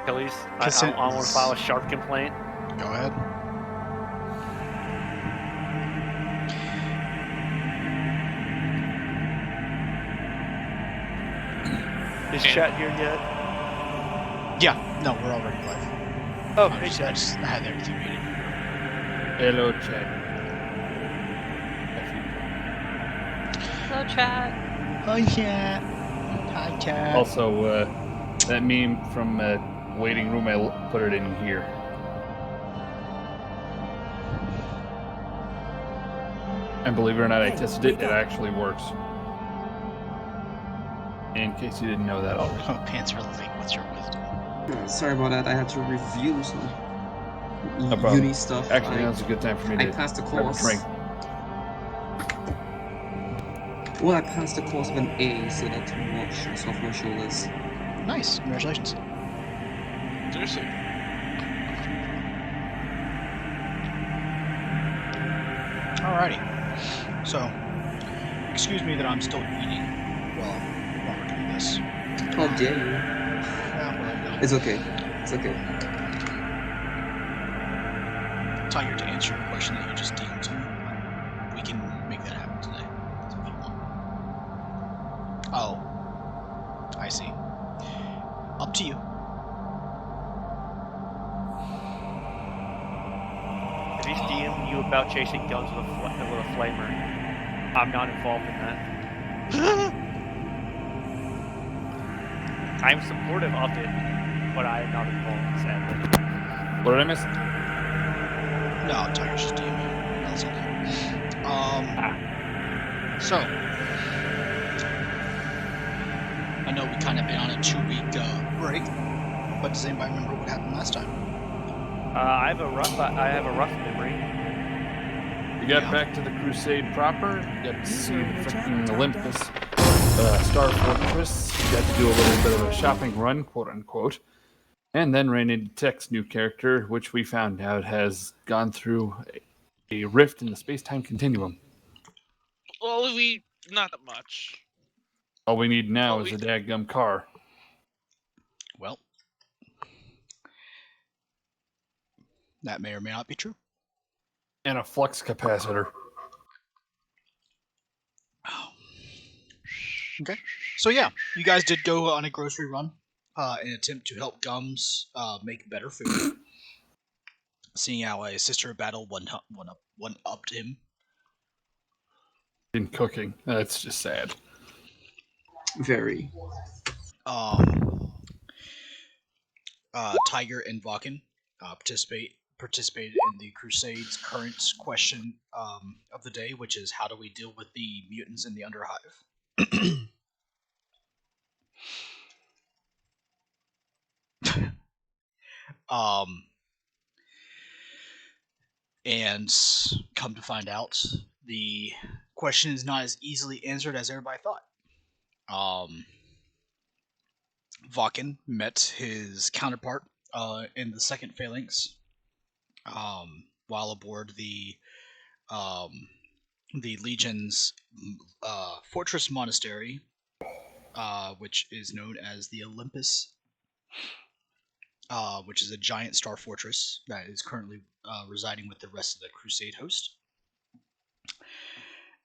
Achilles. I want to file a sharp complaint. Go ahead. Is chat here yet? Yeah, no, we're already live. Oh, I just had everything muted. Hello, chat. Hello, chat. Hi, chat. Hi, chat. Also, that meme from waiting room, I put it in here. And believe it or not, I tested it. It actually works. In case you didn't know that already. Oh, Pants really late. What's your wisdom? Sorry about that. I had to review some No problem. uni stuff. Actually, now's a good time for me to passed the grab a course. drink. Well, I passed the course with an A, so that took more stress off my shoulders. Nice. Congratulations. Seriously. Alrighty. So, excuse me that I'm still eating while we're doing this. How dare you? Well, It's okay. It's okay. Tiger, to answer your question that you just DM'd to me, we can make that happen today if you want. Oh, I see. Up to you. If he's DMing you about chasing guns with a flamer, I'm not involved in that. I'm supportive of it, but I am not involved, sadly. What did I miss? No, Tiger's just DMing. That's okay. So, I know we kind of been on a 2-week break, but does anybody remember what happened last time? I have a rough memory. We got back to the Crusade proper. Got to see the freaking Olympus Star Fortress. Got to do a little bit of a shopping run, quote unquote. And then ran into Tech's new character, which we found out has gone through a rift in the space-time continuum. Well, not that much. All we need now is a dadgum car. Well, that may or may not be true. And a flux capacitor. Oh. Okay. So yeah, you guys did go on a grocery run in an attempt to help Gums make better food. Seeing how a sister battle one-upped him. In cooking. That's just sad. Very. Tiger and Vakken participated in the Crusade's current question of the day, which is how do we deal with the mutants in the Underhive? And come to find out, the question is not as easily answered as everybody thought. Vakken met his counterpart in the second phalanx while aboard the Legion's fortress monastery, which is known as the Olympus, which is a giant star fortress that is currently residing with the rest of the Crusade host.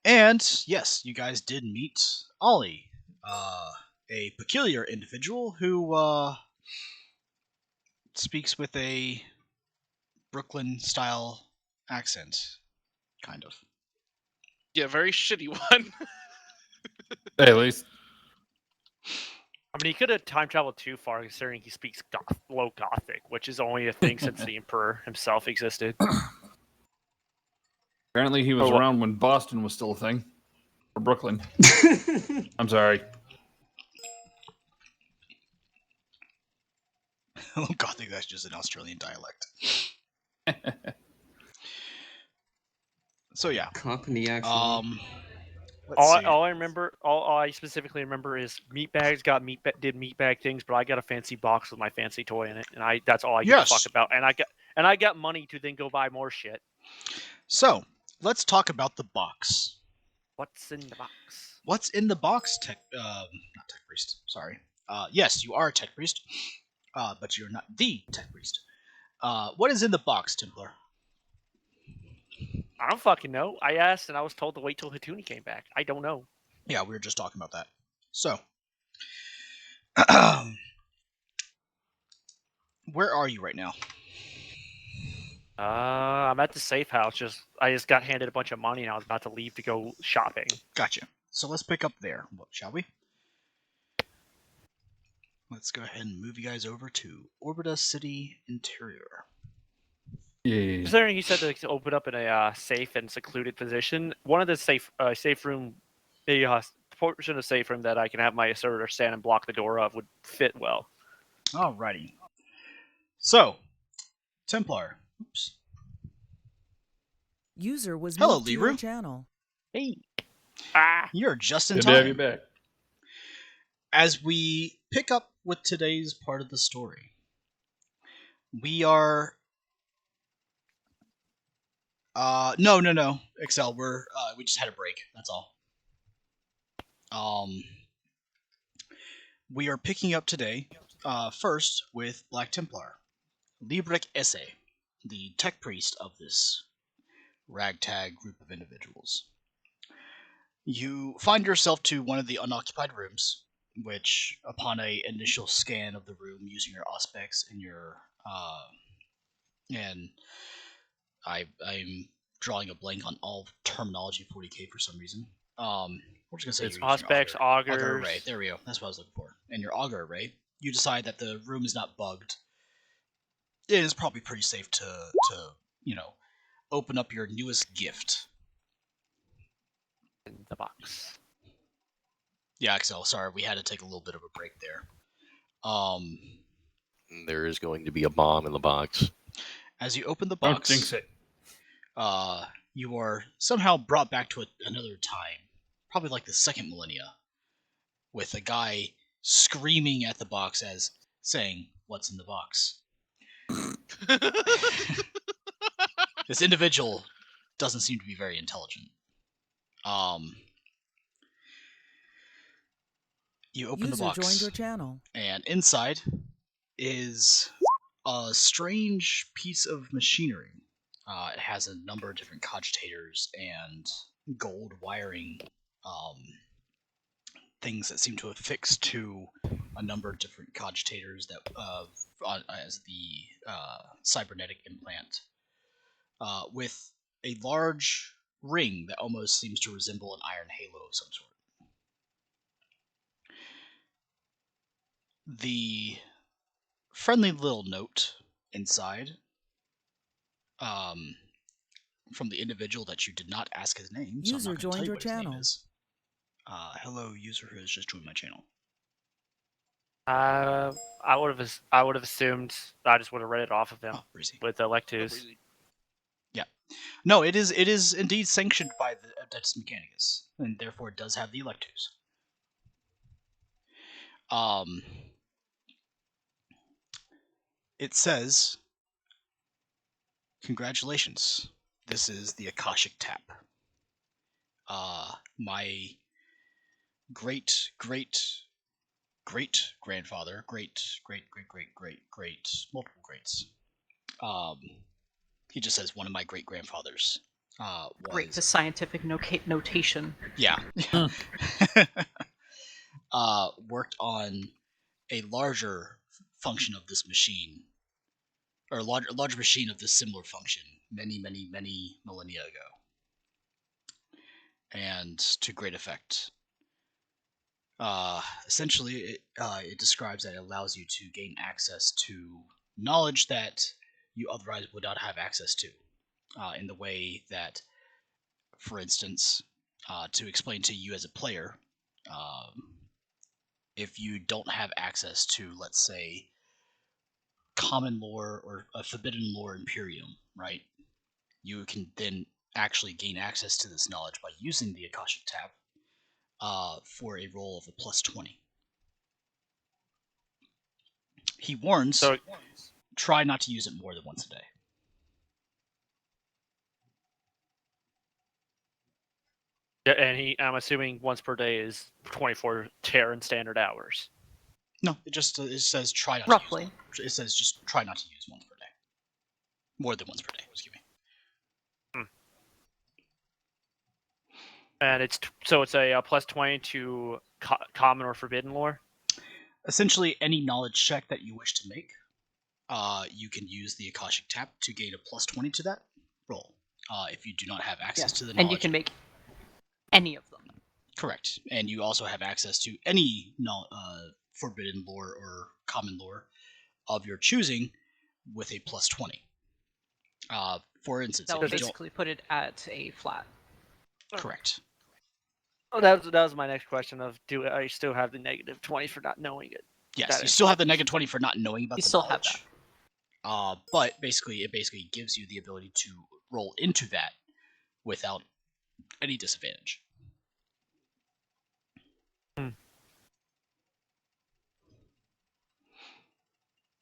And yes, you guys did meet Ollie, a peculiar individual who speaks with a Brooklyn-style accent, kind of. Yeah, very shitty one. Hey, at least. I mean, he could have time traveled too far, considering he speaks low Gothic, which is only a thing since the Emperor himself existed. Apparently he was around when Boston was still a thing. Or Brooklyn. I'm sorry. Gothic, that's just an Australian dialect. So yeah. Cockney accent. All I specifically remember is Meatbags did meatbag things, but I got a fancy box with my fancy toy in it, and that's all I give a fuck about. And I got money to then go buy more shit. So let's talk about the box. What's in the box? What's in the box, not Tech Priest? Sorry. Yes, you are a Tech Priest. but you're not the tech priest. What is in the box, Templar? I don't fucking know. I asked and I was told to wait till Hatuni came back. I don't know. Yeah, we were just talking about that. So, where are you right now? I'm at the safe house. I just got handed a bunch of money and I was about to leave to go shopping. Gotcha. So let's pick up there, shall we? Let's go ahead and move you guys over to Orbita City Interior. Yeah. Considering you said to open up in a safe and secluded position, one of the safe room, the portion of safe room that I can have my asserter stand and block the door of would fit well. Alrighty. So, Templar. Oops. User was Hello, moved to your Libru. channel. Hey. You're just in Good to have you time. back. As we pick up with today's part of the story, we are... No. Excel, we just had a break. That's all. We are picking up today, first with Black Templar. Librek Esse, the tech priest of this ragtag group of individuals. You find yourself to one of the unoccupied rooms, which, upon a initial scan of the room using your auspex and your and I'm drawing a blank on all terminology 40k for some reason. We're just gonna say It's you're using auspex, augers. auger array. There we go. That's what I was looking for. And your auger array, you decide that the room is not bugged. It is probably pretty safe to open up your newest gift. In the box. Yeah, Excel. Sorry, we had to take a little bit of a break there. There is going to be a bomb in the box. As you open the Don't box, jinx it. you are somehow brought back to another time, probably like the second millennia, with a guy screaming at the box as saying, "What's in the box?" This individual doesn't seem to be very intelligent. You open the box, Joined your channel. and inside is a strange piece of machinery. It has a number of different cogitators and gold wiring things that seem to affix to a number of different cogitators that as the cybernetic implant, with a large ring that almost seems to resemble an iron halo of some sort. The friendly little note inside, from the individual that you did not ask his name, so User I'm not going to tell joined you your what his name channel. is. Hello, user who has just joined my channel. I would have assumed I just would have read it off of him Breezy. with the Lectus. Yeah. No, it is indeed sanctioned by the Adeptus Mechanicus, and therefore it does have the Electus. It says, "Congratulations. This is the Akashic Tap. My great grandfather, great multiple greats. He just says one of my great grandfathers. Great, the scientific notation. Yeah. Worked on a larger function of this machine, or a larger machine of this similar function many millennia ago, and to great effect. Essentially, it describes that it allows you to gain access to knowledge that you otherwise would not have access to, in the way that, for instance, to explain to you as a player, if you don't have access to, let's say, common lore or a forbidden lore Imperium, right? You can then actually gain access to this knowledge by using the Akashic Tap for a roll of a +20. He warns, try not to use it more than once a day. Yeah, and I'm assuming once per day is 24 Terran standard hours. No, it says try not Roughly. to use one. It says just try not to use once per day. More than once per day, excuse me. And it's a plus 20 to common or forbidden lore. Essentially, any knowledge check that you wish to make, you can use the Akashic Tap to gain a plus 20 to that roll. If you do not have access to the knowledge. And you can make any of them. Correct. And you also have access to any forbidden lore or common lore of your choosing with a plus 20. For instance, that will basically put it at a flat. Correct. Oh, that was my next question. Do I still have the negative 20 for not knowing it? Yes, you still have the negative 20 for not knowing about the still knowledge. Have that. But it basically gives you the ability to roll into that without any disadvantage.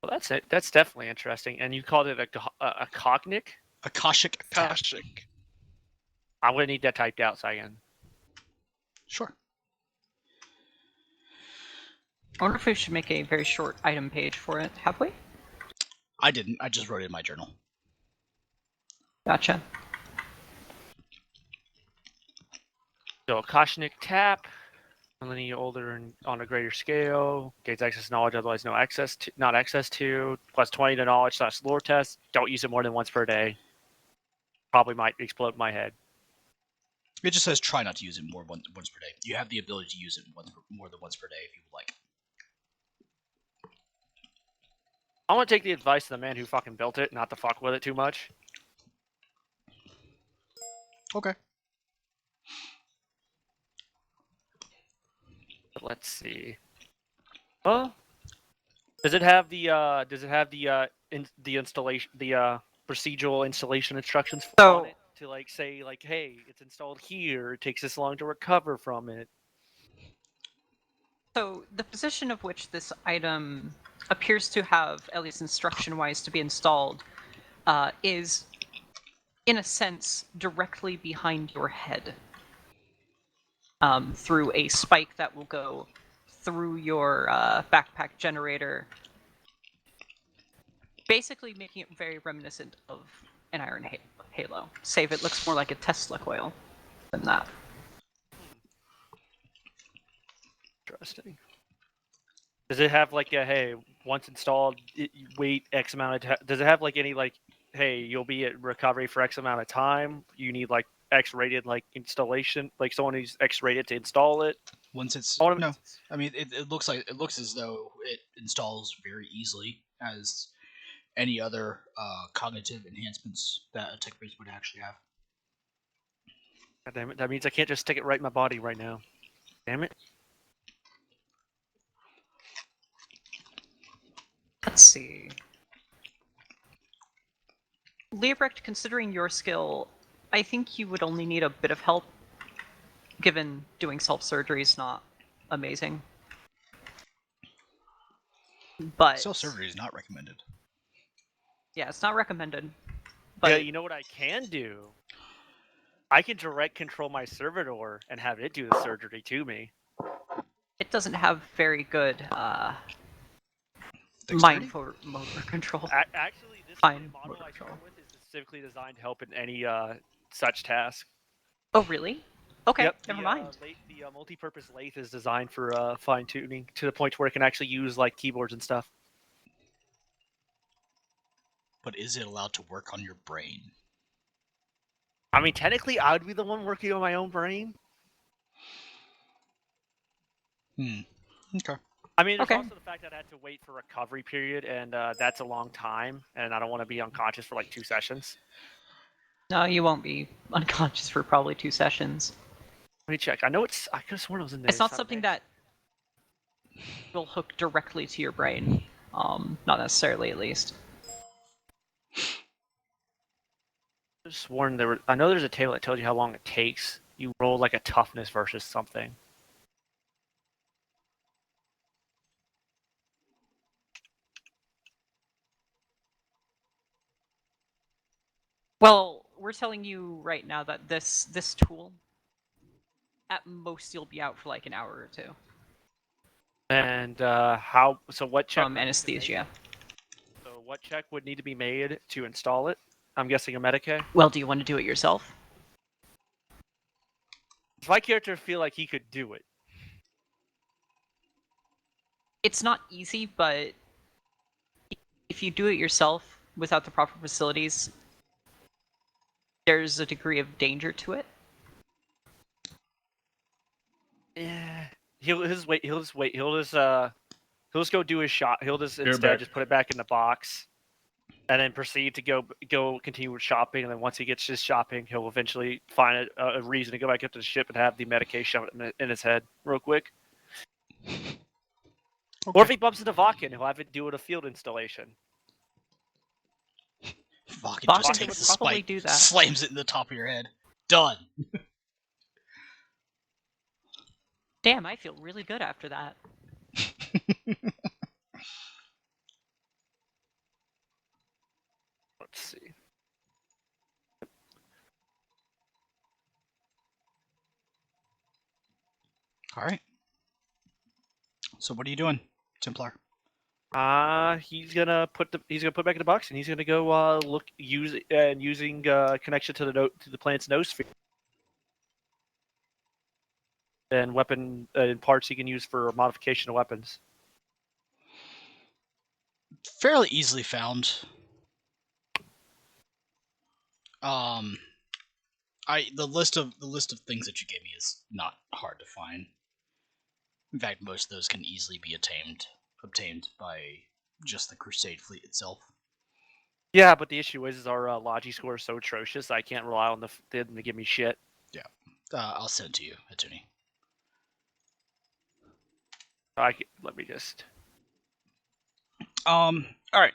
Well, that's it. That's definitely interesting. And you called it a cognic? Akashic Tap. Akashic. I'm going to need that typed out so I can... Sure. I wonder if we should make a very short item page for it. Have we? I didn't. I just wrote it in my journal. Gotcha. So, Akashic Tap, linear older and on a greater scale, gains access to knowledge, otherwise not access to, plus 20 to knowledge / lore test. Don't use it more than once per day. Probably might explode my head. It just says try not to use it once per day. You have the ability to use it more than once per day if you would like. I want to take the advice of the man who fucking built it, not to fuck with it too much. Okay. Let's see. Well, does it have the installation, the procedural installation instructions on it to say hey, it's installed here. It takes this long to recover from it. So the position of which this item appears to have, at least instruction-wise, to be installed, is, in a sense, directly behind your head. Through a spike that will go through your backpack generator, basically making it very reminiscent of an iron halo, save it looks more like a Tesla coil than that. Interesting. Does it have hey, once installed, wait X amount of time? Does it have any hey, you'll be at recovery for X amount of time? You need X-rated installation, someone who's X-rated to install it. Once it's no, I mean it looks as though it installs very easily as any other cognitive enhancements that a tech base would actually have. God damn it! That means I can't just stick it right in my body right now. Damn it! Let's see. Leobrecht, considering your skill, I think you would only need a bit of help, given doing self-surgery is not amazing. But self-surgery is not recommended. Yeah, it's not recommended. But yeah, you know what I can do? I can direct control my servitor and have it do the surgery to me. It doesn't have very good mind motor control. Actually, this model I started with is specifically designed to help in any such task. Oh, really? Okay, yep, never mind. The multi-purpose lathe is designed for fine-tuning to the point where it can actually use keyboards and stuff. But is it allowed to work on your brain? I mean, technically, I would be the one working on my own brain. Okay. I mean, there's also the fact that I had to wait for recovery period, and that's a long time, and I don't want to be unconscious for 2 sessions. No, you won't be unconscious for probably 2 sessions. Let me check. I could have sworn it was in there. It's not something that will hook directly to your brain. Not necessarily, at least. I could have sworn there were. I know there's a table that tells you how long it takes. You roll a toughness versus something. Well, we're telling you right now that this tool, at most, you'll be out for an hour or 2. And how? So what check? From anesthesia. So what check would need to be made to install it? I'm guessing a Medicaid. Well, do you want to do it yourself? Does my character feel like he could do it? It's not easy, but if you do it yourself without the proper facilities, there's a degree of danger to it. Yeah. He'll just wait. He'll just wait. He'll just go do his shot. He'll just instead just put it back in the box, and then proceed to go continue with shopping. And then once he gets his shopping, he'll eventually find a reason to go back up to the ship and have the medication in his head real quick. Okay. Or if he bumps into Vakin, he'll have it do a field installation. Vakin Vakin just would takes the probably spike, do that. slams it in the top of your head. Done. Damn, I feel really good after that. Let's see. All right. So what are you doing, Templar? He's gonna put back in the box, and he's gonna go using connection to the planet's noosphere and weapon parts he can use for modification of weapons. Fairly easily found. The list of things that you gave me is not hard to find. In fact, most of those can easily be obtained by just the Crusade fleet itself. Yeah, but the issue is our Logi score is so atrocious, I can't rely on them to give me shit. Yeah. I'll send it to you, Atuni. Let me just... Alright.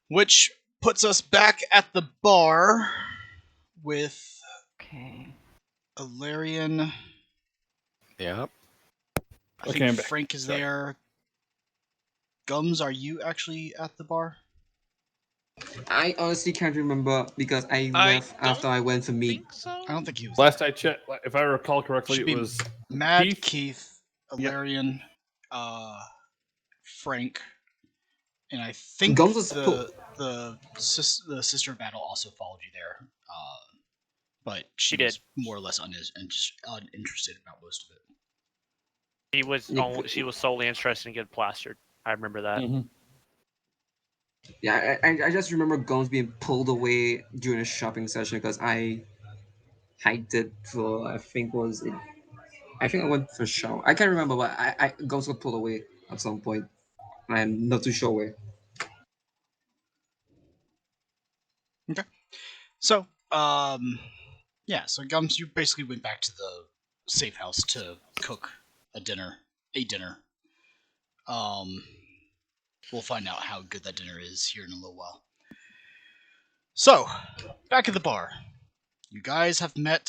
Which puts us back at the bar with... Okay. Alarian. Yeah. I think Frank is there. Gums, are you actually at the bar? I honestly can't remember because I left after I went to meet. So? I don't think he was. Last I checked, if I recall correctly, it was Mad Keith, Alarian, Frank, and I think Gums was the Sister of Battle also followed you there. But she did. was more or less uninterested about most of it. She was solely interested in getting plastered. I remember that. Mm-hmm. Yeah, I just remember Gums being pulled away during a shopping session because I did for I think I went for a show. I can't remember, but I Gums got pulled away at some point. I'm not too sure where. Okay. So, yeah, so Gums, you basically went back to the safe house to cook a dinner. We'll find out how good that dinner is here in a little while. So, back at the bar. You guys have met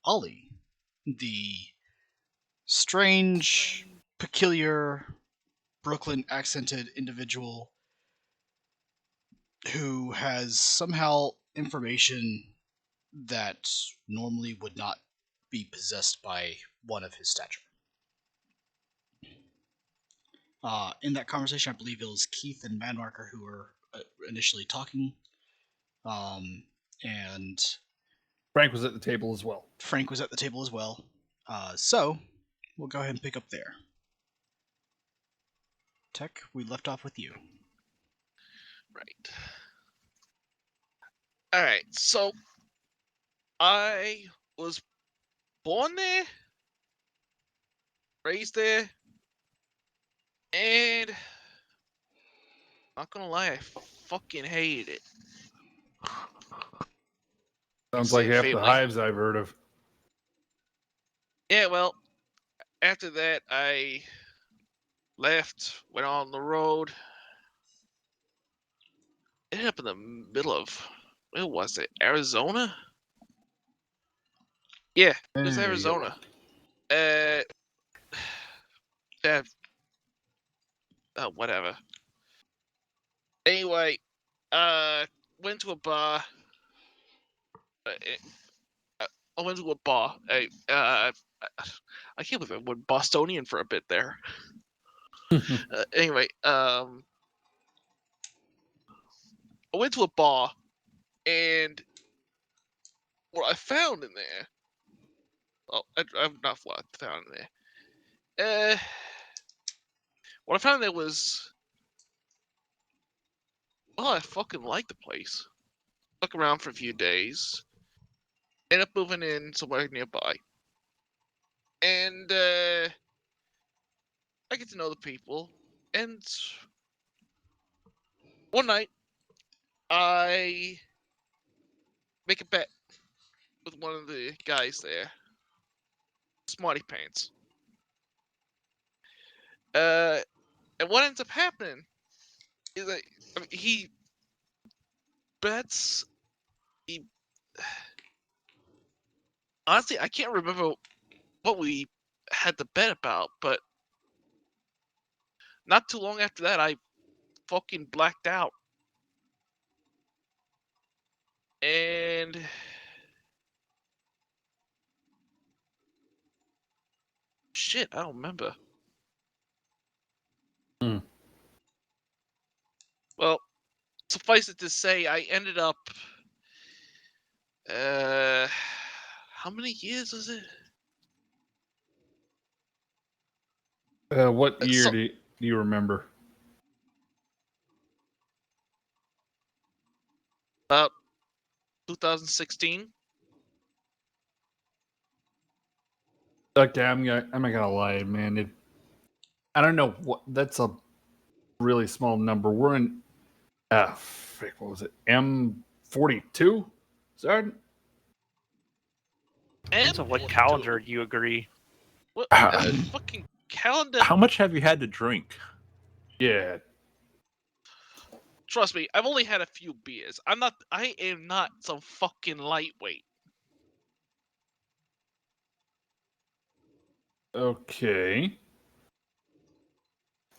Ollie, the strange, peculiar, Brooklyn accented individual who has somehow information that normally would not be possessed by one of his stature. In that conversation, I believe it was Keith and Manmarker who were initially talking, and Frank was at the table as well. So, we'll go ahead and pick up there. Tech, we left off with you. Right. Alright, so I was born there, raised there, and not gonna lie, I fucking hated it. Sounds like half the hives I've heard of. Yeah, well, after that, I left, went on the road, ended up in the middle of, where was it? Arizona? Yeah, it was Arizona. Whatever. Anyway, went to a bar. I went to a bar. I can't believe I went Bostonian for a bit there. Anyway, I went to a bar, and what I found in there. Oh, I'm not what I found in there. What I found there was, well, I fucking liked the place. Stuck around for a few days. Ended up moving in somewhere nearby. And I get to know the people. And one night, I make a bet with one of the guys there. Smarty Pants. And what ends up happening is that he bets. He honestly, I can't remember what we had to bet about, but not too long after that, I fucking blacked out. And shit, I don't remember. Well, suffice it to say, I ended up. How many years was it? What year do you remember? About 2016. Okay, I'm not gonna lie, man. I don't know what. That's a really small number. We're in. Frick, what was it? M42. Sorry. Depends on what calendar you agree. What fucking calendar? How much have you had to drink? Yeah. Trust me, I've only had a few beers. I am not some fucking lightweight. Okay.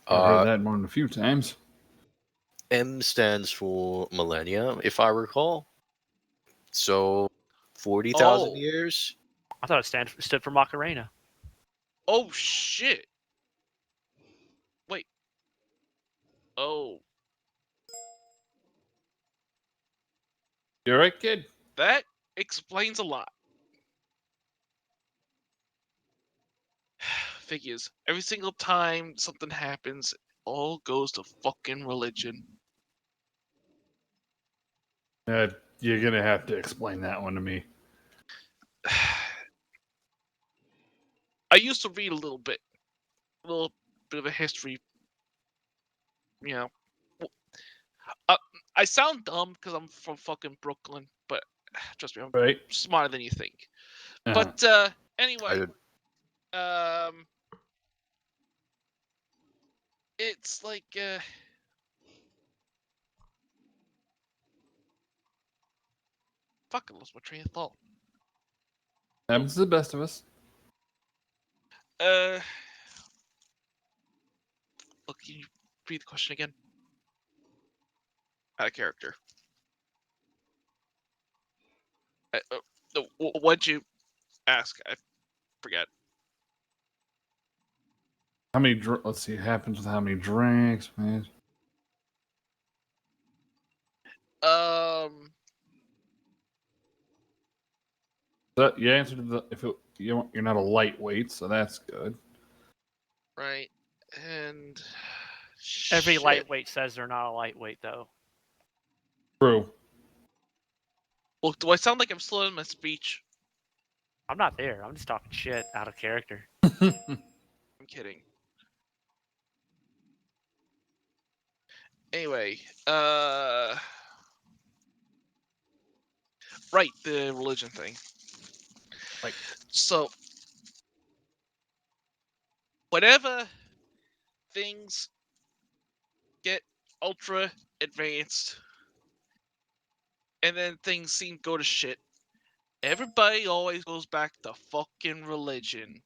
I've heard that more than a few times. M stands for millennia, if I recall. So 40,000 years? I thought it stood for Macarena. Oh shit. Wait. Oh. You alright, kid? That explains a lot. Figures. Every single time something happens, it all goes to fucking religion. You're gonna have to explain that one to me. I used to read a little bit of a history. You know, I sound dumb because I'm from fucking Brooklyn, but trust me, I'm smarter than you think. But anyway, it's like fuck, I lost my train of thought. Happens to the best of us. Look, can you read the question again? Out of character. What'd you ask? I forget. How many? Let's see. It happens with how many drinks, man. So you answered you're not a lightweight, so that's good. Right, and every lightweight says they're not a lightweight, though. True. Well, do I sound like I'm slowing my speech? I'm not there. I'm just talking shit out of character. I'm kidding. Anyway, right, the religion thing. Right. So, whenever things get ultra advanced, and then things seem to go to shit, everybody always goes back to fucking religion.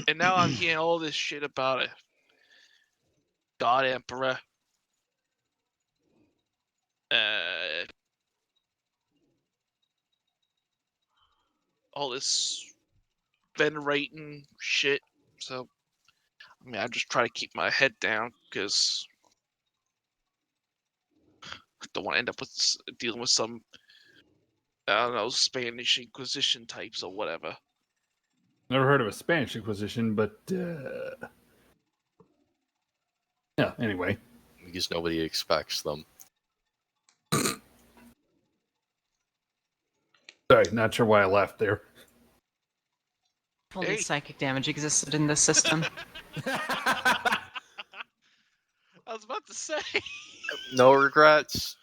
And now I'm hearing all this shit about a God Emperor. all this venerating shit. So, I mean, I just try to keep my head down because I don't want to end up with dealing with some, I don't know, Spanish Inquisition types or whatever. Never heard of a Spanish Inquisition, but yeah. Anyway, Because nobody expects them. sorry, not sure why I laughed there. Only Hey. psychic damage existed in this system. I was about to say. No regrets.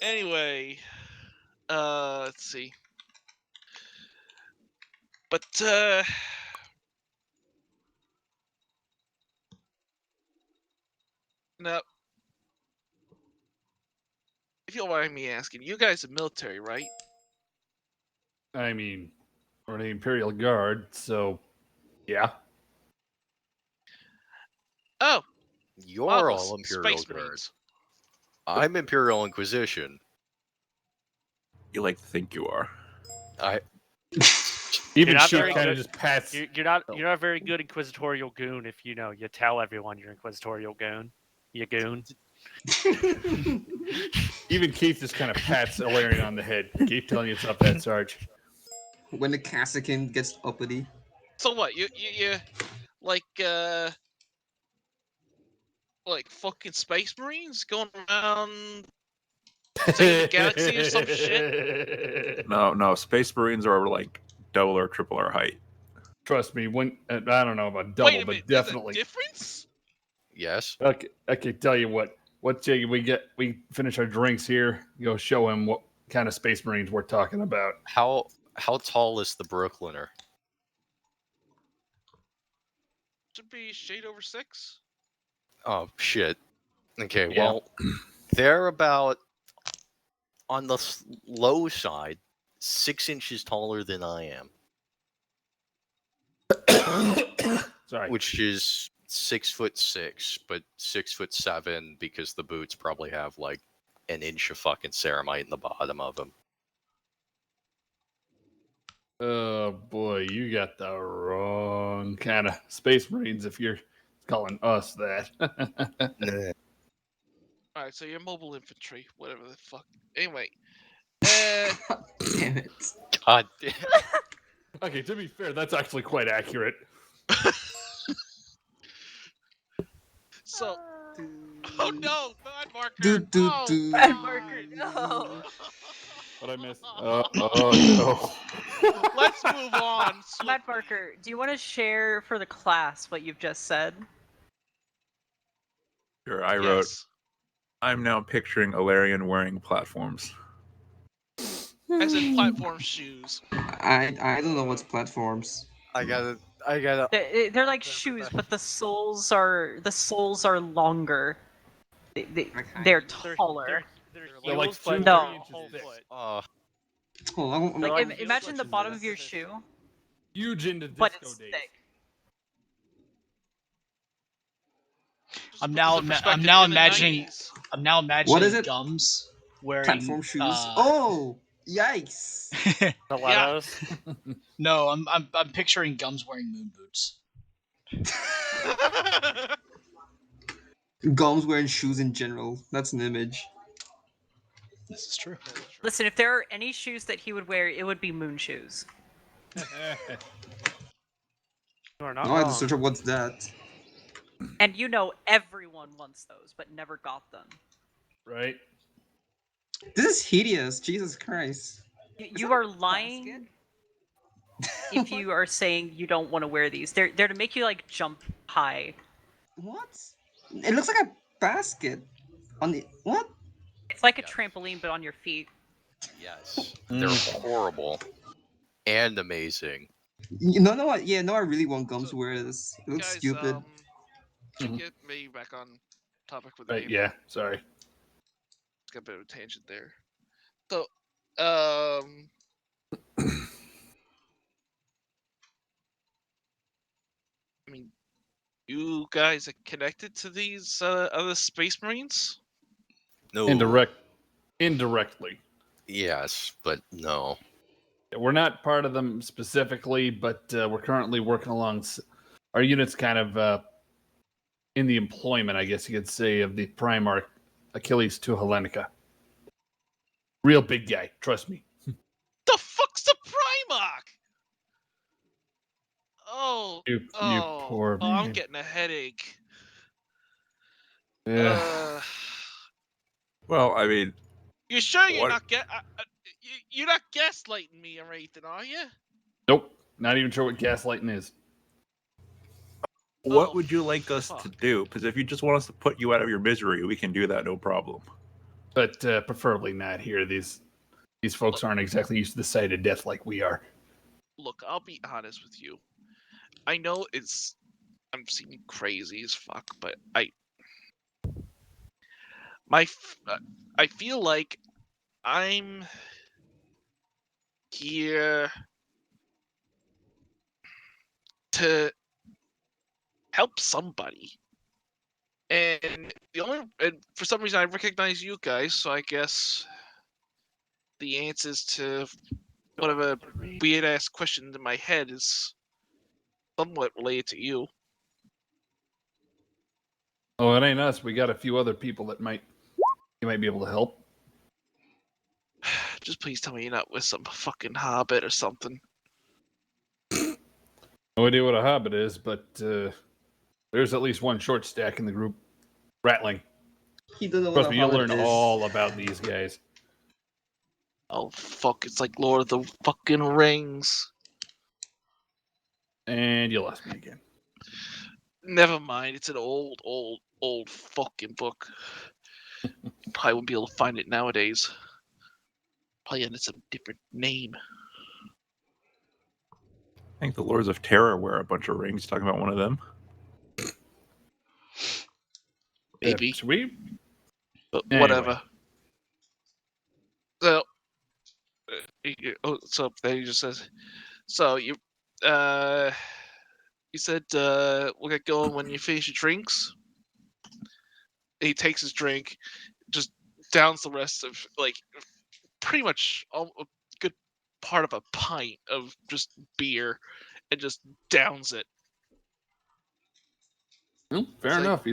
Anyway, let's see. But no. If you don't mind me asking, you guys are military, right? I mean, we're the Imperial Guard, so yeah. Oh, You're marvelous. all Imperial Space Guard. Marines. I'm Imperial Inquisition. You like to think you are. I Even not she very kind of good. just pats. You're not a very good inquisitorial goon if you tell everyone you're inquisitorial goon. You goon. Even Keith just kind of pats Ilarion on the head. Keep telling yourself that, Sarge. When the Cassican gets uppity. So what? You like like fucking Space Marines going around saving the galaxy or some shit? No, Space Marines are like double or triple our height. Trust me, when I don't know about double, Wait a but minute, there's definitely. a difference? yes. Okay, I can tell you what. Once we finish our drinks here, go show him what kind of Space Marines we're talking about. How tall is the Brooklyner? Should be shade over 6. Oh shit. Okay, Yeah. well, they're about on the low side, 6 inches taller than I am. Sorry. Which is 6'6", but 6'7" because the boots probably have like an inch of fucking ceramite in the bottom of them. Oh boy, you got the wrong kind of Space Marines if you're calling us that. Alright, so you're mobile infantry, whatever the fuck. Anyway. Damn it. God damn. Okay, to be fair, that's actually quite accurate. So oh no, bad marker. Do, do, Oh, do. Bad marker, no. What I missed? Oh no. Let's move on. Matt Barker, do you want to share for the class what you've just said? Sure, I wrote, I'm now picturing Ilarion wearing platforms. As in platform shoes. I don't know what's platforms. I gotta. They're like shoes, but the soles are longer. They're taller. They're like heels, but 2 No. 3 inches thick. Hold on, Like, like imagine the heels, bottom but of your it's- shoe, Huge into but disco it's days. thick. I'm now imagining What is it? Gums wearing Platform shoes. Oh, yikes! Stilettos. No, I'm picturing Gums wearing moon boots. Gums wearing shoes in general. That's an image. This is true. Listen, if there are any shoes that he would wear, it would be moon shoes. You are not Now I have to wrong. search up what's that. And everyone wants those, but never got them. Right? This is hideous. Jesus Christ. You are lying if you are saying you don't want to wear these. They're to make you like jump high. What? It looks like a basket. On the what? It's like a trampoline, but on your feet. Yes, they're horrible and amazing. No, what? Yeah, no, I really want Gums to wear this. It looks Guys, stupid. to get me back on topic with Right, me. yeah, sorry. Got a bit of a tangent there. So, I mean, you guys are connected to these other Space Marines? No. Indirectly. Yes, but no. We're not part of them specifically, but we're currently working along. Our unit's kind of in the employment, I guess you could say, of the Primarch Achilles to Hellenica. Real big guy, trust me. The fuck's the Primarch? Oh, You poor man. I'm getting a headache. Yeah. Well, I mean, You sure you're What? not you're not gaslighting me or anything, are you? Nope. Not even sure what gaslighting is. what would you like us to fuck. do? Because if you just want us to put you out of your misery, we can do that, no problem. But preferably not here. These folks aren't exactly used to the sight of death like we are. Look, I'll be honest with you. I know I'm seeming crazy as fuck, but I feel like I'm here to help somebody. And for some reason I recognize you guys, so I guess the answers to whatever weird ass question in my head is somewhat related to you. Oh, it ain't us. We got a few other people that you might be able to help. Just please tell me you're not with some fucking hobbit or something. No idea what a hobbit is, but there's at least one short stack in the group. Rattling. He doesn't know what Trust a me, you'll hobbit learn is. all about these guys. Oh fuck, it's like Lord of the fucking Rings. And you lost me again. Never mind, it's an old fucking book. Probably wouldn't be able to find it nowadays. Probably under some different name. I think the Lords of Terror wear a bunch of rings. Talking about one of them. Maybe. Sweet. But Anyway. whatever. So, so then he just says, so you said we'll get going when you finish your drinks. He takes his drink, just downs the rest of like pretty much a good part of a pint of just beer, and just downs it. Well, fair enough. He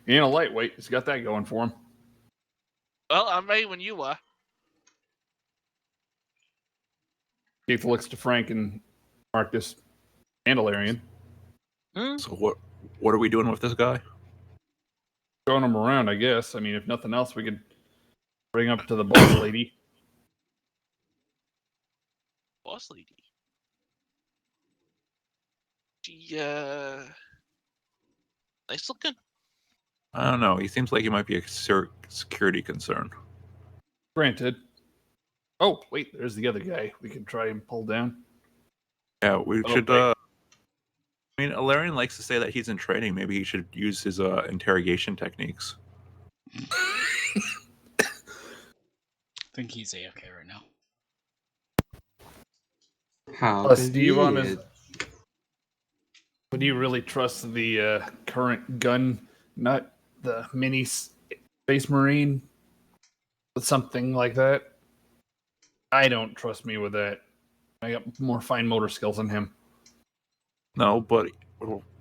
ain't a lightweight. He's got that going for him. Well, I'm ready when you are. Keith looks to Frank and Marcus and Ilarion. So what are we doing with this guy? Throwing him around, I guess. I mean, if nothing else, we could bring up to the boss lady. Boss lady. She nice looking. I don't know. He seems like he might be a security concern. Granted. Oh, wait, there's the other guy we can try and pull down. Yeah, we should. I mean, Ilarion likes to say that he's in training. Maybe he should use his interrogation techniques. I think he's AFK right now. How Steve on his. Would you really trust the current gun nut, the mini Space Marine, with something like that? I don't trust me with that. I got more fine motor skills than him. No, but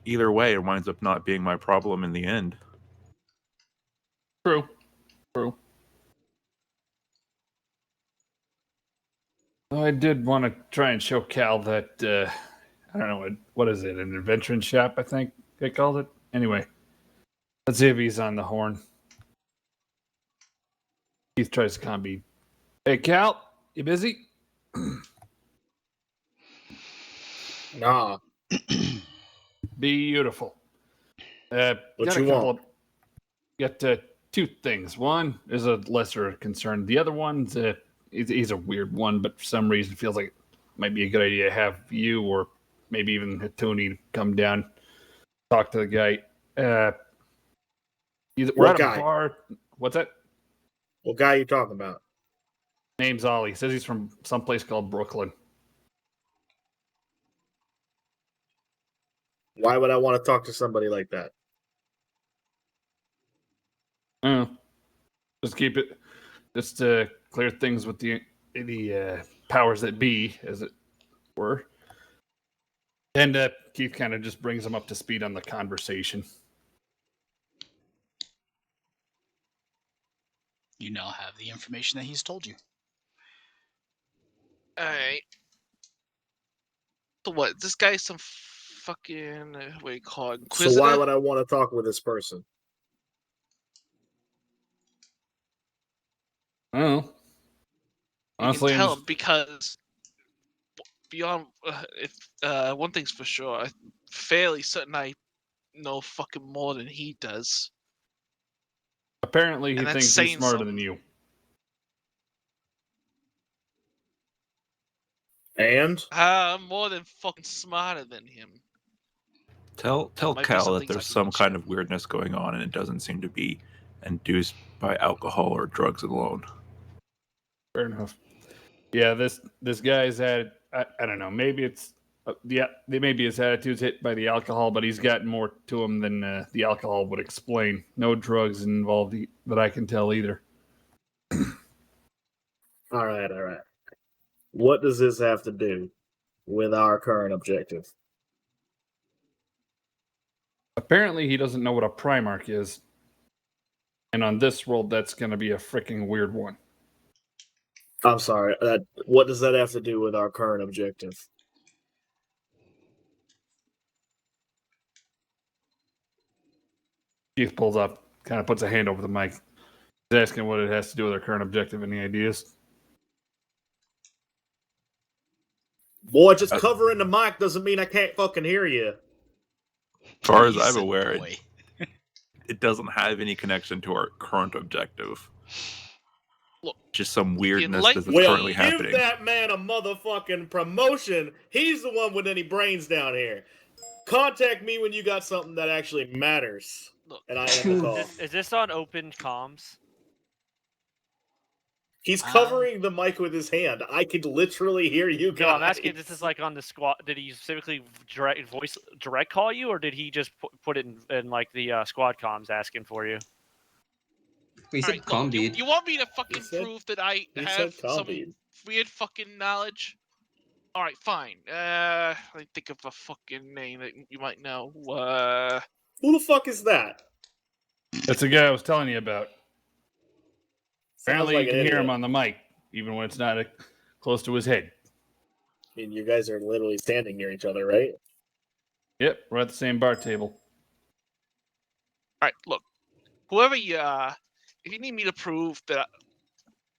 either way, it winds up not being my problem in the end. True. I did want to try and show Cal that, I don't know, what is it, an adventuring shop, I think they called it? Anyway, let's see if he's on the horn. Keith tries to combi. Hey, Cal, you busy? Nah. Beautiful. What you want? Got two things. One is a lesser concern. The other one's he's a weird one, but for some reason feels like it might be a good idea to have you or maybe even Tony come down, talk to the guy. We're at a bar. What's that? What guy are you talking about? Name's Ollie. He says he's from someplace called Brooklyn. Why would I want to talk to somebody like that? Just keep it. Just clear things with the powers that be, as it were. And Keith kind of just brings him up to speed on the conversation. You now have the information that he's told you. Alright. So what? This guy's some fucking what do you call it? Inquisitor? So why would I want to talk with this person? Oh, honestly, you can tell him because beyond one thing's for sure, I'm fairly certain I know fucking more than he does. Apparently, he thinks he's smarter than you. And I'm more than fucking smarter than him. Tell Cal that there's some kind of weirdness going on, and it doesn't seem to be induced by alcohol or drugs alone. Fair enough. Yeah, this guy's I don't know. Maybe it's maybe his attitude's hit by the alcohol, but he's got more to him than the alcohol would explain. No drugs involved that I can tell either. All right. What does this have to do with our current objective? Apparently, he doesn't know what a Primarch is. And on this world, that's going to be a freaking weird one. I'm sorry. What does that have to do with our current objective? Keith pulls up, kind of puts a hand over the mic. He's asking what it has to do with our current objective. Any ideas? Boy, just covering the mic doesn't mean I can't fucking hear you. As far as I'm aware, it doesn't have any connection to our current objective. Look, just some weirdness that's currently happening. Give that man a motherfucking promotion. He's the one with any brains down here. Contact me when you got something that actually matters. Look, and I end the call. Is this on open comms? He's covering the mic with his hand. I could literally hear you guys. No, I'm asking if this is like on the squad. Did he specifically direct call you, or did he just put it in like the squad comms asking for you? He said right, you want me to fucking prove that I have some weird fucking knowledge? Alright, fine. Let me think of a fucking name that you might know. Who the fuck is that? That's the guy I was telling you about. Apparently, like you can hear him on the mic, even when it's not close to his head. I mean, you guys are literally standing near each other, right? Yep, we're at the same bar table. Alright, look. Whoever you are, if you need me to prove that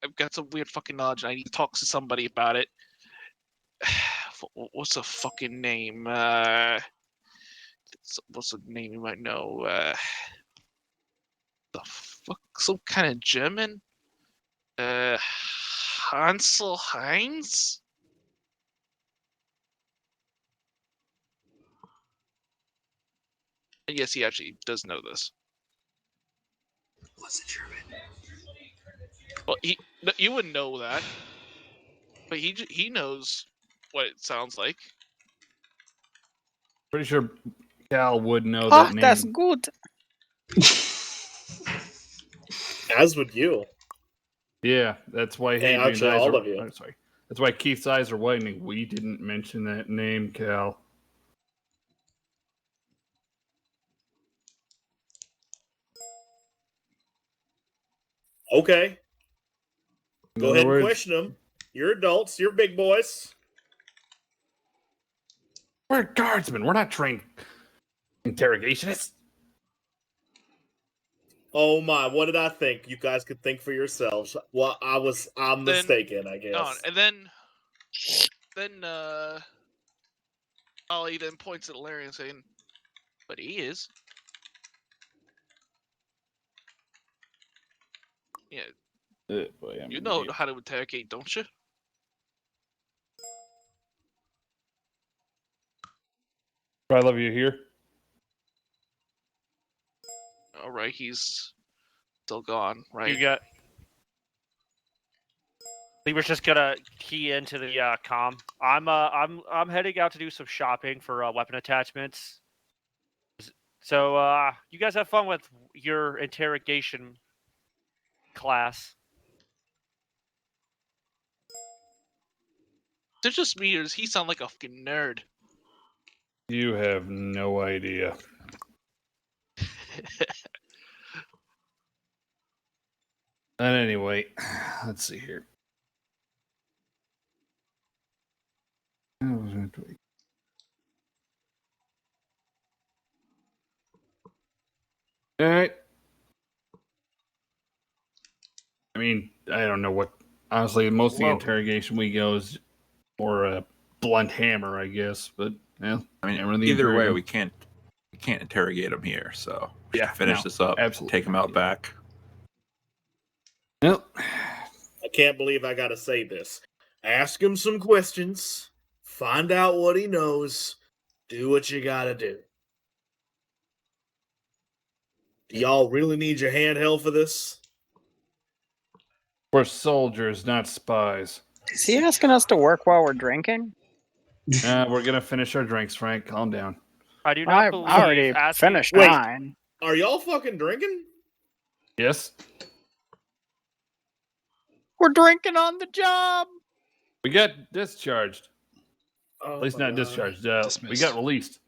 I've got some weird fucking knowledge and I need to talk to somebody about it, what's the fucking name? What's the name you might know? The fuck? Some kind of German? Hansel Heinz? And yes, he actually does know this. What's the German? Well, you wouldn't know that, but he knows what it sounds like. Pretty sure Cal would know that name. That's good. As would you. Yeah, that's why That's why Keith's eyes are widening. We didn't mention that name, Cal. Okay. Go ahead and words, question them. You're adults. You're big boys. We're guardsmen. We're not trained interrogationists. Oh my, what did I think? You guys could think for yourselves. Well, I'm mistaken, I guess. And then Ollie then points at Larry and saying, but he is. Yeah. Boy, you know how to interrogate, don't you? I love you here. All right, he's still gone, right? You got. He was just gonna key into the comm. I'm heading out to do some shopping for weapon attachments. So you guys have fun with your interrogation class. They're just me, or does he sound like a fucking nerd? You have no idea. And anyway, let's see here. All right. I mean, I don't know what. Honestly, most of the interrogation we go is more a blunt hammer, I guess. But yeah, I mean, either way, we can't interrogate him here. So we should finish this up. Absolutely. Take him out back. Nope. I can't believe I gotta say this. Ask him some questions. Find out what he knows. Do what you gotta do. Do y'all really need your hand held for this? We're soldiers, not spies. Is he asking us to work while we're drinking? We're gonna finish our drinks, Frank. Calm down. I do not believe I already asking... finished Wait. mine. Are y'all fucking drinking? Yes. We're drinking on the job. We got discharged. Oh At least not discharged. We Dismissed. got released.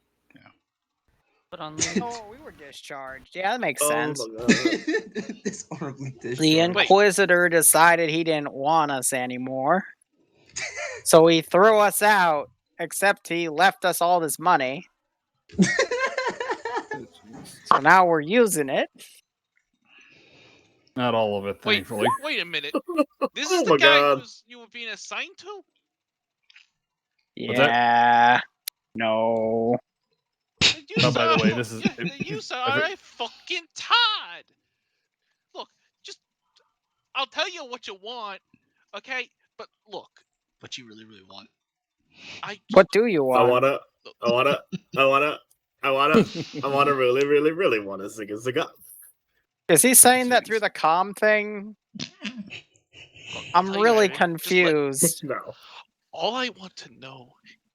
Put on leave. Oh, we were discharged. Yeah, that makes Oh sense. my god. Dishonorably discharged. The Inquisitor decided he didn't want us anymore. So he threw us out, except he left us all this money. So now we're using it. Not all of it, thankfully. Wait a minute. This Oh is my the guy God. you were being assigned to? What's that? Yeah. No. Oh, by the way, this is. You are a fucking Todd. Look, I'll tell you what you want, okay? But look, What you really, really want. What do you want? I wanna really, really, really want to sing a cigar. Is he saying that through the comm thing? I'm tell you really what, confused. No. all I want to know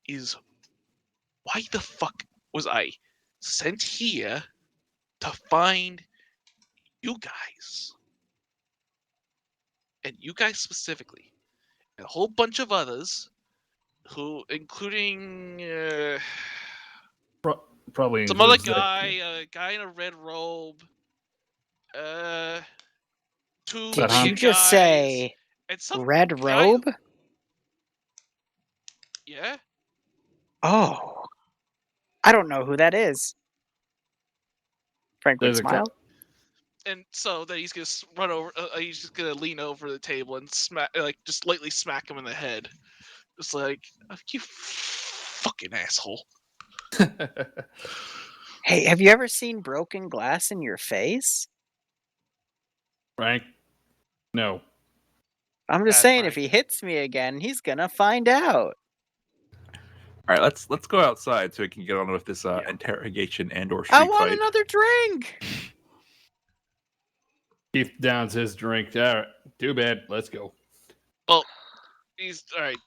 is why the fuck was I sent here to find you guys? And you guys specifically. And a whole bunch of others who, including Probably some other includes the- guy, a guy in a red robe, two Did big you just guys, say and some red guy- robe? Yeah. Oh. I don't know who that is. Franklin There's a smile. And so then he's gonna run over. He's just gonna lean over the table and just lightly smack him in the head. Just like, you fucking asshole. Hey, have you ever seen broken glass in your face? Frank? No. I'm just saying, if he hits me again, he's gonna find out. All right, let's go outside so we can get on with this interrogation and/or street I want fight. another drink. Keith downs his drink. All right. Too bad. Let's go. Well, he's all right.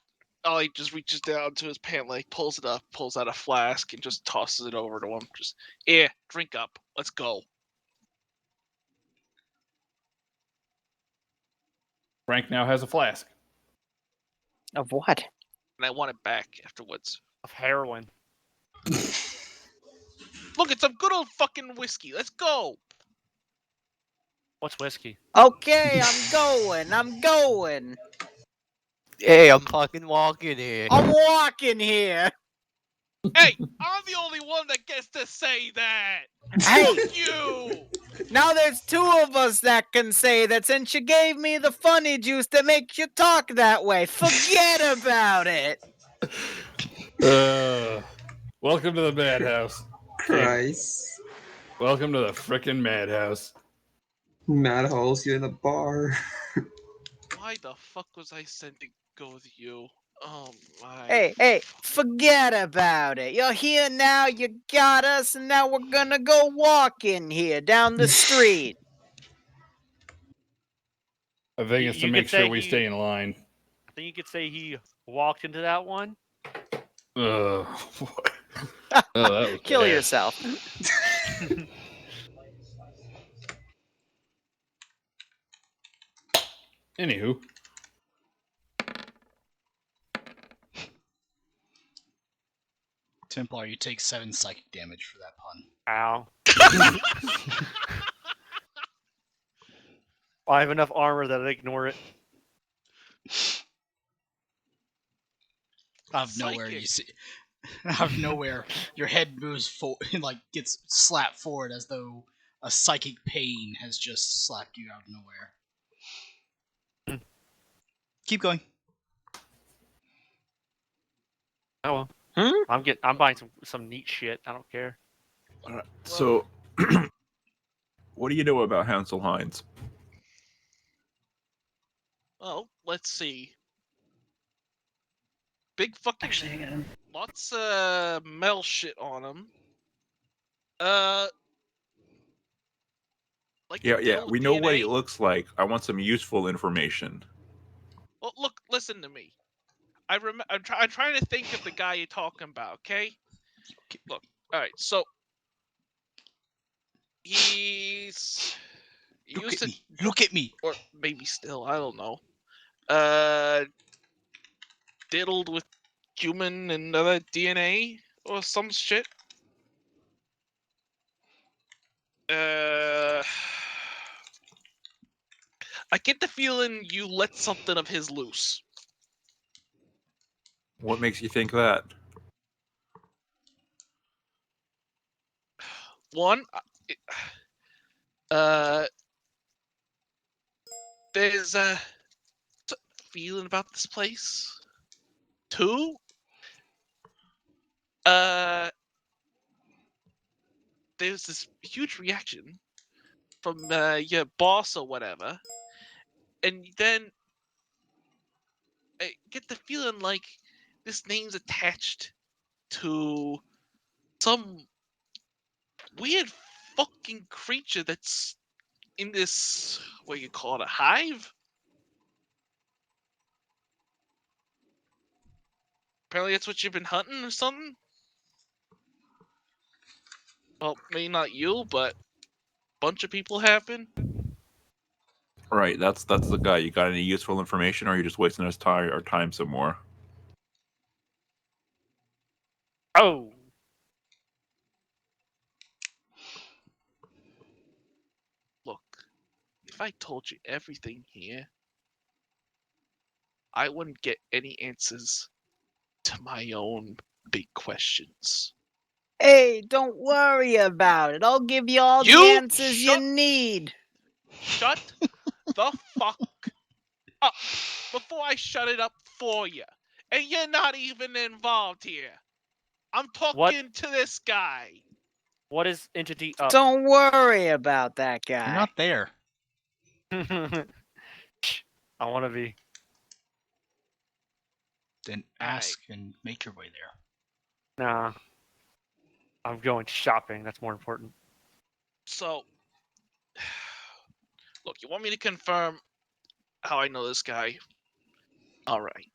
Ollie just reaches down to his pant leg, pulls it up, pulls out a flask, and just tosses it over to him. Just, drink up. Let's go. Frank now has a flask. Of what? And I want it back afterwards. Of heroin. Look, it's some good old fucking whiskey. Let's go. What's whiskey? Okay, I'm going. Hey, I'm fucking walking here. I'm walking here. Hey, I'm the only one that gets to say that. Hey, Fuck you. now there's two of us that can say that since you gave me the funny juice that makes you talk that way. Forget about it. Welcome to the madhouse. Christ. Welcome to the frickin' madhouse. Madhouse, you're in the bar. Why the fuck was I sent to go with you? Oh my. Hey, forget about it. You're here now, you got us, and now we're gonna go walking here down the street. I think it's to You make could sure say we he- stay in line. I think you could say he walked into that one. Oh, that was Kill bad. yourself. Anywho. Templar, you take 7 psychic damage for that pun. Ow. I have enough armor that I ignore it. Out of nowhere, you see. Out of nowhere, your head moves forward, like gets slapped forward as though a psychic pain has just slapped you out of nowhere. Keep going. Oh well. I'm buying some neat shit. I don't care. All right. So, what do you know about Hansel Hines? Well, let's see. Big fucking lots of metal shit on him. Like Yeah. We know what he DNA. looks like. I want some useful information. Well, look, listen to me. I'm trying to think of the guy you're talking about. Okay. Look. All right. So he's Look at me. Or maybe still. I don't know. Diddled with human and other DNA or some shit. I get the feeling you let something of his loose. What makes you think that? One, there's a feeling about this place. Two, there's this huge reaction from your boss or whatever, and then I get the feeling like this name's attached to some weird fucking creature that's in this, what you call it, a hive? Apparently that's what you've been hunting or something? Well, maybe not you, but a bunch of people have been. Right, that's the guy. You got any useful information, or are you just wasting us our time some more? Oh. Look, if I told you everything here, I wouldn't get any answers to my own big questions. Hey, don't worry about it. I'll give you all the answers you need. Shut the fuck up before I shut it up for you. And you're not even involved here. I'm talking to this guy. What is entity up? Don't worry about that guy. You're not there. I want to be. Then ask and make your way there. Nah. I'm going shopping. That's more important. So, look, you want me to confirm how I know this guy? All right.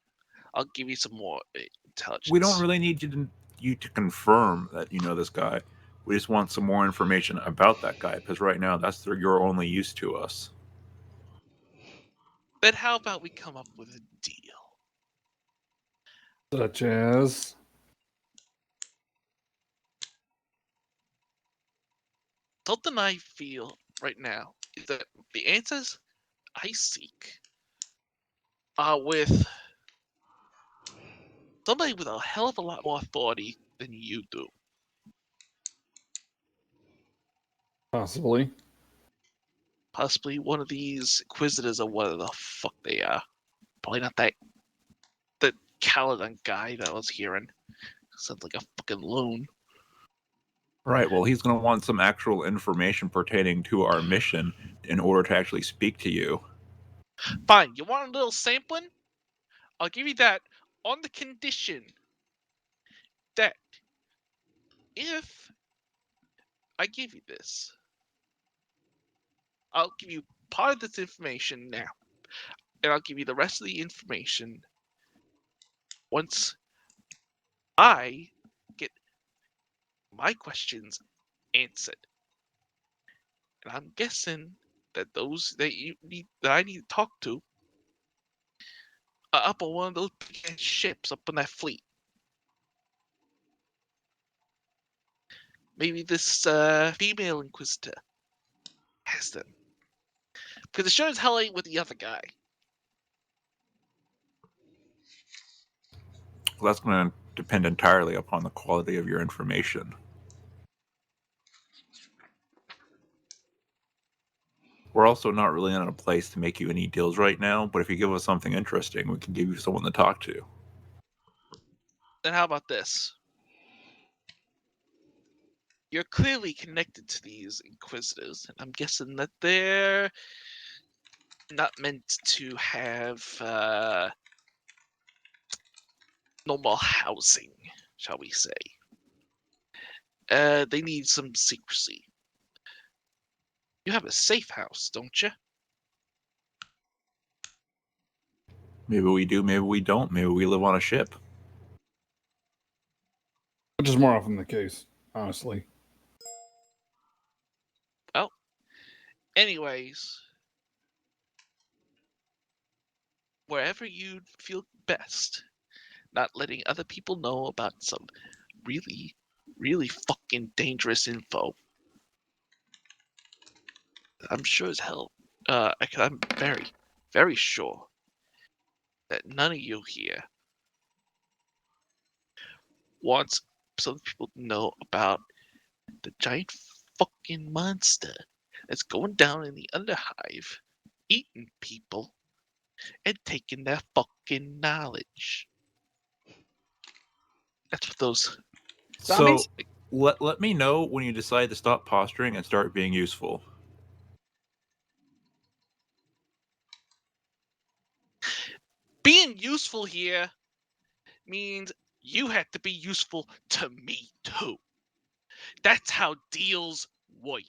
I'll give you some more intelligence. We don't really need you to confirm that you know this guy. We just want some more information about that guy, because right now that's your only use to us. Then how about we come up with a deal? Such as? Something I feel right now is that the answers I seek are with somebody with a hell of a lot more authority than you do. Possibly. Possibly one of these inquisitors or whatever the fuck they are. Probably not that the Caledon guy that I was hearing. Sounds like a fucking loon. Right, well, he's going to want some actual information pertaining to our mission in order to actually speak to you. Fine, you want a little sampling? I'll give you that on the condition that if I give you this, I'll give you part of this information now, and I'll give you the rest of the information once I get my questions answered. And I'm guessing that those that I need to talk to are up on one of those big ships up on that fleet. maybe this female Inquisitor has them. Because it sure as hell ain't with the other guy. Well, that's going to depend entirely upon the quality of your information. We're also not really in a place to make you any deals right now, but if you give us something interesting, we can give you someone to talk to. Then how about this? You're clearly connected to these Inquisitors, and I'm guessing that they're not meant to have normal housing, shall we say. They need some secrecy. You have a safe house, don't you? Maybe we do, maybe we don't. Maybe we live on a ship. Which is more often the case, honestly. Well, anyways, wherever you feel best, not letting other people know about some really, really fucking dangerous info. I'm sure as hell, I'm very, very sure that none of you here wants some people to know about the giant fucking monster that's going down in the Underhive, eating people, and taking their fucking knowledge. That's what those... So, let me know when you decide to stop posturing and start being useful. Being useful here means you have to be useful to me too. That's how deals work.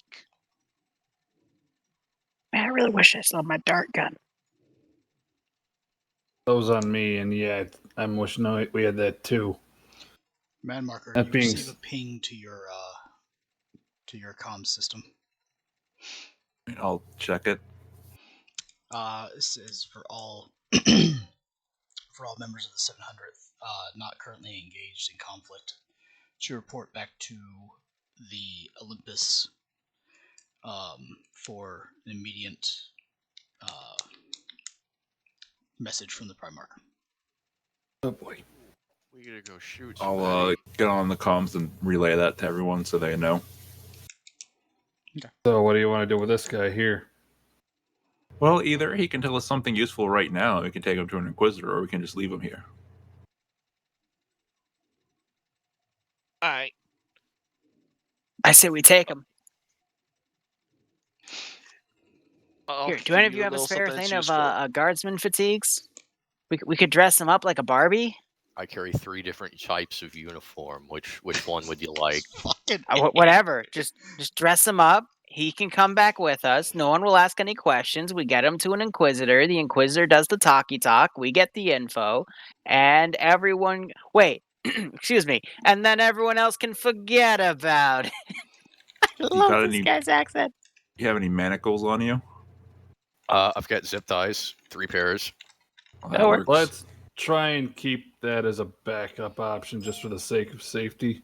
Man, I really wish I saw my dart gun. Those on me, and yeah, I'm wishing we had that too. Man marker, That you being receive a ping to your comm system. I'll check it. This is for all for all members of the 700th, not currently engaged in conflict, to report back to the Olympus for an immediate message from the Prime Marker. Oh boy. We gotta go shoot. I'll get on the comms and relay that to everyone so they know. Okay. So what do you want to do with this guy here? Well, either he can tell us something useful right now, and we can take him to an Inquisitor, or we can just leave him here. Alright. I say we take him. Here, do give any of you a have a little spare something that's thing of useful. guardsman fatigues? We could dress him up like a Barbie. I carry 3 different types of uniform. Which one would you like? Fucking Whatever. Just dress him up. He can come back with us. No one will ask any questions. We get him to an Inquisitor. The Inquisitor does the talkie talk. We get the info, and everyone. Wait, excuse me. And then everyone else can forget about it. I love this guy's accent. You have any manacles on you? I've got zip ties, 3 pairs. Well, that works. Let's try and keep that as a backup option just for the sake of safety.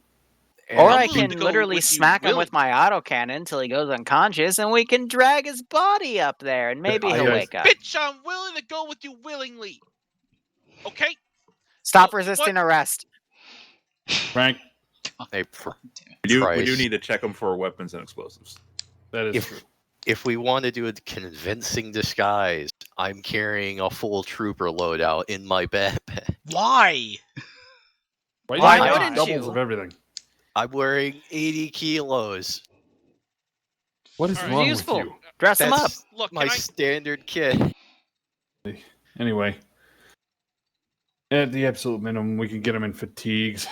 Or I can literally smack him with my autocannon until he goes unconscious, and we can drag his body up there, and maybe he'll wake up. Bitch, I'm willing to go with you willingly. Okay? Stop resisting arrest. Frank? Hey, we do need to check him for weapons and explosives. That is true. If we want to do a convincing disguise, I'm carrying a full trooper loadout in my backpack. Why? Why wouldn't doubles you? Of everything. I'm wearing 80 kilos. What is wrong with you? Dress him up. Look, my standard kit. Anyway, at the absolute minimum, we can get him in fatigues.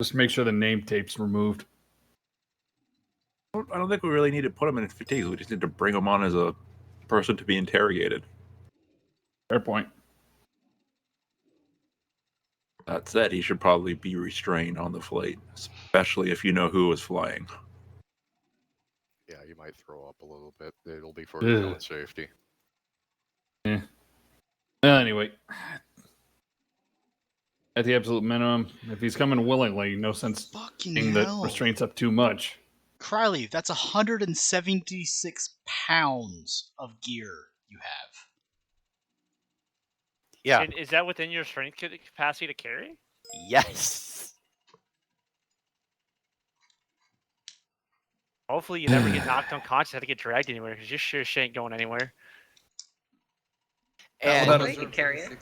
Just make sure the name tape's removed. I don't think we really need to put him in fatigues. We just need to bring him on as a person to be interrogated. Fair point. That said, he should probably be restrained on the flight, especially if you know who is flying. Yeah, you might throw up a little bit. It'll be for your own safety. Yeah. Anyway, at the absolute minimum. If he's coming willingly, no sense Fucking getting the hell. restraints up too much. Crowley, that's 176 pounds of gear you have. Yeah. And is that within your strength capacity to carry? Yes. Hopefully, you never get knocked unconscious, have to get dragged anywhere, because your sure shit ain't going anywhere. And Well, you can carry it.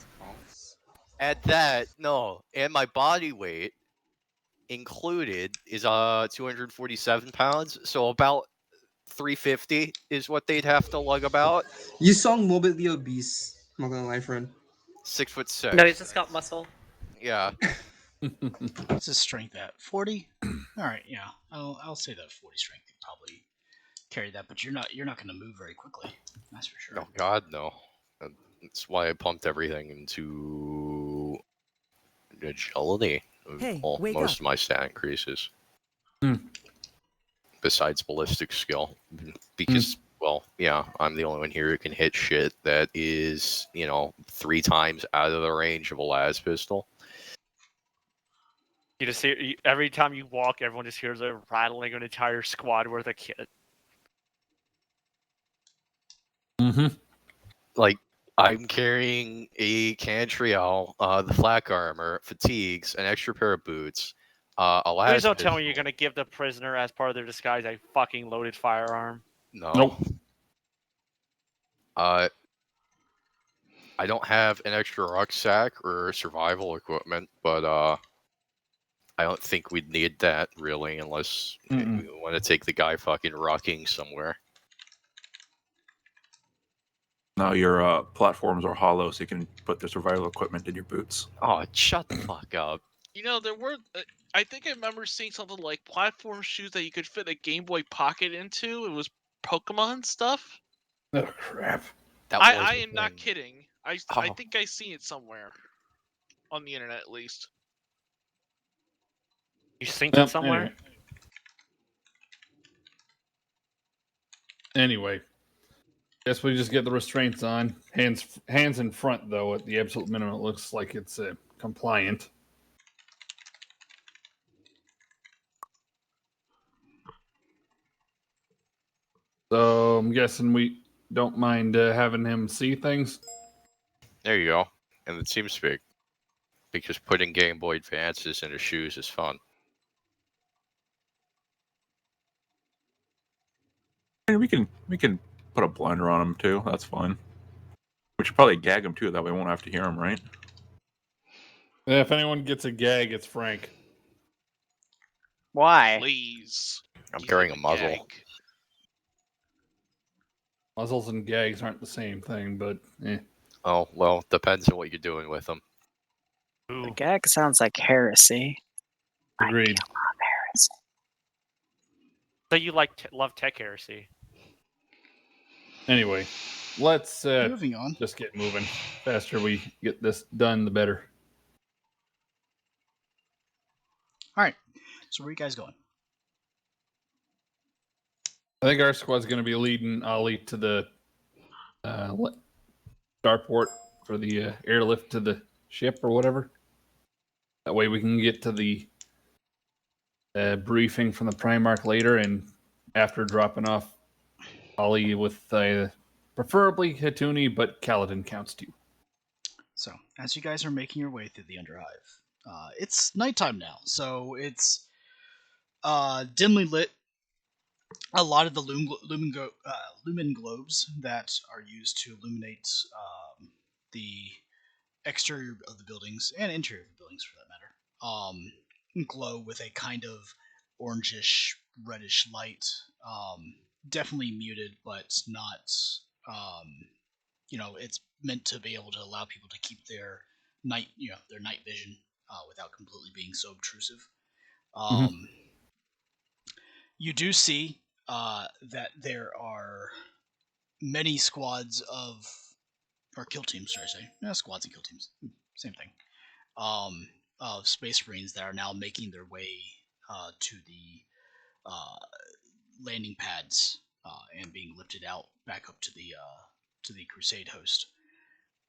at that, no, and my body weight included is 247 pounds, so about 350 is what they'd have to lug about. You sound morbidly obese. Not gonna lie, friend. 6'6". No, he's just got muscle. Yeah. What's his strength at? 40? Alright, yeah. I'll say that 40 strength could probably carry that, but you're not gonna move very quickly. That's for sure. Oh God, no. That's why I pumped everything into agility. Hey, Most wake up. of my stat increases. Besides ballistic skill. Because, well, yeah, I'm the only one here who can hit shit that is, 3 times out of the range of a las pistol. You just hear, every time you walk, everyone just hears a rattling an entire squad worth of kit. Like, I'm carrying a Cantriel, the flak armor, fatigues, an extra pair of boots, a las Please don't tell me pistol. you're going to give the prisoner, as part of their disguise, a fucking loaded firearm. No. Nope. I don't have an extra rucksack or survival equipment, but I don't think we'd need that, really, unless we want to take the guy fucking rocking somewhere. No, your platforms are hollow, so you can put the survival equipment in your boots. Oh, shut the fuck up. There were. I think I remember seeing something like platform shoes that you could fit a Game Boy Pocket into. It was Pokemon stuff. Oh crap! I am not kidding. I Oh. think I seen it somewhere on the internet, at least. You synced it somewhere? Anyway, guess we just get the restraints on. Hands in front, though, at the absolute minimum. It looks like it's compliant. So I'm guessing we don't mind having him see things. There you go. And it seems big. Because putting Game Boy Advances into shoes is fun. And we can put a blinder on him too. That's fine. We should probably gag him too. That way we won't have to hear him, right? Yeah, if anyone gets a gag, it's Frank. Why? Please. I'm carrying a muzzle. Gag. Muzzles and gags aren't the same thing, but Oh, well, depends on what you're doing with them. The gag sounds like heresy. Agreed. I love heresy. So you love tech heresy. Anyway, let's Moving on. just get moving. Faster we get this done, the better. Alright. So where are you guys going? I think our squad's going to be leading Ollie to the starport for the airlift to the ship or whatever. That way we can get to the briefing from the Primarch later, and after dropping off Ollie with preferably Hatuni, but Kaladin counts too. So, as you guys are making your way through the Underhive, it's nighttime now, so it's dimly lit. A lot of the lumen globes that are used to illuminate the exterior of the buildings and interior of the buildings, for that matter, glow with a kind of orangish, reddish light. Definitely muted, but not. It's meant to be able to allow people to keep their night vision without completely being so obtrusive. You do see that there are many squads or kill teams, should I say? Yeah, squads and kill teams, same thing. Of Space Marines that are now making their way to the landing pads and being lifted out back up to the Crusade host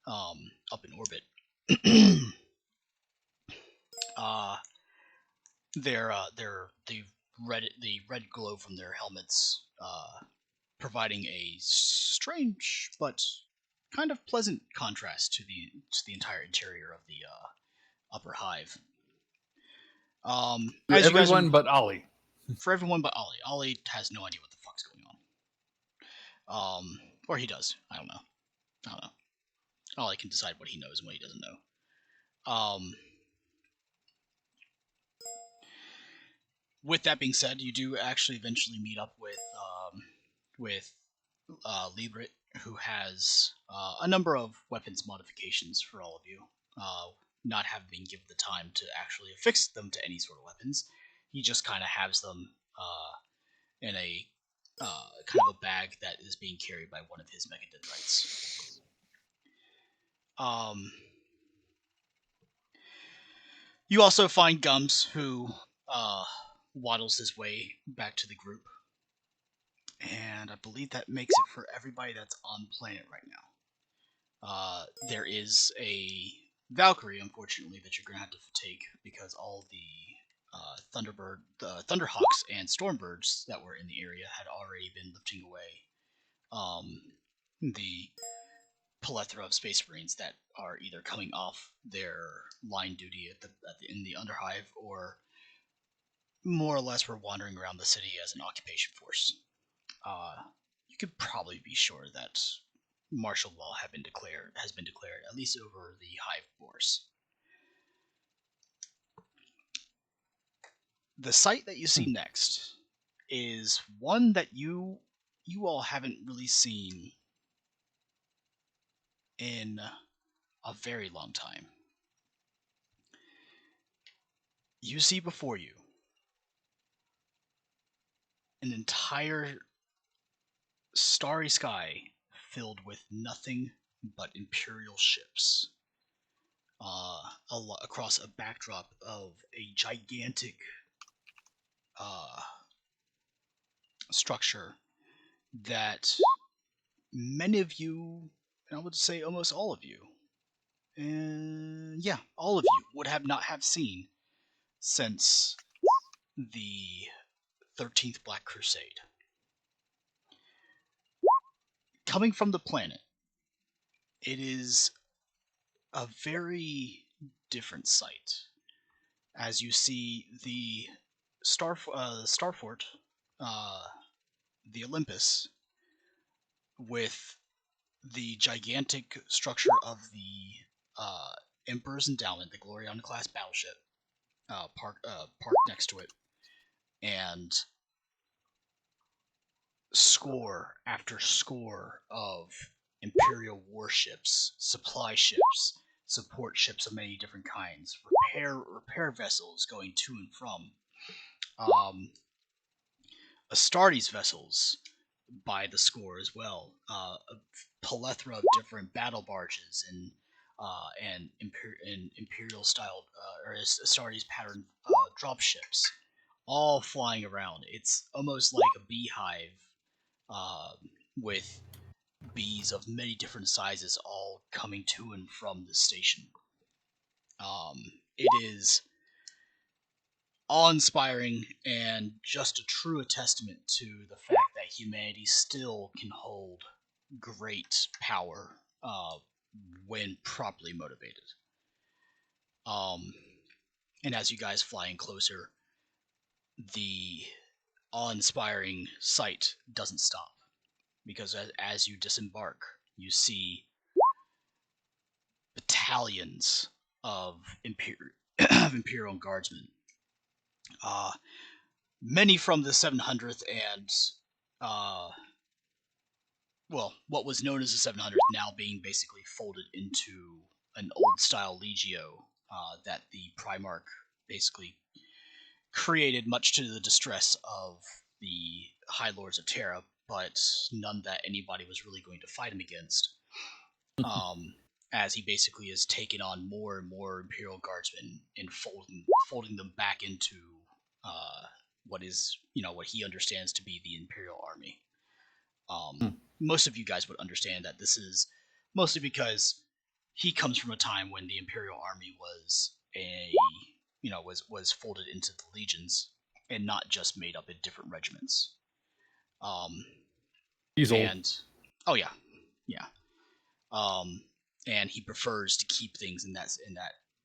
up in orbit. the red glow from their helmets, providing a strange but kind of pleasant contrast to the entire interior of the upper hive. For everyone but Ollie. For everyone but Ollie. Ollie has no idea what the fuck's going on. Or he does. I don't know. Ollie can decide what he knows and what he doesn't know. With that being said, you do actually eventually meet up with Librit, who has a number of weapons modifications for all of you. Not having been given the time to actually affix them to any sort of weapons, he just kind of has them in a kind of a bag that is being carried by one of his Megadendrites. You also find Gums, who waddles his way back to the group. And I believe that makes it for everybody that's on planet right now. There is a Valkyrie, unfortunately, that you're going to have to take because all the Thunderhawks and Stormbirds that were in the area had already been lifting away the plethora of Space Marines that are either coming off their line duty in the Underhive or more or less were wandering around the city as an occupation force. You could probably be sure that martial law has been declared, at least over the Hive force. The site that you see next is one that you all haven't really seen in a very long time. You see before you an entire starry sky filled with nothing but Imperial ships. Across a backdrop of a gigantic structure that many of you, and I would say almost all of you, and all of you would not have seen since the 13th Black Crusade. Coming from the planet, it is a very different sight. As you see the Starfort, the Olympus, with the gigantic structure of the Emperor's Endowment, the Gloriana-class battleship, parked next to it, and score after score of Imperial warships, supply ships, support ships of many different kinds, repair vessels going to and from, Astartes vessels by the score as well, a plethora of different battle barges and Imperial styled or Astartes pattern drop ships, all flying around. It's almost like a beehive with bees of many different sizes all coming to and from the station. It is awe-inspiring and just a true testament to the fact that humanity still can hold great power when properly motivated. And as you guys fly in closer, the awe-inspiring sight doesn't stop, because as you disembark, you see battalions of Imperial Guardsmen. Many from the 700th and, what was known as the 700th now being basically folded into an old-style Legio that the Primarch basically created, much to the distress of the High Lords of Terra, but none that anybody was really going to fight him against. As he basically has taken on more and more Imperial Guardsmen and folding them back into what is, what he understands to be the Imperial Army. Most of you guys would understand that this is mostly because he comes from a time when the Imperial Army was a was folded into the legions and not just made up in different regiments. He's old. Oh yeah. And he prefers to keep things in that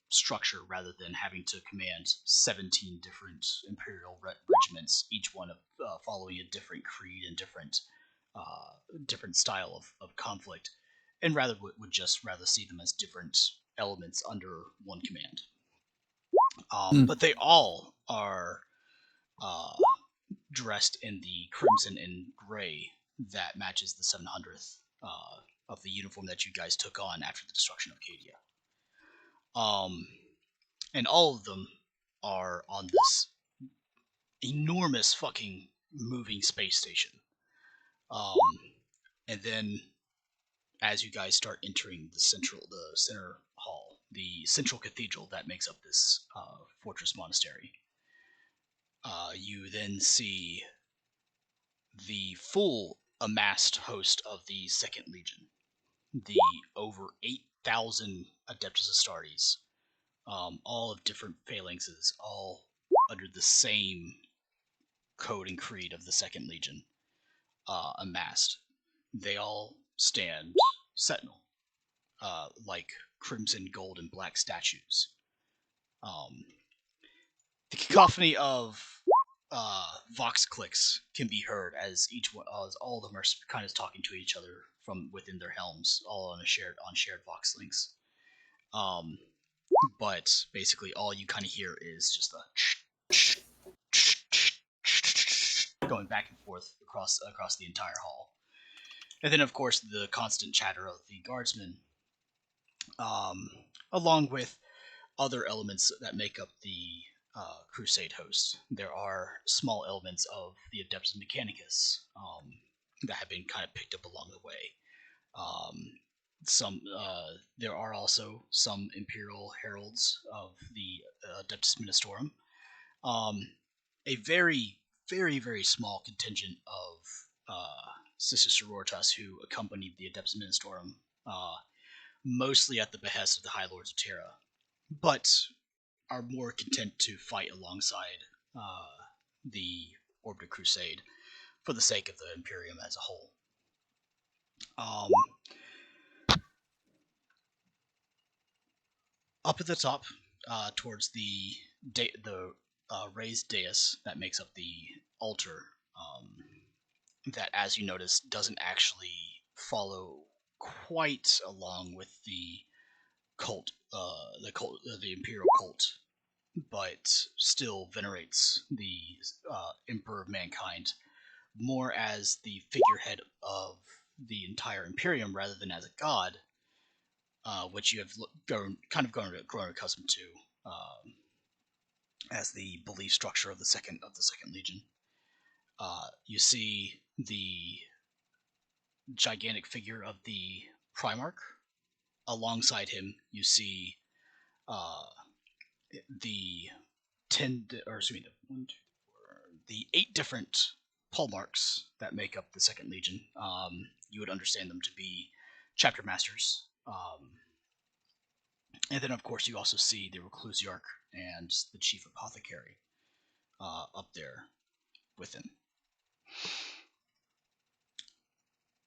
structure rather than having to command 17 different imperial regiments, each one following a different creed and different style of conflict, and would just rather see them as different elements under one command. But they all are dressed in the crimson and gray that matches the 700th of the uniform that you guys took on after the destruction of Cadia. And all of them are on this enormous fucking moving space station. And then, as you guys start entering the center hall, the central cathedral that makes up this fortress monastery, you then see the full amassed host of the Second Legion, the over 8,000 Adeptus Astartes, all of different phalanxes, all under the same code and creed of the Second Legion, amassed. They all stand sentinel, like crimson, gold, and black statues. The cacophony of vox clicks can be heard as all of them are kind of talking to each other from within their helms, all on shared vox links. But basically, all you kind of hear is just a going back and forth across the entire hall, and then of course the constant chatter of the guardsmen, along with other elements that make up the Crusade host. There are small elements of the Adeptus Mechanicus that have been kind of picked up along the way. There are also some Imperial Heralds of the Adeptus Ministorum. A very, very, very small contingent of Sister Sororitas who accompanied the Adeptus Ministorum, mostly at the behest of the High Lords of Terra, but are more content to fight alongside the Orbita Crusade for the sake of the Imperium as a whole. Up at the top, towards the raised dais that makes up the altar, that, as you notice, doesn't actually follow quite along with the cult, the Imperial cult, but still venerates the Emperor of Mankind more as the figurehead of the entire Imperium rather than as a god, which you have grown accustomed to as the belief structure of the second Legion. You see the gigantic figure of the Primarch. Alongside him, you see the 8 different Pallmarks that make up the Second Legion. You would understand them to be chapter masters. And then, of course, you also see the Reclusiarch and the Chief Apothecary up there with him.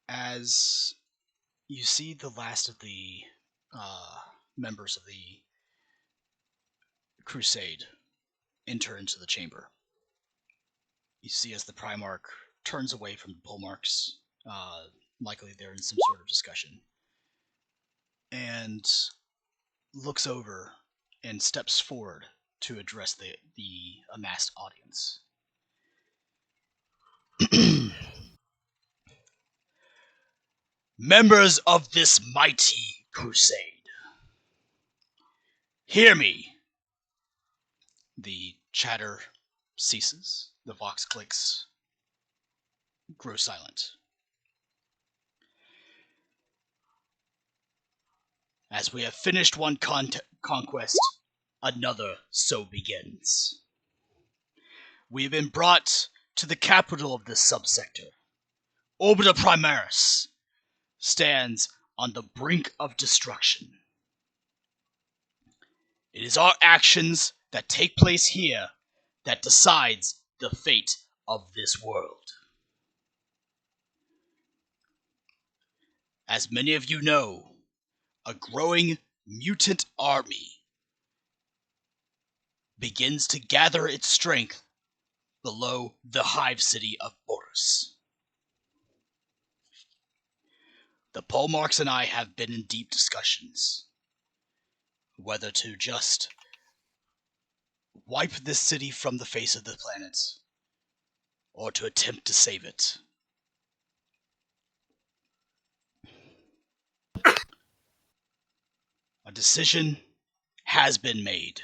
As you see the last of the members of the Crusade enter into the chamber, you see as the Primarch turns away from the Pallmarks, likely they're in some sort of discussion, and looks over and steps forward to address the amassed audience. Members of this mighty crusade, hear me. The chatter ceases. The vox clicks grow silent. As we have finished one conquest, another so begins. We have been brought to the capital of this subsector. Orbita Primaris stands on the brink of destruction. It is our actions that take place here that decides the fate of this world. As many of you know, a growing mutant army begins to gather its strength below the hive city of Boris. The Polmarks and I have been in deep discussions whether to just wipe this city from the face of the planet or to attempt to save it. A decision has been made.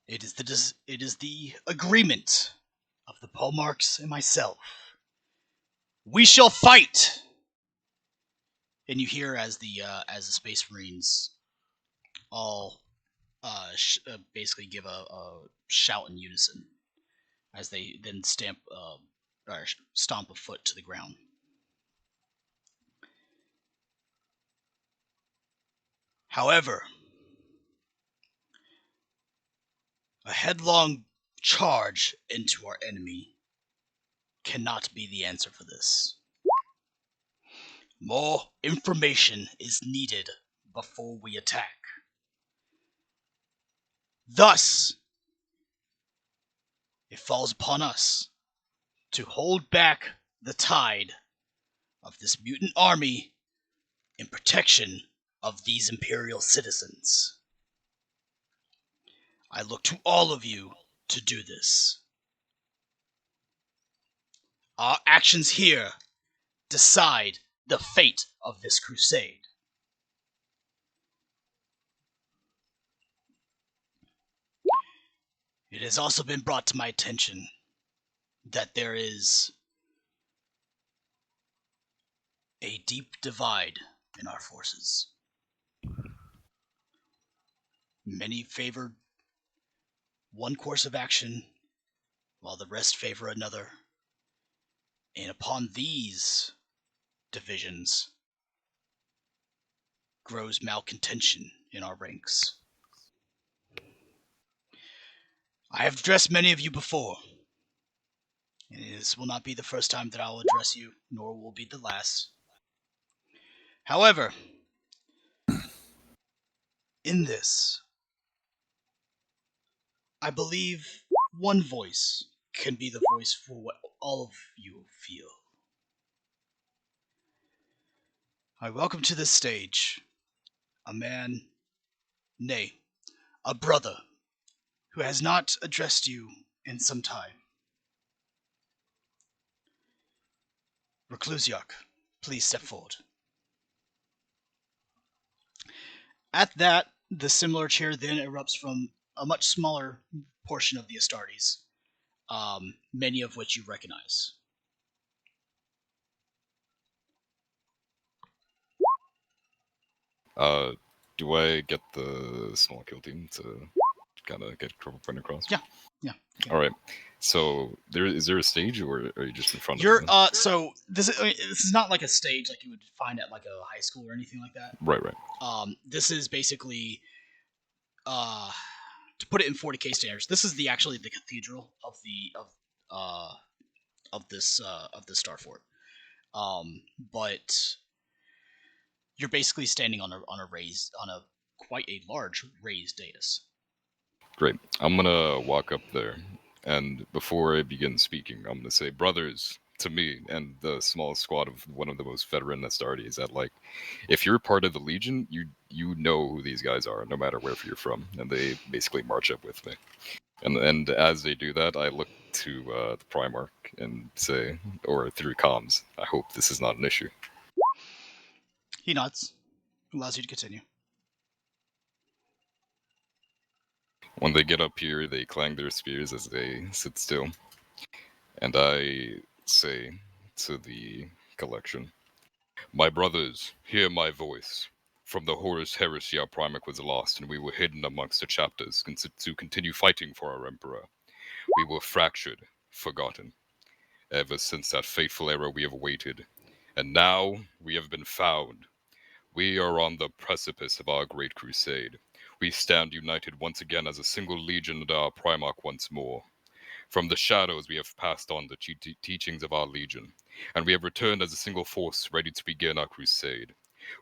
It is the agreement of the Polmarks and myself. We shall fight. And you hear as the Space Marines all basically give a shout in unison as they then stomp a foot to the ground. However, a headlong charge into our enemy cannot be the answer for this. More information is needed before we attack. Thus, it falls upon us to hold back the tide of this mutant army in protection of these Imperial citizens. I look to all of you to do this. Our actions here decide the fate of this crusade. It has also been brought to my attention that there is a deep divide in our forces. Many favor one course of action, while the rest favor another. And upon these divisions grows malcontention in our ranks. I have addressed many of you before, and this will not be the first time that I will address you, nor will be the last. However, in this, I believe one voice can be the voice for what all of you feel. I welcome to this stage a man, nay, a brother, who has not addressed you in some time. Reclusiak, please step forward. At that, the similar cheer then erupts from a much smaller portion of the Astartes, many of which you recognize. Do I get the small kill team to kind of get point across? Yeah. All right. So is there a stage, or are you just in front of them? So this is not like a stage like you would find at like a high school or anything like that. Right. This is basically to put it in 40K standards. This is actually the cathedral of this Star Fort. But you're basically standing on a quite a large raised dais. Great. I'm gonna walk up there, and before I begin speaking, I'm gonna say, brothers, to me and the small squad of one of the most veteran Astartes, that like, if you're part of the Legion, you know who these guys are, no matter where you're from, and they basically march up with me. And as they do that, I look to the Primarch and say, or through comms, I hope this is not an issue. He nods, allows you to continue. When they get up here, they clang their spears as they sit still. And I say to the collection, my brothers, hear my voice. From the Horus heresy, our Primarch was lost, and we were hidden amongst the chapters to continue fighting for our Emperor. We were fractured, forgotten. Ever since that fateful era we have waited, and now we have been found. We are on the precipice of our great crusade. We stand united once again as a single legion under our Primarch once more. From the shadows we have passed on the teachings of our legion, and we have returned as a single force ready to begin our crusade.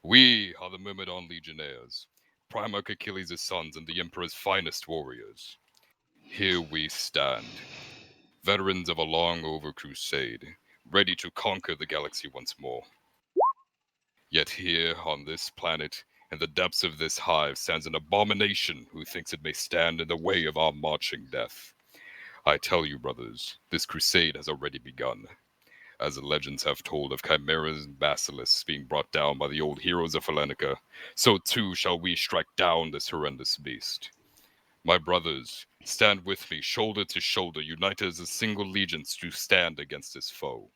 We are the Myrmidon Legionnaires, Primarch Achilles' sons and the Emperor's finest warriors. Here we stand, veterans of a long-over crusade, ready to conquer the galaxy once more. Yet here on this planet, in the depths of this hive, stands an abomination who thinks it may stand in the way of our marching death. I tell you, brothers, this crusade has already begun. As the legends have told of chimeras and basilisks being brought down by the old heroes of Hellenica, so too shall we strike down this horrendous beast. My brothers, stand with me, shoulder to shoulder, united as a single legion to stand against this foe.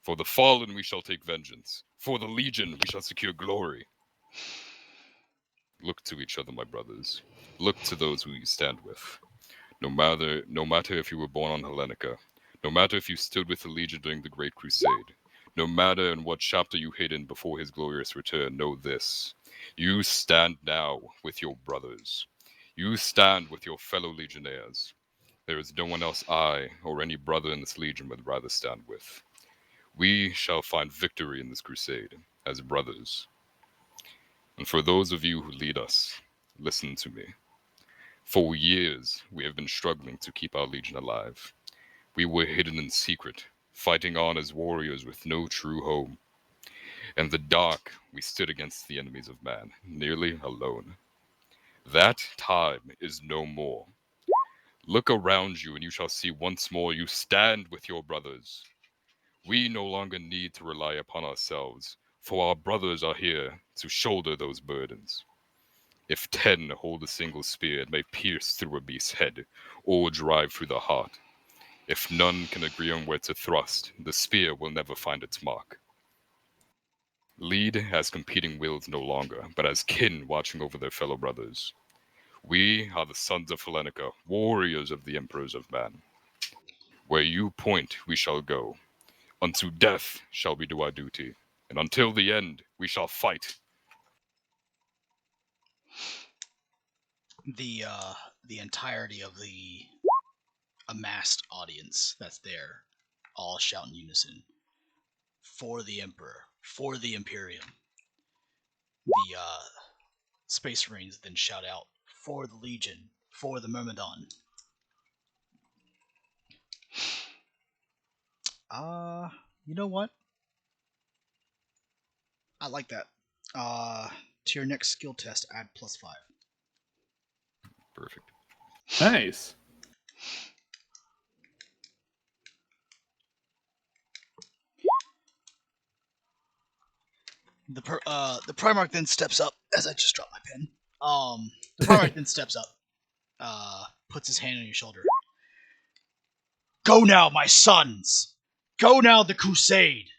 For the fallen we shall take vengeance. For the legion we shall secure glory. Look to each other, my brothers. Look to those who you stand with. No matter if you were born on Hellenica, no matter if you stood with the Legion during the Great Crusade, no matter in what chapter you hid in before his glorious return, know this. You stand now with your brothers. You stand with your fellow Legionnaires. There is no one else I, or any brother in this Legion, would rather stand with. We shall find victory in this crusade, as brothers. And for those of you who lead us, listen to me. For years, we have been struggling to keep our Legion alive. We were hidden in secret, fighting on as warriors with no true home. In the dark, we stood against the enemies of man, nearly alone. That time is no more. Look around you and you shall see once more you stand with your brothers. We no longer need to rely upon ourselves, for our brothers are here to shoulder those burdens. If 10 hold a single spear, it may pierce through a beast's head, or drive through the heart. If none can agree on where to thrust, the spear will never find its mark. Lead as competing wills no longer, but as kin watching over their fellow brothers. We are the sons of Hellenica, warriors of the emperors of man. Where you point, we shall go. Unto death shall we do our duty, and until the end, we shall fight. The entirety of the amassed audience that's there all shout in unison, for the Emperor, for the Imperium. The Space Marines then shout out, for the Legion, for the Myrmidon. You know what? I like that. To your next skill test, add +5. Perfect. Nice. The Primarch then steps up as I just dropped my pen. The Primarch then steps up, puts his hand on your shoulder. Go now, my sons! Go now, the Crusade!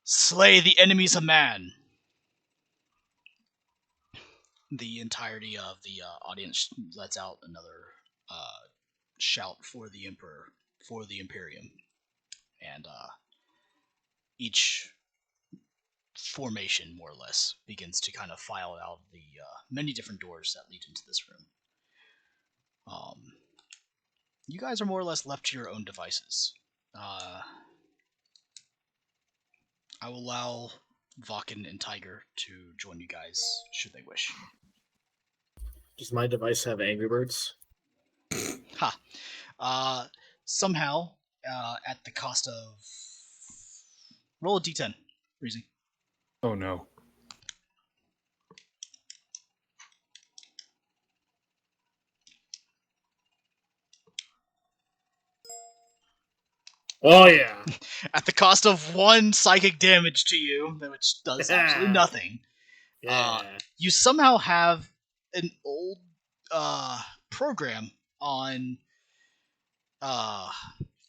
Slay the enemies of man! The entirety of the audience lets out another shout for the Emperor, for the Imperium. And each formation, more or less, begins to kind of file out the many different doors that lead into this room. You guys are more or less left to your own devices. I will allow Vakken and Tiger to join you guys should they wish. Does my device have Angry Birds? Ha. Somehow, at the cost of... Roll a d10, Breezy. Oh no. Oh yeah. At the cost of 1 psychic damage to you, which does absolutely nothing. Yeah. You somehow have an old program on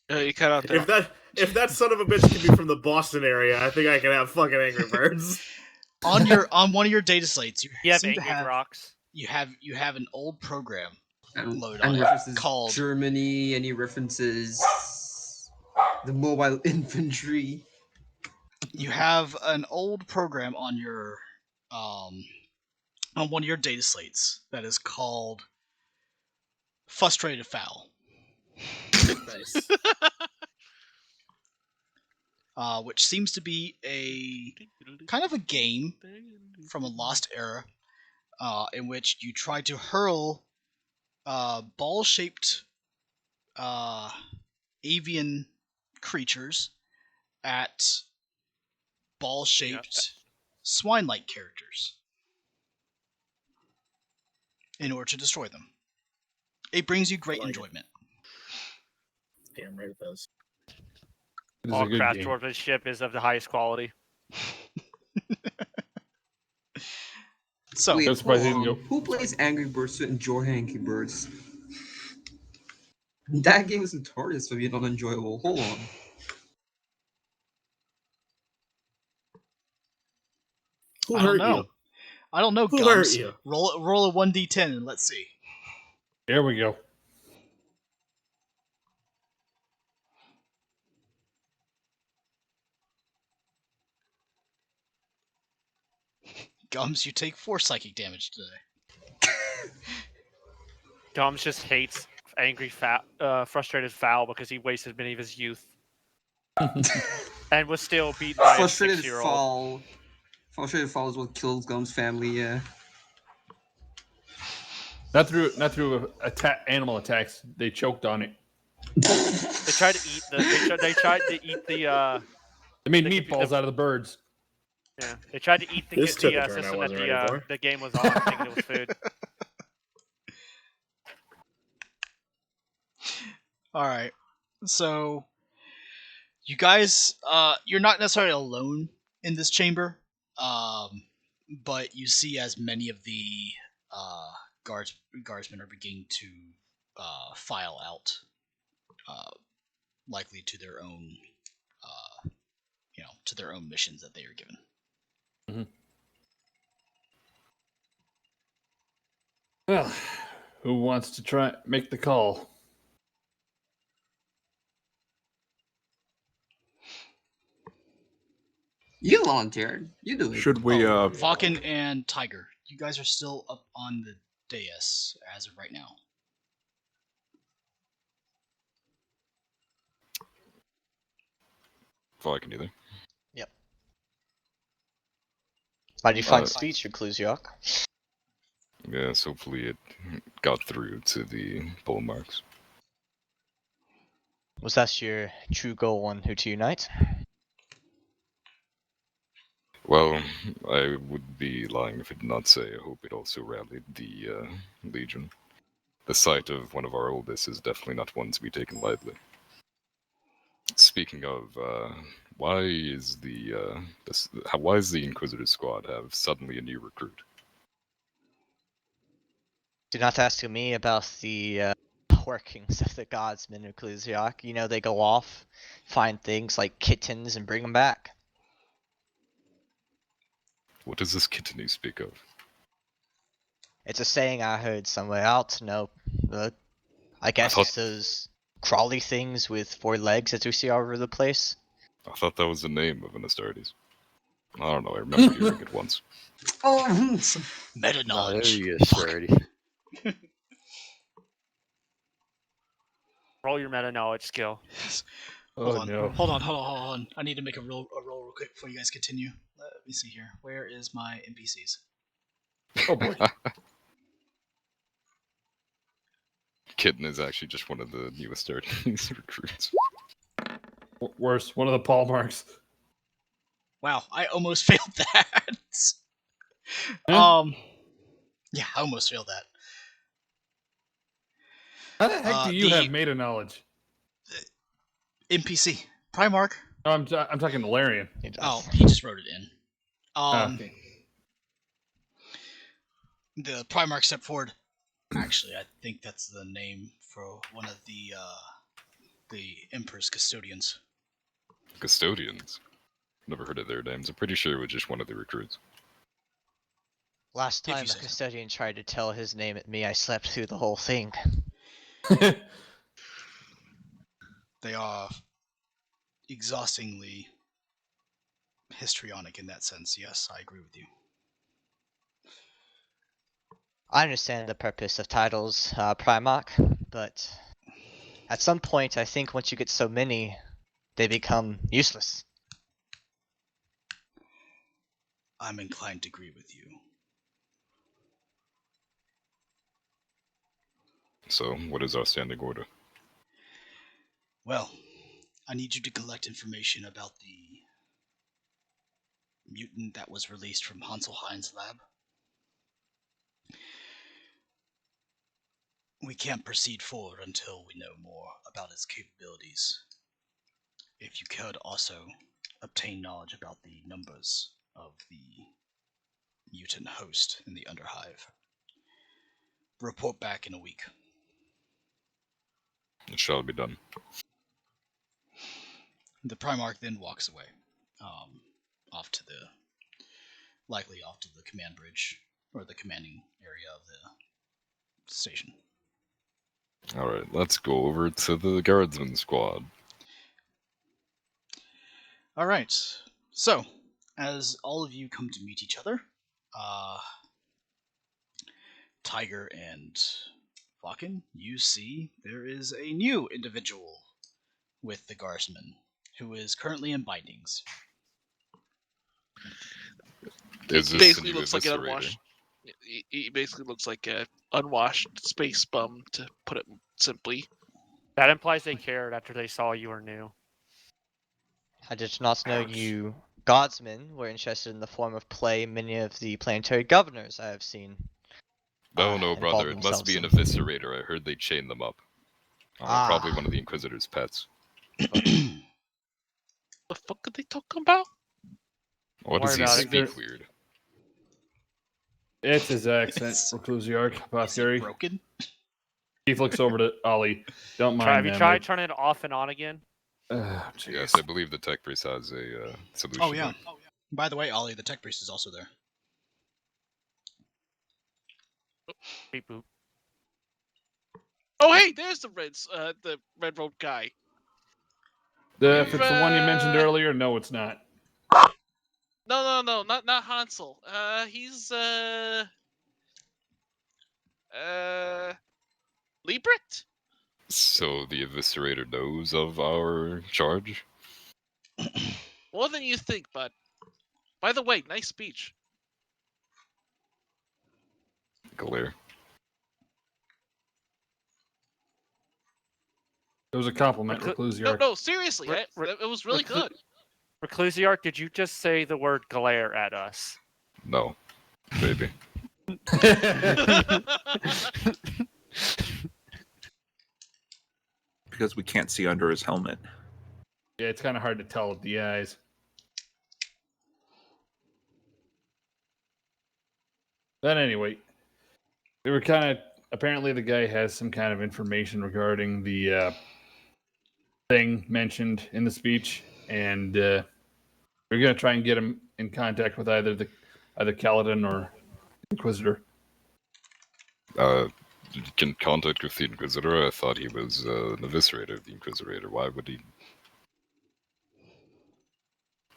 You cut out there. If that son of a bitch can be from the Boston area, I think I can have fucking Angry Birds. on one of your data slates. You have Angry Rocks. You have an old program loaded and on references it called Germany. Any references the mobile infantry. You have an old program on your on one of your data slates that is called Frustrated Foul. Nice. Which seems to be a kind of a game from a lost era, in which you try to hurl ball-shaped avian creatures at ball-shaped swine-like characters in order to destroy them. It brings you great enjoyment. Damn right it does. All craft swordsmanship is of the highest quality. So, wait, who plays Angry Birds to enjoy Angry Birds? That game is notorious for being unenjoyable. Hold on. Who hurt you? I don't know, Who Gums. hurt you? Roll a 1d10 and let's see. Here we go. Gums, you take 4 psychic damage today. Gums just hates frustrated foul because he wasted many of his youth. And was still beat by a 6-year-old. Frustrated Foul is what kills Gum's family, yeah. Not through animal attacks. They choked on it. They tried to eat the. They tried to eat the. They made meatballs out of the birds. Yeah, they tried to eat the system that the game was on, thinking it was food. All right, so you guys, you're not necessarily alone in this chamber, but you see as many of the guardsmen are beginning to file out, likely to their own, to their own missions that they are given. Mm-hmm. Well, who wants to try make the call? You volunteered. You do it. Should we? Vakken and Tiger, you guys are still up on the dais as of right now. Vakken either. Yep. How do you find speech, Ecclesiarch? Yes, hopefully it got through to the bull marks. Was that your true goal on Who to Unite? Well, I would be lying if I did not say I hope it also rallied the Legion. The sight of one of our oldest is definitely not one to be taken lightly. Speaking of, why is the Inquisitor squad have suddenly a new recruit? Do not ask me about the workings of the Godsman Ecclesiarch. You know, they go off, find things like kittens, and bring them back. What does this kitten you speak of? It's a saying I heard somewhere else. No, I guess it's those crawly things with 4 legs that we see all over the place. I thought that was the name of an Astartes. I don't know, I remember hearing it once. Oh, meta knowledge. There you go, Sturdy. Roll your meta knowledge skill. Hold on. I need to make a roll real quick before you guys continue. Let me see here. Where is my NPCs? Oh boy. Kitten is actually just one of the newest Astartes recruits. Worse, one of the Paul marks. Wow, I almost failed that. Huh? Yeah, I almost failed that. How the heck do you have meta knowledge? NPC Primarch. No, I'm talking to Larian. Oh, he just wrote it in. Okay. The Primarch stepped forward. Actually, I think that's the name for one of the Emperor's custodians. Custodians? Never heard of their names. I'm pretty sure it was just one of the recruits. Last time a custodian tried to tell his name at me, I slept through the whole thing. They are exhaustingly histrionic in that sense. Yes, I agree with you. I understand the purpose of titles, Primarch, but at some point, I think once you get so many, they become useless. I'm inclined to agree with you. So, what is our standing order? Well, I need you to collect information about the mutant that was released from Hansel Hein's lab. We can't proceed forward until we know more about its capabilities. If you could also obtain knowledge about the numbers of the mutant host in the Underhive. Report back in a week. It shall be done. The Primarch then walks away, likely off to the command bridge, or the commanding area of the station. Alright, let's go over to the guardsman squad. Alright, so, as all of you come to meet each other, Tiger and Falcon, you see there is a new individual with the guardsman, who is currently in bindings. Is He this basically the new looks like an eviscerator? unwashed. He basically looks like an unwashed space bum, to put it simply. That implies they cared after they saw you were new. I did not know you guardsmen were interested in the form of play many of the planetary governors I have seen. No, no, brother. It must be an eviscerator. I heard they chained them up. Probably one of the Inquisitor's pets. The fuck are they talking about? Why does he speak weird? It's his accent, Reclusiarch, Apothecary. Broken? Chief looks over to Ollie. Don't mind Have you tried turning it off and on again? Yes, I believe the tech priest has a solution. Oh yeah. By the way, Ollie, the tech priest is also there. Beep boop. Oh hey, there's the red robe guy. If it's the one you mentioned earlier, no, it's not. No, not Hansel. He's Liebrit? So the eviscerator knows of our charge? More than you think, bud. By the way, nice speech. Galere. It was a compliment, Reclusiarch. No, seriously, it was really good. Reclusiarch, did you just say the word glare at us? No, baby. Because we can't see under his helmet. Yeah, it's kind of hard to tell with the eyes. But anyway, they were apparently the guy has some kind of information regarding the thing mentioned in the speech, and we're going to try and get him in contact with either Kaladin or Inquisitor. Can contact with the Inquisitor? I thought he was an eviscerator of the Inquisitor. Why would he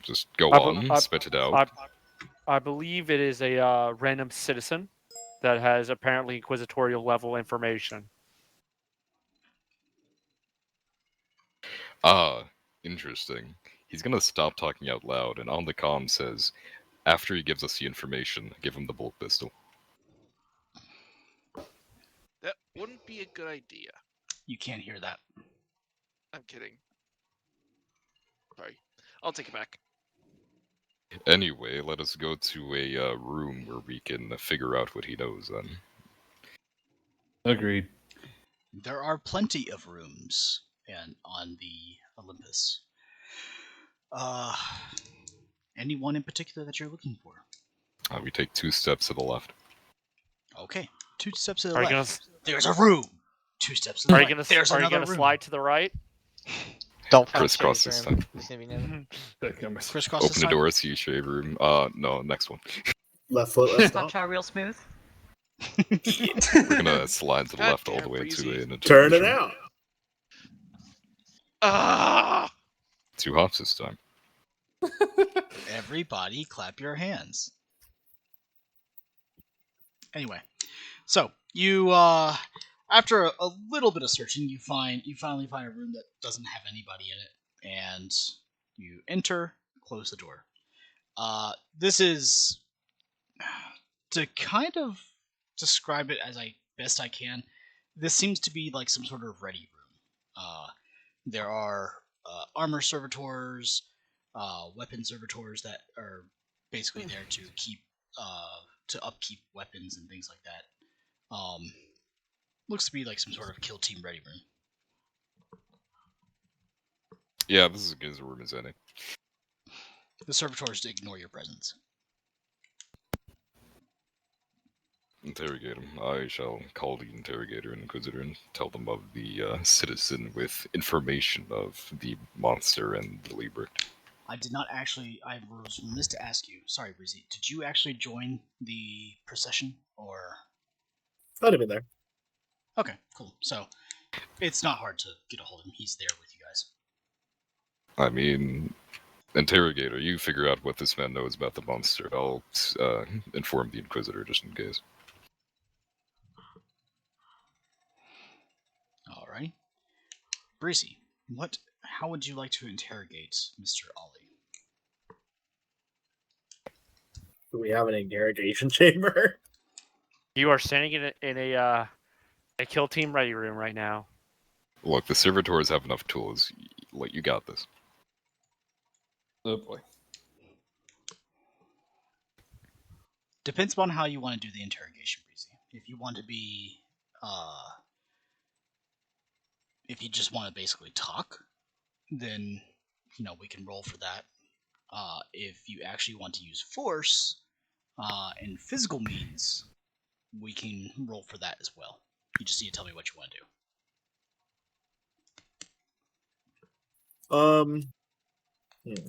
just go on, spit it out? I believe it is a random citizen that has apparently inquisitorial level information. Interesting. He's gonna stop talking out loud, and on the comm says, after he gives us the information, give him the bolt pistol. That wouldn't be a good idea. You can't hear that. I'm kidding. Sorry. I'll take it back. Anyway, let us go to a room where we can figure out what he knows then. Agreed. There are plenty of rooms on the Olympus. Any one in particular that you're looking for? We take 2 steps to the left. Okay, 2 steps to the left. There's a room. 2 steps to the right. There's another room. Are you gonna slide to the right? Don't crisscross this time. Crisscross Open the door, see shave room. No, next one. Left foot, left Not try real smooth. We're gonna slide to the left all the way to an turn it out. Ah! 2 hops this time. Everybody clap your hands. Anyway, So you, after a little bit of searching, you finally find a room that doesn't have anybody in it, and you enter, close the door. This is, to kind of describe it as best I can, this seems to be like some sort of ready room. There are armor servitors, weapon servitors that are basically there to keep to upkeep weapons and things like that. Looks to be like some sort of kill team ready room. Yeah, this is as good as a room as any. The servitors ignore your presence. Interrogate him. I shall call the interrogator and inquisitor and tell them of the citizen with information of the monster and the Libra. I did not actually. I was remiss to ask you. Sorry, Breezy. Did you actually join the procession, or? I'd have been there. Okay, cool. So it's not hard to get a hold of him. He's there with you guys. I mean, interrogator, you figure out what this man knows about the monster. I'll inform the inquisitor just in case. Alrighty. Breezy, how would you like to interrogate Mr. Ollie? Do we have an interrogation chamber? You are standing in a kill team ready room right now. Look, the servitors have enough tools. Like, you got this. Oh boy. Depends upon how you want to do the interrogation, Breezy. If you want to be, if you just want to basically talk, then we can roll for that. If you actually want to use force and physical means, we can roll for that as well. You just need to tell me what you want to do.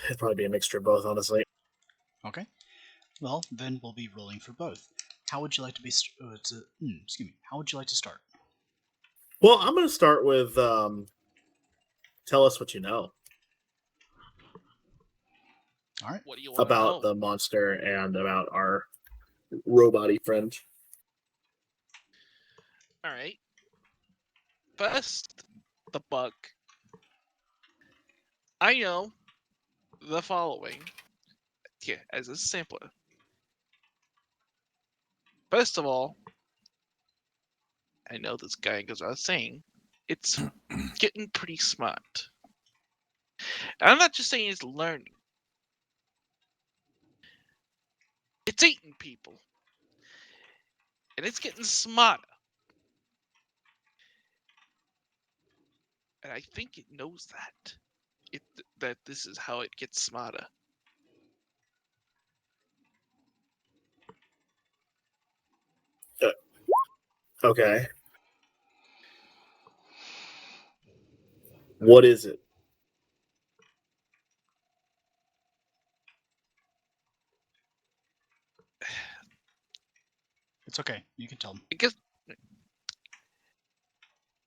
It'd probably be a mixture of both, honestly. Okay. Well, then we'll be rolling for both. How would you like to be? Excuse me. How would you like to start? Well, I'm going to start with tell us what you know. All right. What do you want about to know? The monster and about our robot-y friend. All right. First, the bug. I know the following. Yeah, as a sampler. First of all, I know this guy goes without saying, it's getting pretty smart. And I'm not just saying it's learning. It's eating people. And it's getting smarter. And I think it knows that. That this is how it gets smarter. Okay. What is it? It's okay. You can tell him. I guess.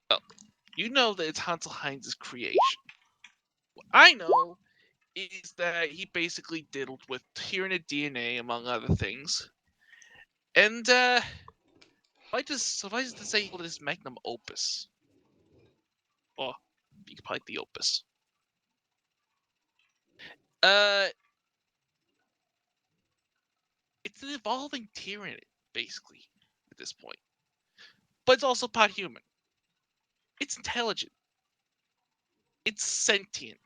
Well, you know that it's Hansel Heinz's creation. What I know is that he basically diddled with Tyranid DNA, among other things. And, suffice it to say, it is magnum opus. Or, you could probably the opus. It's an evolving Tyranid, basically, at this point. But it's also part human. It's intelligent. It's sentient.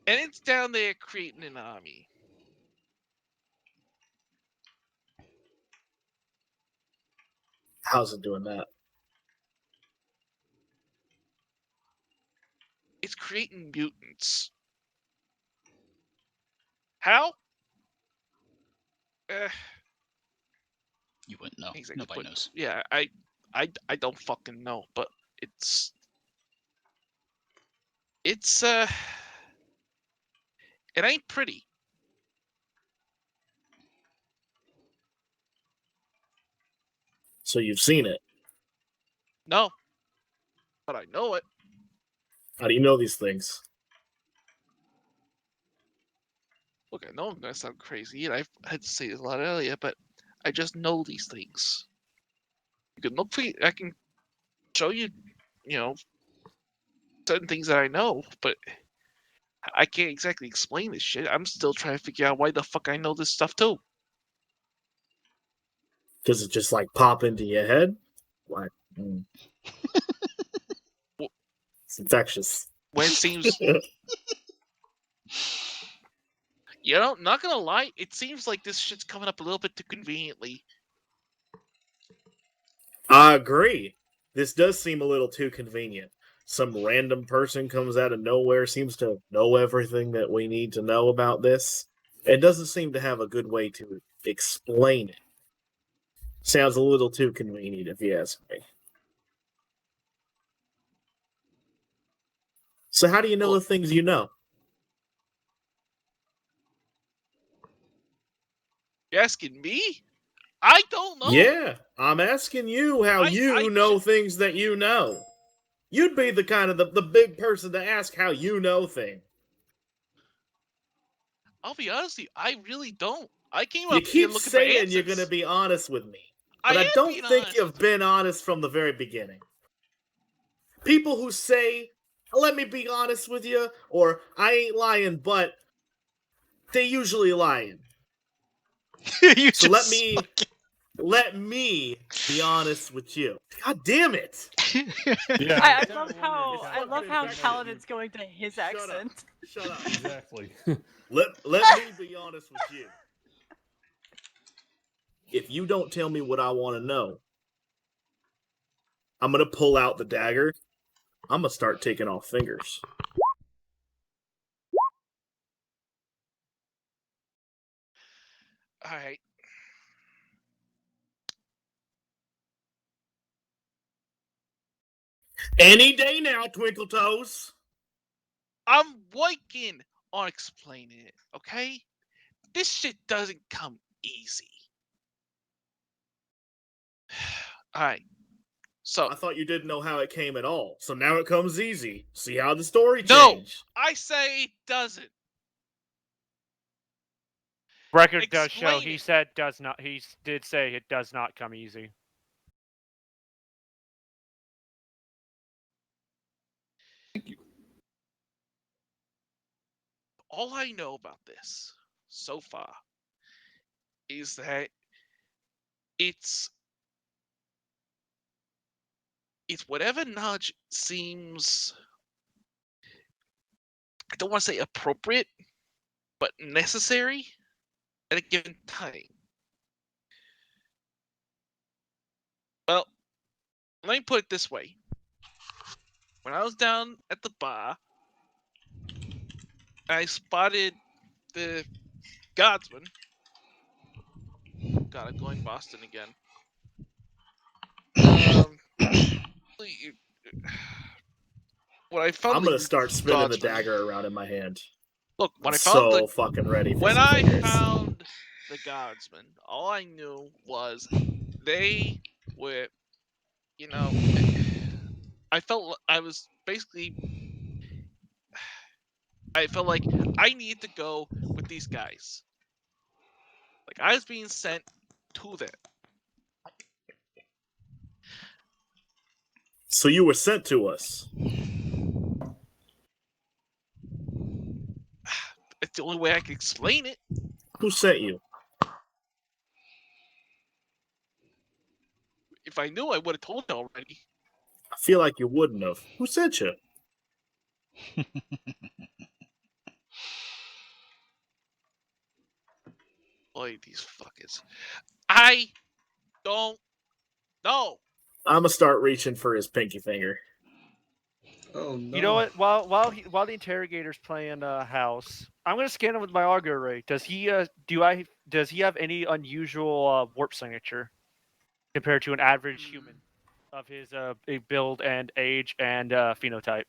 And it's down there creating an army. How's it doing that? It's creating mutants. How? You wouldn't know. Exactly, Nobody knows. Yeah, I don't fucking know, but it's it ain't pretty. So you've seen it? No, but I know it. How do you know these things? Look, I know I'm gonna sound crazy, and I've had to say this a lot earlier, but I just know these things. You can look for, I can show you, certain things that I know, but I can't exactly explain this shit. I'm still trying to figure out why the fuck I know this stuff too. Does it just like pop into your head? Like, it's infectious. When it seems, not gonna lie, it seems like this shit's coming up a little bit too conveniently. I agree. This does seem a little too convenient. Some random person comes out of nowhere, seems to know everything that we need to know about this. It doesn't seem to have a good way to explain it. Sounds a little too convenient, if you ask me. So how do you know the things you know? You asking me? I don't know. Yeah, I'm asking you how you know things that you know. You'd be the kind of the big person to ask how you know things. I'll be honest with you, I really don't. I came You up here keep looking for saying answers. you're going to be honest with me, but I am don't being think honest. you've been honest from the very beginning. People who say, "Let me be honest with you," or "I ain't lying," but they usually lying. So let me be honest with you. God damn it! I love how Paladin's going to his accent. Shut up. Exactly. Let me be honest with you. If you don't tell me what I want to know, I'm gonna pull out the dagger. I'm gonna start taking off fingers. All right. Any day now, Twinkle Toes. I'm working on explaining it, okay? This shit doesn't come easy. Alright. So I thought you didn't know how it came at all. So now it comes easy. See how the story changed. No! I say it doesn't. Record does show he said does not. He did say it does not come easy. Thank you. All I know about this so far is that it's whatever knowledge seems, I don't want to say appropriate, but necessary at a given time. Well, let me put it this way. When I was down at the bar, I spotted the guardsman. God, I'm going Boston again. When I found I'm gonna start spinning the dagger around in my hand. Look, when I'm I found so fucking ready for when some I fingers. found the guardsmen, all I knew was they were, I felt I was basically, I felt like I needed to go with these guys. Like I was being sent to them. So you were sent to us. It's the only way I can explain it. Who sent you? If I knew, I would have told you already. I feel like you wouldn't have. Who sent you? Boy, these fuckers. I don't know. I'm gonna start reaching for his pinky finger. Oh no. You know what? While the interrogator's playing house, I'm gonna scan him with my auger ray. Does he have any unusual warp signature compared to an average human of his build and age and phenotype?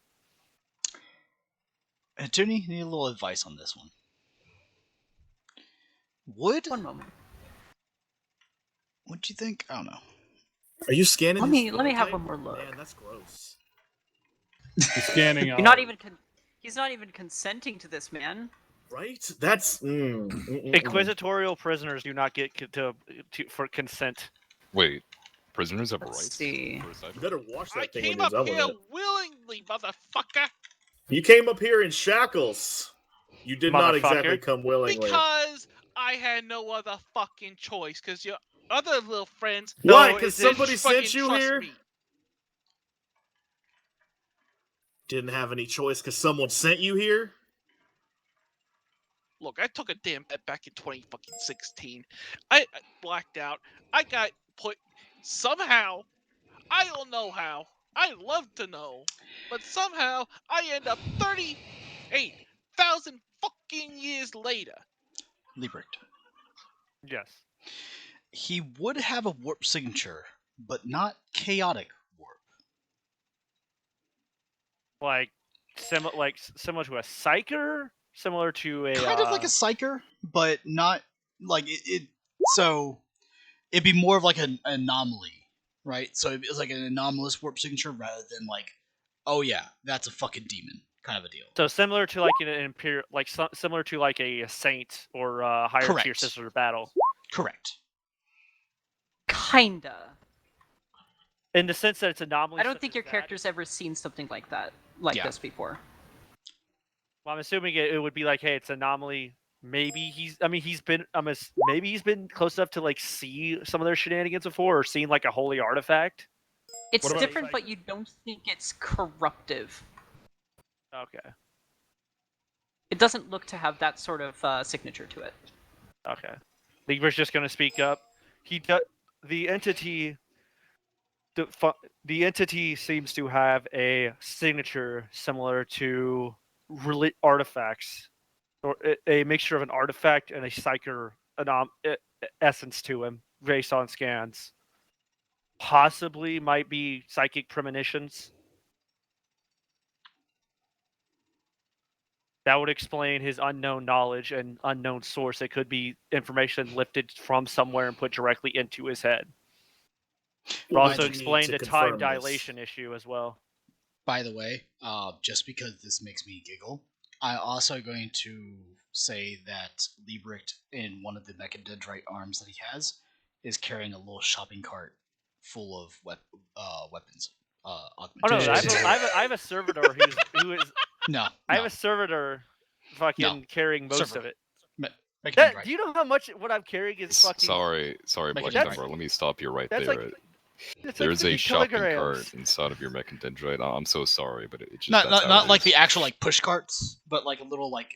Tony, you need a little advice on this one. One moment. What do you think? I don't know. Are you scanning? Let me have one more look. Man, that's gross. He's scanning. He's not even consenting to this, man. Right? That's inquisitorial prisoners do not get for consent. Wait, prisoners have Let's rights? see. You better watch that I thing when came you're up done with here it. willingly, motherfucker. You came up here in shackles. You did not exactly Motherfucker. come willingly. Because I had no other fucking choice. Because your other little friends. Why? No, Because it's somebody fucking sent you trust here? me. Didn't have any choice because someone sent you here? Look, I took a damn bet back in 2016. I blacked out. I got put somehow. I don't know how. I'd love to know, but somehow I end up 38,000 fucking years later. Liebrecht. Yes. He would have a warp signature, but not chaotic warp. Like similar to a psyker, similar to a Kind of like a psyker, but not like it. So it'd be more of like an anomaly, right? So it's like an anomalous warp signature rather than like, oh yeah, that's a fucking demon kind of a deal. So similar to like an imperial, like similar to like a saint or a higher tier Correct. sister battle. Correct. Kinda. In the sense that it's anomalous. I don't think your character's ever seen something like that, like this before. Well, I'm assuming it would be like, hey, it's anomaly. Maybe he's been close enough to like see some of their shenanigans before, or seen like a holy artifact. It's different, but you don't think it's corruptive. Okay. It doesn't look to have that sort of signature to it. Okay. Lieber's just going to speak up. The entity seems to have a signature similar to artifacts, or a mixture of an artifact and a psyker essence to him based on scans. Possibly might be psychic premonitions. That would explain his unknown knowledge and unknown source. It could be information lifted from somewhere and put directly into his head. It also explained a time dilation issue as well. By the way, just because this makes me giggle, I'm also going to say that Liebrecht, in one of the mechadendrite arms that he has, is carrying a little shopping cart full of weapons. Oh no, I have a servitor who is. No. I have a servitor fucking carrying most of it. Do you know how much what I'm carrying is fucking? Sorry, Black Denver. Let me stop you right there. There's a shopping cart inside of your mechadendrite. I'm so sorry, but it just not like the actual like push carts, but like a little like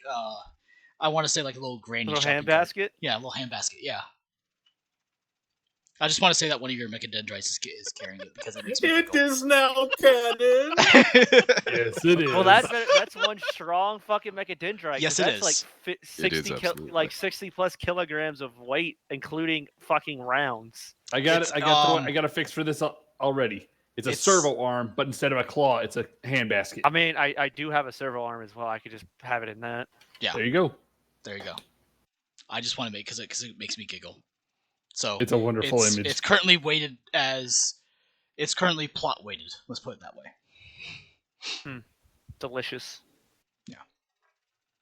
I want to say like a little granny little hand cart. basket. Yeah, a little hand basket. Yeah. I just want to say that one of your mechadendrites is carrying it because it is now canon. Yes, it is. Well, that's one strong fucking mechadendrite. Yes, that's is. like 60 plus kilograms of weight, including fucking rounds. I got a fix for this already. It's a servo arm, but instead of a claw, it's a hand basket. I mean, I do have a servo arm as well. I could just have it in that. Yeah. There you go. There you go. I just want to make because it makes me giggle. So it's a wonderful image. It's currently weighted as it's currently plot weighted. Let's put it that way. Delicious. Yeah.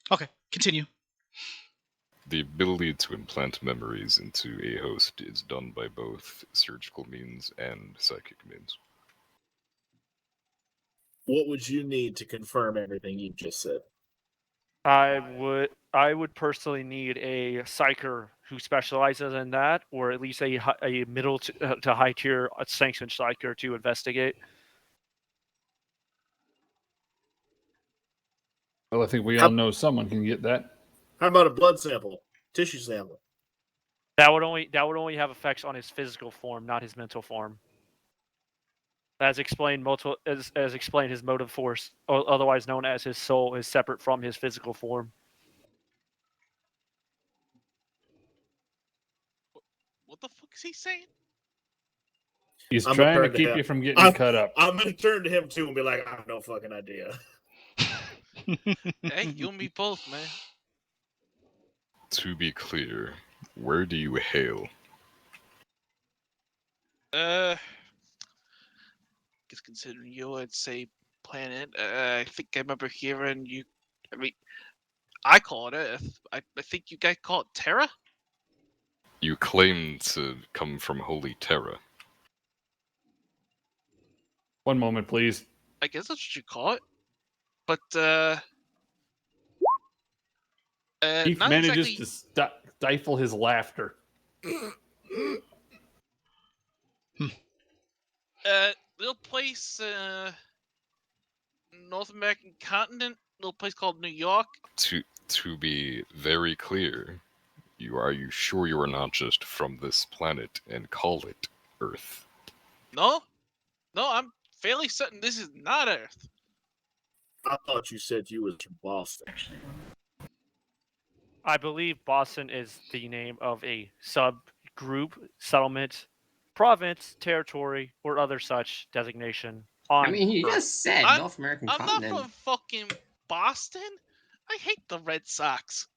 Okay, continue. The ability to implant memories into a host is done by both surgical means and psychic means. What would you need to confirm everything you just said? I would personally need a psyker who specializes in that, or at least a middle to high tier sanctioned psyker to investigate. Well, I think we all know someone can get that. How about a blood sample, tissue sample? That would only have effects on his physical form, not his mental form. As explained as explained, his motive force, otherwise known as his soul, is separate from his physical form. What the fuck is he saying? He's trying to keep you from getting cut up. I'm gonna turn to him too and be like, I have no fucking idea. Hey, you and me both, man. To be clear, where do you hail? Guess considering you, I'd say planet. I think I remember hearing you. I mean, I call it Earth. I think you guys call it Terra? You claim to come from Holy Terra. One moment, please. I guess that's what you call it. But, Keith not manages exactly... to stifle his laughter. Little place, North American continent, little place called New York. To be very clear, are you sure you are not just from this planet and call it Earth? No, I'm fairly certain this is not Earth. I thought you said you was from Boston. I believe Boston is the name of a subgroup, settlement, province, territory, or other such designation on I mean, he Earth. just said North American I'm continent. not from fucking Boston. I hate the Red Sox.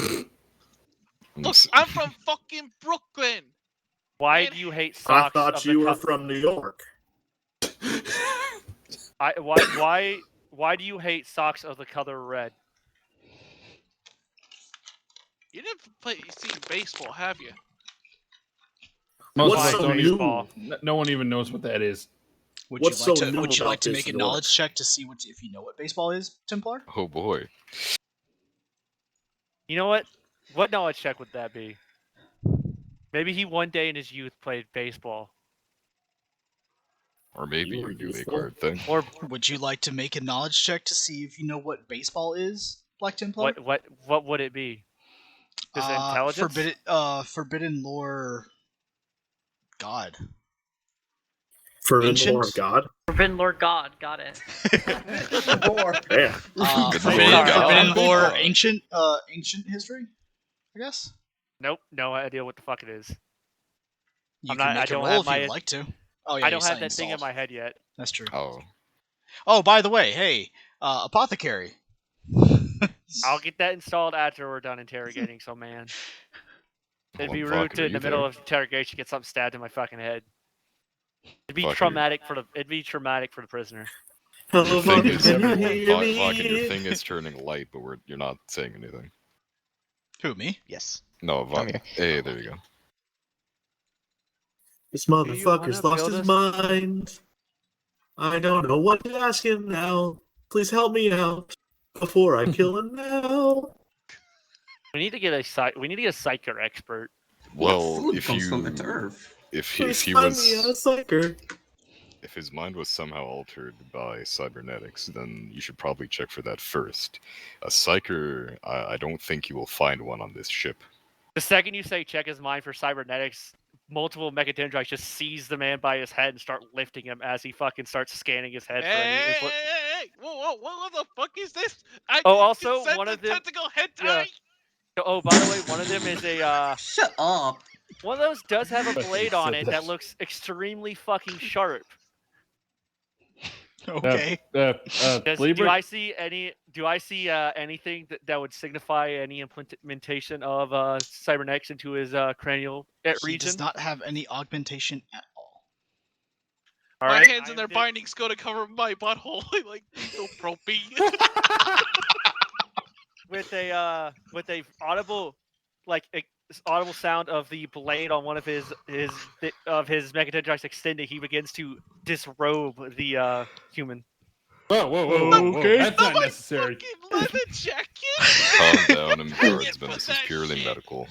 Look, I'm from fucking Brooklyn. Why do you hate Sox? I thought you were from New York. Why do you hate Sox of the color red? You didn't see baseball, have you? Most What's of us so don't new? No one even knows what that is. Would What's you like so to? new Would you like about to this make a North? knowledge check to see if you know what baseball is, Templar? Oh boy. You know what? What knowledge check would that be? Maybe he one day in his youth played baseball. Or maybe You were you do a useful. card thing. Or would you like to make a knowledge check to see if you know what baseball is, Black Templar? What would it be? Is it intelligence? Forbidden lore. God. Forbidden lore of God. Forbidden Lord God, got it. Yeah. Forbidden lore, ancient history, I guess. Nope, no idea what the fuck it is. You can make a roll if you'd like to. Oh yeah, I don't it's have not that thing in installed. my head yet. That's true. Oh. Oh, by the way, hey, apothecary. I'll get that installed after we're done interrogating some man. It'd be rude to, in the middle of interrogation, get something stabbed in my fucking head. It'd be traumatic for the prisoner. Your thing is, your thing is turning light, but you're not saying anything. Who, me? Yes. No, Vok. Hey, there you go. This motherfucker's lost his mind. I don't know what to ask him now. Please help me out before I kill him now. We need to get a psyker expert. Well, if his mind was somehow altered by cybernetics, then you should probably check for that first. A psyker, I don't think you will find one on this ship. The second you say check his mind for cybernetics, multiple mechadendrites just seize the man by his head and start lifting him as he fucking starts scanning his head for any input. Hey! Whoa! What the fuck is this? Also, one of them. Tentacle hentai. Yeah. Oh, by the way, one of them is a. Shut up. One of those does have a blade on it that looks extremely fucking sharp. Okay. Do I see anything that would signify any implementation of cybernetics into his cranial region? He does not have any augmentation at all. My hands in their bindings go to cover my butthole like no propane. with a audible sound of the blade on one of his mechadendrites extending, he begins to disrobe the human. Whoa. Okay. That's not necessary. Leather jacket. Calm down, guardsman. This is purely medical.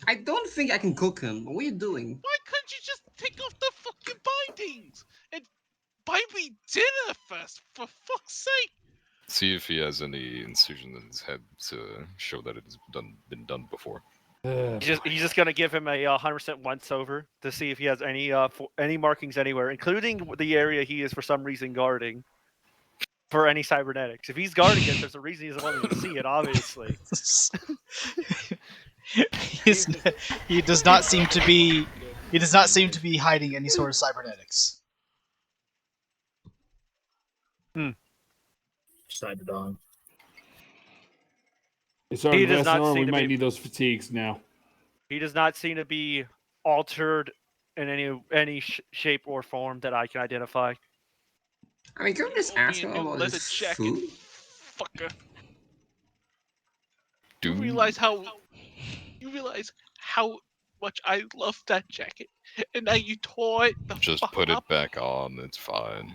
I don't think I can cook him. What are you doing? Why couldn't you just take off the fucking bindings and buy me dinner first, for fuck's sake? See if he has any incision in his head to show that it has been done before. He's just gonna give him a 100% once over to see if he has any markings anywhere, including the area he is for some reason guarding for any cybernetics. If he's guarding it, there's a reason he doesn't want me to see it. Obviously, he does not seem to be. He does not seem to be hiding any sort of cybernetics. Cyberdog. Sorry, we might need those fatigues now. He does not seem to be altered in any shape or form that I can identify. I mean, can we just ask him about his food? Fucker. You realize how much I love that jacket, and now you tore it the Just fuck put up. it back on. It's fine.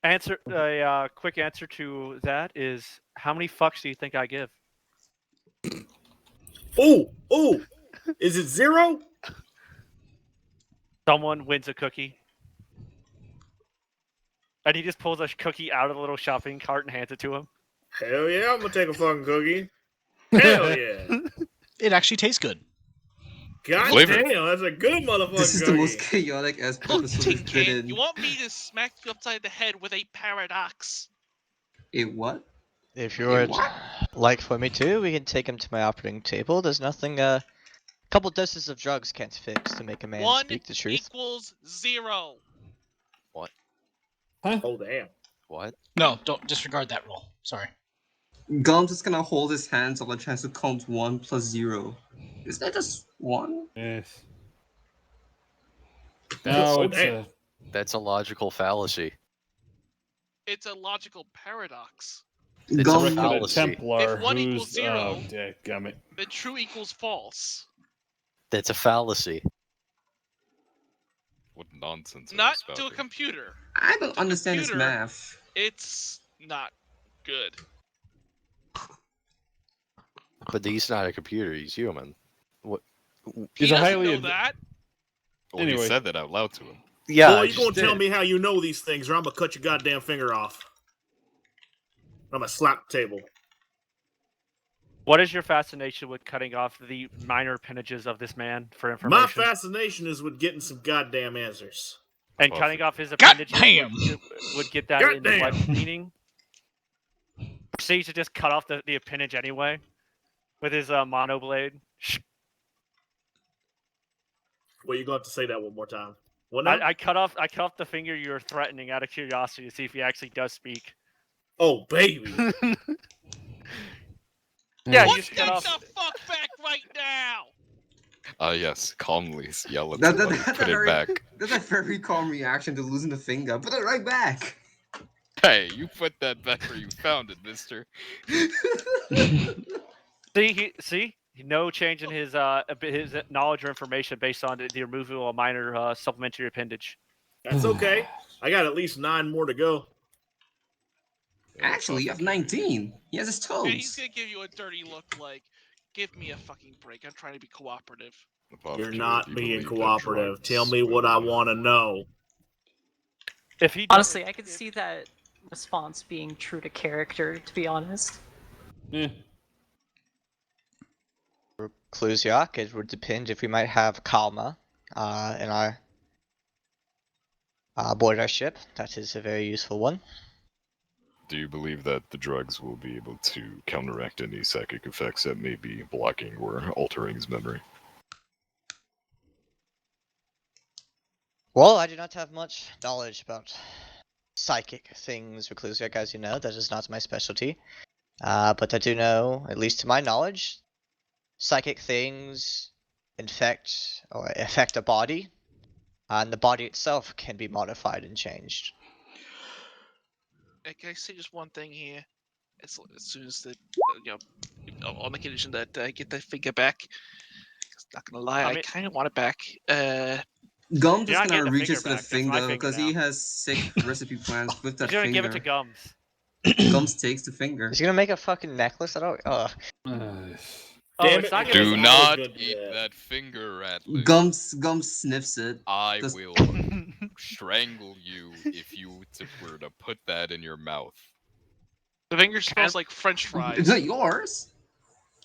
Quick answer to that is, how many fucks do you think I give? Ooh, is it 0? Someone wins a cookie. And he just pulls a cookie out of the little shopping cart and hands it to him. Hell yeah, I'm gonna take a fucking cookie. Hell yeah. It actually tastes good. God Flavor. damn, that's a good motherfucking This is cookie. the most chaotic ass Look, episode Tin we've been Can, in. you want me to smack you upside the head with a paradox? A what? If you would what? like for me to, we can take him to my operating table. There's nothing a couple doses of drugs can't fix to make a man 1 speak the truth. equals 0. What? Huh? Oh damn. What? No, don't disregard that rule. Sorry. Gum's just gonna hold his hands while tries to count 1 plus 0. Is that just 1? Yes. No, Oh, it's damn. a. That's a logical fallacy. It's a logical paradox. It's a Gum, Reckon a fallacy. Templar If 1 equals who's 0, oh, dadgummit. then true equals false. That's a fallacy. What nonsense are Not you to a spouting? computer. I don't understand his computer- math. It's not good. But he's not a computer. He's human. What? He's He a doesn't highly know ad- that. Well, Anyway. he said that out loud to him. Yeah. Boy, I you just gonna tell did. me how you know these things, or I'm gonna cut your goddamn finger off. I'm gonna slap the table. What is your fascination with cutting off the minor appendages of this man for My information? fascination is with getting some goddamn answers. And Well, cutting for- off his appendages Goddamn! would get that into Goddamn! what meaning? Proceeds to just cut off the appendage anyway with his mono blade. Well, you're gonna have to say that one more time. What now? I cut off the finger you were threatening out of curiosity to see if he actually does speak. Oh baby. Yeah, you Put just cut that off. the fuck back right now! Yes, calmly yell at That- somebody, that's put a it very- back. That's a very calm reaction to losing the finger. Put it right back. Hey, you put that back where you found it, mister. See, no change in his knowledge or information based on the removal of a minor supplementary appendage. That's okay. I got at least 9 more to go. Actually, you have 19. He has his And he's toes. gonna give you a dirty look like, give me a fucking break. I'm trying to be cooperative. You're Apothecary, not do you being believe that cooperative. drugs Tell me what will, I want to know. If he Honestly, I could see that response being true to character, to be honest. Yeah. For Clusiak, it would depend if we might have Kalma in our aboard our ship. That is a very useful one. Do you believe that the drugs will be able to counteract any psychic effects that may be blocking or altering his memory? Well, I do not have much knowledge about psychic things, Reclusiac, as you know. That is not my specialty. But I do know, at least to my knowledge, psychic things infect or affect a body, and the body itself can be modified and changed. Can I say just one thing here? As soon as the, on the condition that I get that finger back. 'Cause not gonna lie, I kind of want it back. Gums You're is not getting gonna the reach finger for the back. That's my finger finger because he now. has sick recipe plans with that He's gonna finger. give it to Gums. Gums takes the finger. Is he gonna make a fucking necklace? I don't. Damn it's it. not gonna Do be- not Good, eat yeah. that finger, Rattler. Gums sniffs it. I Does- will strangle you if you were to put that in your mouth. The finger smells like French fries. Is that yours?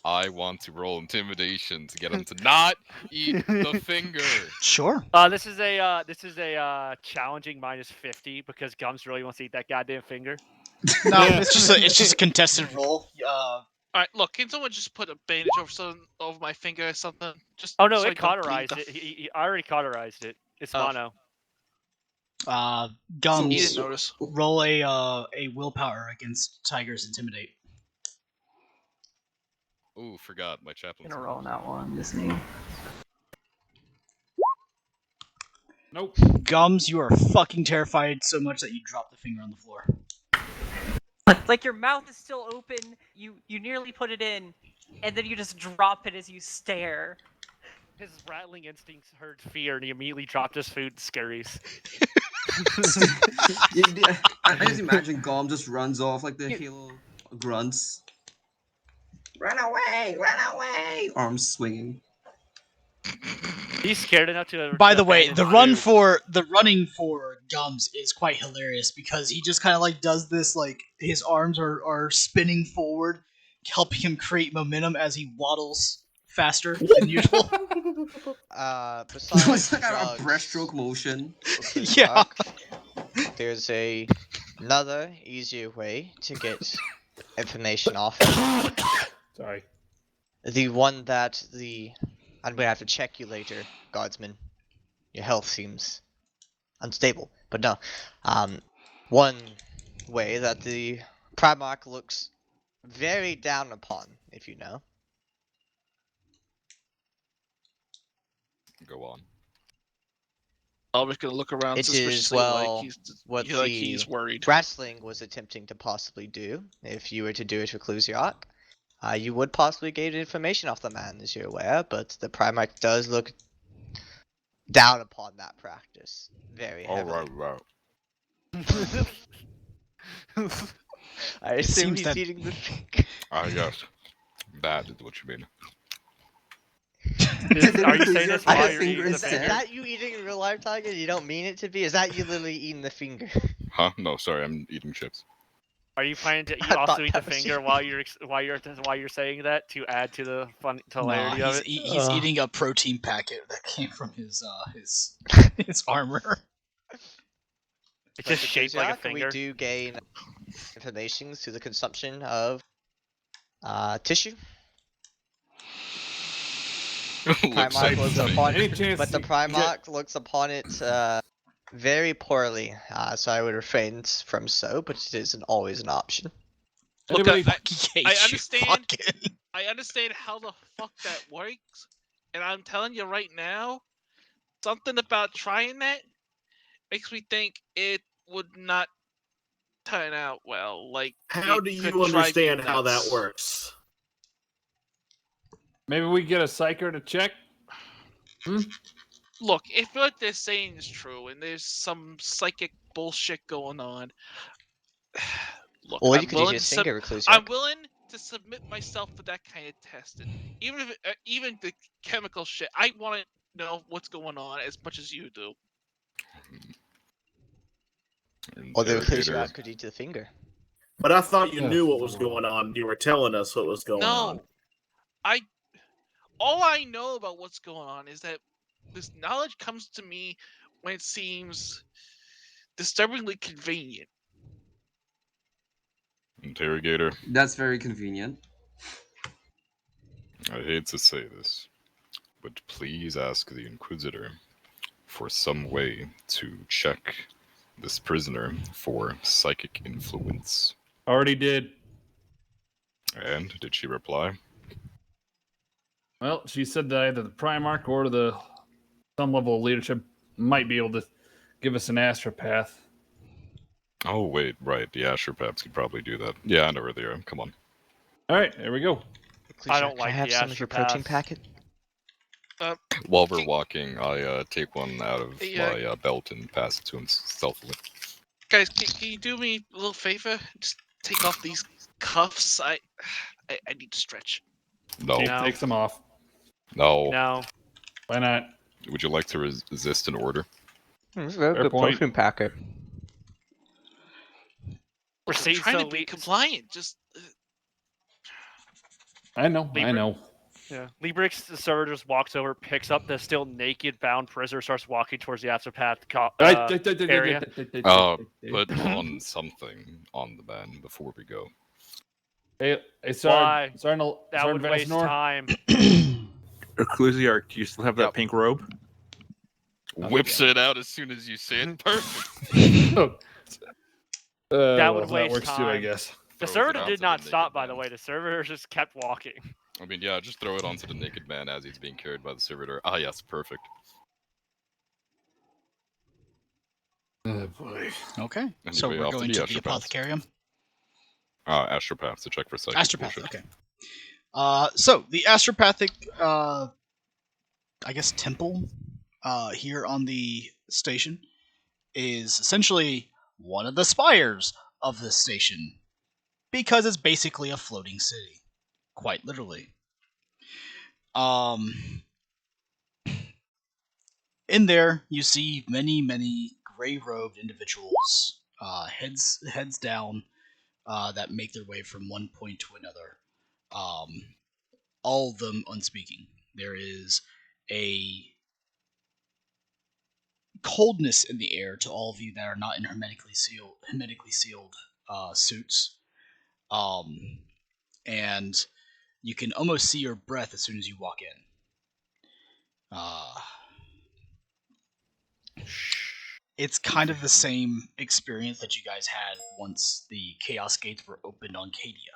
I want to roll intimidation to get him to not eat the finger. Sure. This is a challenging -50 because Gums really wants to eat that goddamn finger. No, it's just a contested roll. Alright, look, can someone just put a bandage over my finger or something? Just Oh no, so I it don't bleed cauterized the it. He already cauterized it. It's Oh. mono. He Gums, didn't notice. roll a willpower against Tiger's Intimidate. Ooh, forgot my chaplain's. Gonna roll on that one, isn't he? Nope. Gums, you are fucking terrified so much that you drop the finger on the floor. Like your mouth is still open. You nearly put it in. and then you just drop it as you stare. His rattling instincts heard fear, and he immediately dropped his food. Scurries. I just imagine Gom just runs off like the Halo grunts. Run away! Run away! Arms swinging. He's scared enough to. By the way, abandon the running for Gums is quite hilarious because he just kind of like does this, like his arms are spinning forward, helping him create momentum as he waddles faster than usual. Besides It's like a drugs, breaststroke motion. Yeah. There's another easier way to get information off. Sorry. The one that I'm gonna have to check you later, guardsman. Your health seems unstable, but no. One way that the Primarch looks very down upon, if you know. Go on. I'm just gonna look around It suspiciously is, like well, he's what like the he's worried. wrestling was attempting to possibly do. If you were to do it for Clusiarch, you would possibly gain information off the man, as you're aware, but the Primarch does look down upon that practice very heavily. Right. I assume he's eating the finger. Yes. That is what you mean. Are you saying this while you're eating the Is finger? that you eating in real life, Tiger? You don't mean it to be? Is that you literally eating the finger? Huh? No, sorry, I'm eating chips. Are you planning to I also thought eat the that was finger you. while you're saying that to add to the fun hilarity of it? He's eating a protein packet that came from his armor. It's just shaped like a finger. We do gain information through the consumption of tissue. Primarch looks upon it, but the Primarch looks upon it very poorly, so I would refrain from so, but it isn't always an option. Look, I understand. Fucking. I understand how the fuck that works, and I'm telling you right now, something about trying that makes me think it would not turn out well. Like, How it do could you drive understand how nuts. that works? Maybe we get a psyker to check. Look, if what they're saying is true, and there's some psychic bullshit going on, look, Or I'm you could willing use to your finger, Clusiarch. I'm willing to submit myself for that kind of testing, even if even the chemical shit. I want to know what's going on as much as you do. Or the Clusiarch could eat the finger. But I thought you knew what was going on. You were telling us what was going on. No, all I know about what's going on is that this knowledge comes to me when it seems disturbingly convenient. Interrogator. That's very convenient. I hate to say this, but please ask the Inquisitor for some way to check this prisoner for psychic influence. Already did. And did she reply? Well, she said that either the Primarch or some level of leadership might be able to give us an astropath. Oh, wait, right. The astropaths could probably do that. Yeah, I know where they are. Come on. All right, there we go. I don't like Can I have the some of your protein astropaths. packet? While we're walking, I take one out of my belt and pass it to him stealthily. Guys, can you do me a little favor? Just take off these cuffs. I need to stretch. No. Chief takes them off. No. No. Why not? Would you like to resist an order? It's a very Fair good point. protein packet. We're trying to be compliant. Just. I know. Yeah. Librix, the server, just walks over, picks up the still naked, bound prisoner, starts walking towards the astropath area. Put on something on the man before we go. Hey, Why? Sergeant That would waste Vesnor. time. Ecclesiarch, do you still have that pink robe? Whips it out as soon as you say it. Perfect. That would waste works time. too, I guess. The Throws server it onto did the not naked stop, by man. the way. The server just kept walking. I mean, yeah, just throw it onto the naked man as he's being carried by the servitor. Ah, yes, perfect. Oh, boy. Okay. Anyway, So we're off to going the to the astropaths. apothecarium. Astropath to check for psychic Astropath. bullshit. Okay. So the astropathic, I guess, temple here on the station is essentially one of the spires of this station because it's basically a floating city, quite literally. In there, you see many gray-robed individuals, heads down, that make their way from one point to another. All of them unspeaking. There is a coldness in the air to all of you that are not in hermetically sealed suits. And you can almost see your breath as soon as you walk in. It's kind of the same experience that you guys had once the Chaos Gates were opened on Cadia.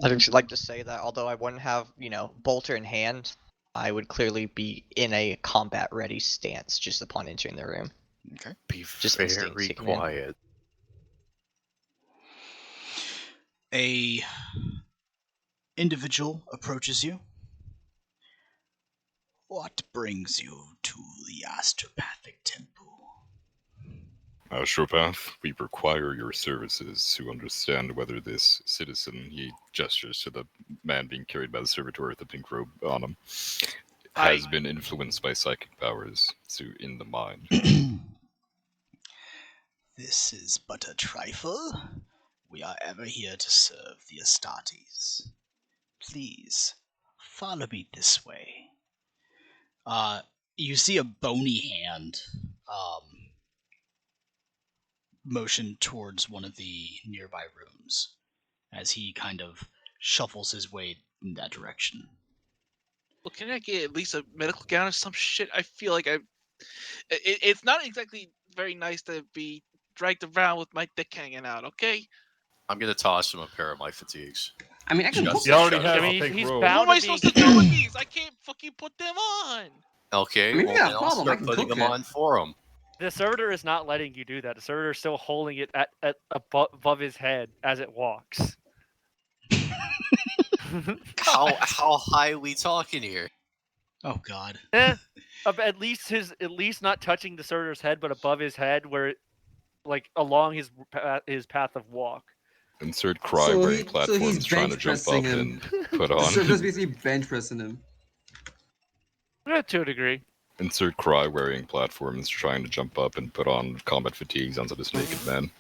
I would like to say that although I wouldn't have, bolter in hand, I would clearly be in a combat-ready stance just upon entering the room. Okay. Be Just very quiet. A individual approaches you. What brings you to the Astropathic Temple? Astropath, we require your services to understand whether this citizen, he gestures to the man being carried by the servitor with the pink robe on him, has been influenced by psychic powers in the mind. This is but a trifle. We are ever here to serve the Astartes. Please, follow me this way. You see a bony hand motion towards one of the nearby rooms as he kind of shuffles his way in that direction. Well, can I get at least a medical gown or some shit? I feel like it's not exactly very nice to be dragged around with my dick hanging out, okay? I'm gonna toss him a pair of my fatigues. I mean, I can You already have a pink What robe. am I supposed to do with these? I can't fucking put them on. Okay, I mean, well, yeah, then I'll problem. I start can putting cook them it. on for him. The servitor is not letting you do that. The servitor is still holding it at above his head as it walks. How high are we talking here? Oh God. At least not touching the servitor's head, but above his head, where like along his path of walk. Insert cry wearing platforms trying to jump up and put on. So just basically bench pressing him. To a degree. Insert cry wearing platforms trying to jump up and put on combat fatigues onto this naked man.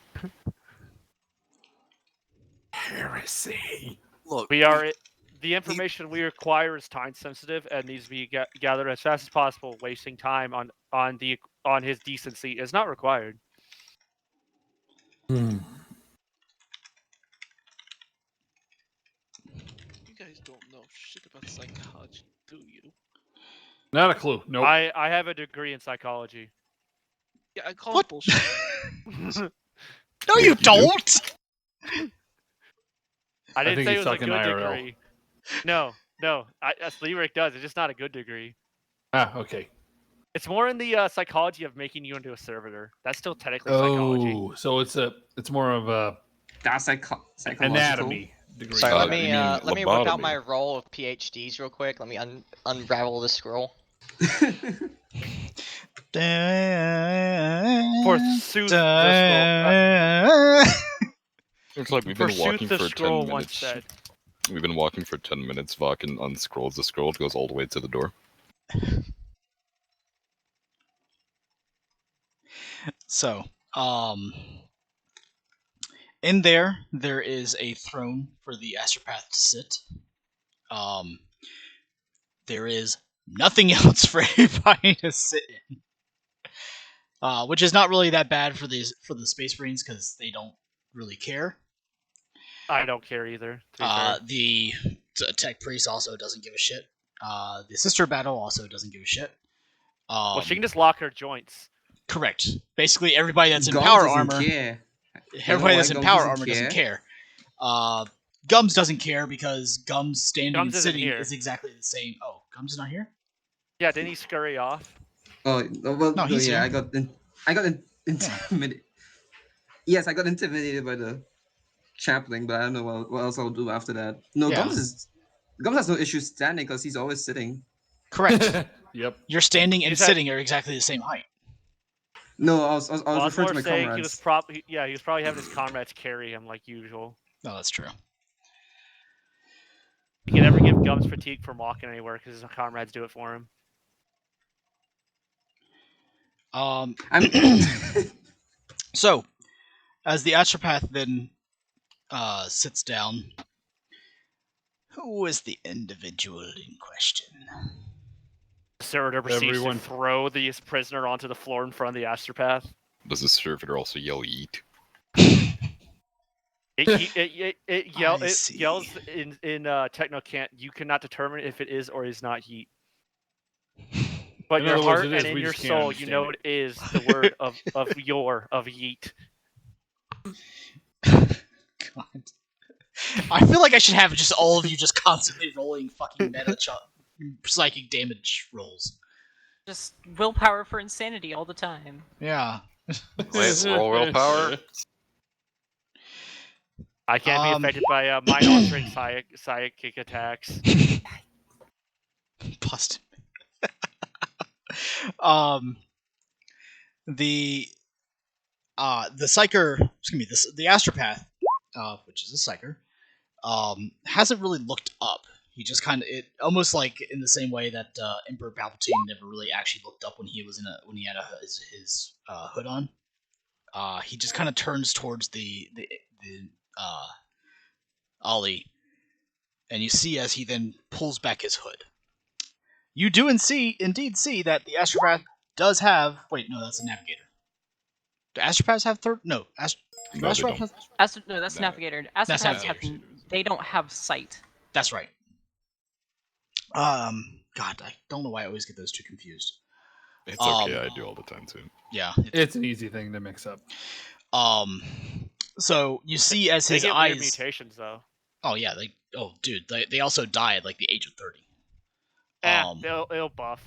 Heresy. Look, the information we require is time sensitive and needs to be gathered as fast as possible. Wasting time on his decency is not required. You guys don't know shit about psychology, do you? Not a clue. Nope. I have a degree in psychology. Yeah, I call it bullshit. No, you don't. I didn't think say he's it was a talking good IRL. degree. No. Lyric does. It's just not a good degree. Okay. It's more in the psychology of making you into a servitor. That's still technically psychology. Oh, so it's more of a psychological anatomy degree. Sorry, let me work out lobotomy. my roll of PhDs real quick. Let me unravel the scroll. Forsooth the scroll. Looks like we've been Forsooth walking the for scroll 10 once minutes. said. We've been walking for 10 minutes. Vakin unscrolls the scroll. It goes all the way to the door. So, in there is a throne for the Astropath to sit. There is nothing else for anybody to sit in. Which is not really that bad for the Space Marines because they don't really care. I don't care either. To be fair. The Tech Priest also doesn't give a shit. The Sister Battle also doesn't give a shit. Well, she can just lock her joints. Correct. Basically, everybody that's in Gums power doesn't armor. care. Everybody that's in Gums power doesn't armor doesn't care. care. Gums doesn't care because Gums standing Gums and isn't sitting here. is exactly the same. Oh, Gums is not here? Yeah, didn't he scurry off? Oh, well, No, he's yeah, here. I got intimidated. Yes, I got intimidated by the chaplain, but I don't know what else I'll do after that. No, Yeah. Gums has no issue standing because he's always sitting. Correct. Yep. You're standing and He's at- sitting are exactly the same height. No, I was Well, I was referring more to my saying comrades. he was probably having his comrades carry him like usual. No, that's true. He can never give Gums fatigue from walking anywhere because his comrades do it for him. So, as the astropath then sits down, who is the individual in question? The servitor proceeds Everyone. to throw the prisoner onto the floor in front of the astropath. Does the servitor also yell "eat"? It yells in Technocant. You cannot determine if it is or is not heat. But In your other words, heart it is, and in we your just can't soul, you know understand it is the word of yeet. God. I feel like I should have just all of you just constantly rolling fucking meta psychic damage rolls. Just willpower for insanity all the time. Yeah. Wait, roll willpower? I can't be affected by mind-altering psychic attacks. Busted. The psyker, excuse me, the astropath, which is a psyker, hasn't really looked up. He just kind of, it almost like in the same way that Emperor Palpatine never really actually looked up when he was when he had his hood on. He just kind of turns towards the Ollie, and you see as he then pulls back his hood. You do indeed see that the astropath does have. Wait, no, that's a navigator. Do astropaths have third? No, No, they astropaths don't. have. No, that's No. navigator. That's Astropaths navigator. they don't have sight. That's right. God, I don't know why I always get those two confused. It's okay. I do all the time too. Yeah, It's an easy thing to mix up. So you see as They his get weird eyes. mutations though. Oh yeah, they also die at like the age of 30. It'll buff.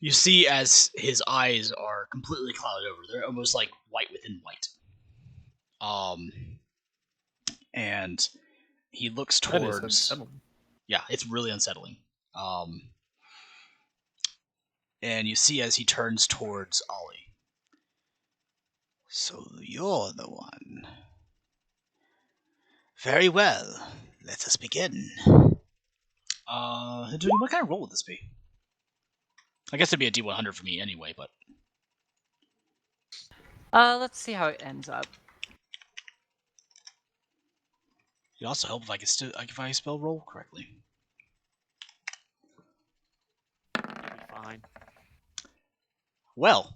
You see as his eyes are completely clouded over. They're almost like white within white. And he looks That is towards. unsettling. Yeah, it's really unsettling. And you see as he turns towards Ollie. So you're the one. Very well. Let us begin. What kind of roll would this be? I guess it'd be a D100 for me anyway, but Let's see how it ends up. it'd also help if I spell roll correctly. Fine. Well,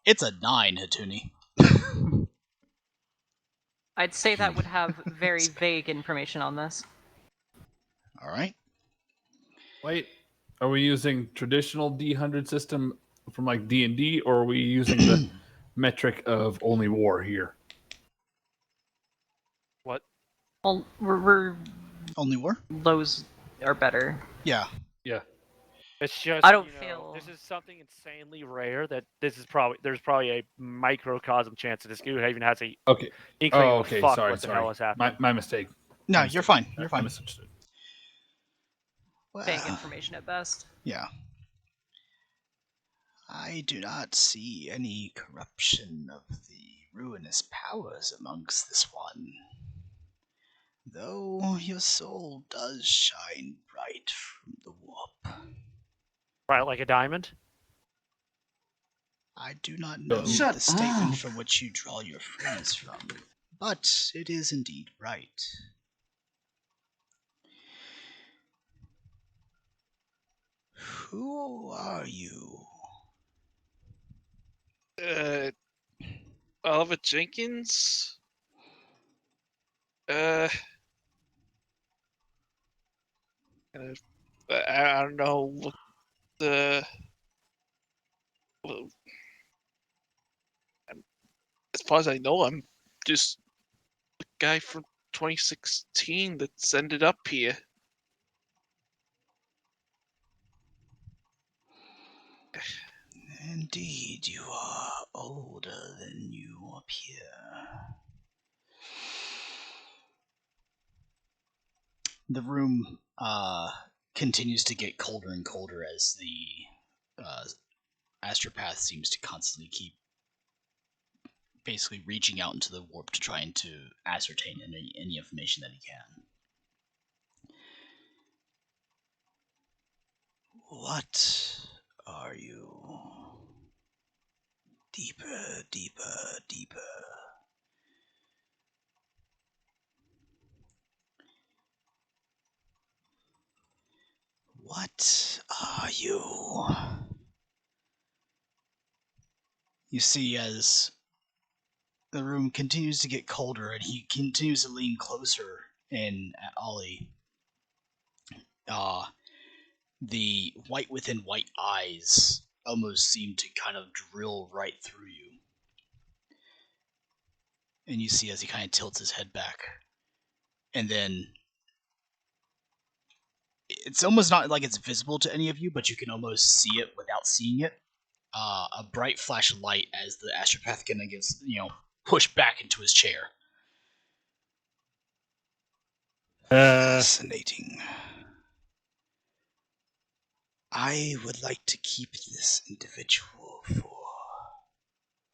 it's a 9, Hatuni. I'd say that would have very vague information on this. All right. Wait, are we using traditional D100 system from like D&D, or are we using the metric of only war here? What? Well, we're Only war? lows are better. Yeah. Yeah. It's just I don't feel this is something insanely rare that there's probably a microcosm chance that this dude even has a Okay. inkling Oh, of okay. fuck Sorry. what the hell is happening. My mistake. No, you're fine. You're I fine. misunderstood. vague information at best. Yeah. I do not see any corruption of the ruinous powers amongst this one. Though your soul does shine bright from the warp. Right, like a diamond? I do not know Shut the statement up. from which you draw your phrase from, but it is indeed right. Who are you? Oliver Jenkins. I don't know. Look, as far as I know, I'm just the guy from 2016 that's ended up here. Indeed, you are older than you up here. The room continues to get colder and colder as the astropath seems to constantly keep basically reaching out into the warp to try and to ascertain any information that he can. What are you? Deeper, deeper, deeper. What are you? You see, as the room continues to get colder and he continues to lean closer in at Ollie, the white within white eyes almost seem to kind of drill right through you. And you see as he kind of tilts his head back. And then it's almost not like it's visible to any of you, but you can almost see it without seeing it. A bright flash of light as the astropath kind of gets, pushed back into his chair. Fascinating. I would like to keep this individual for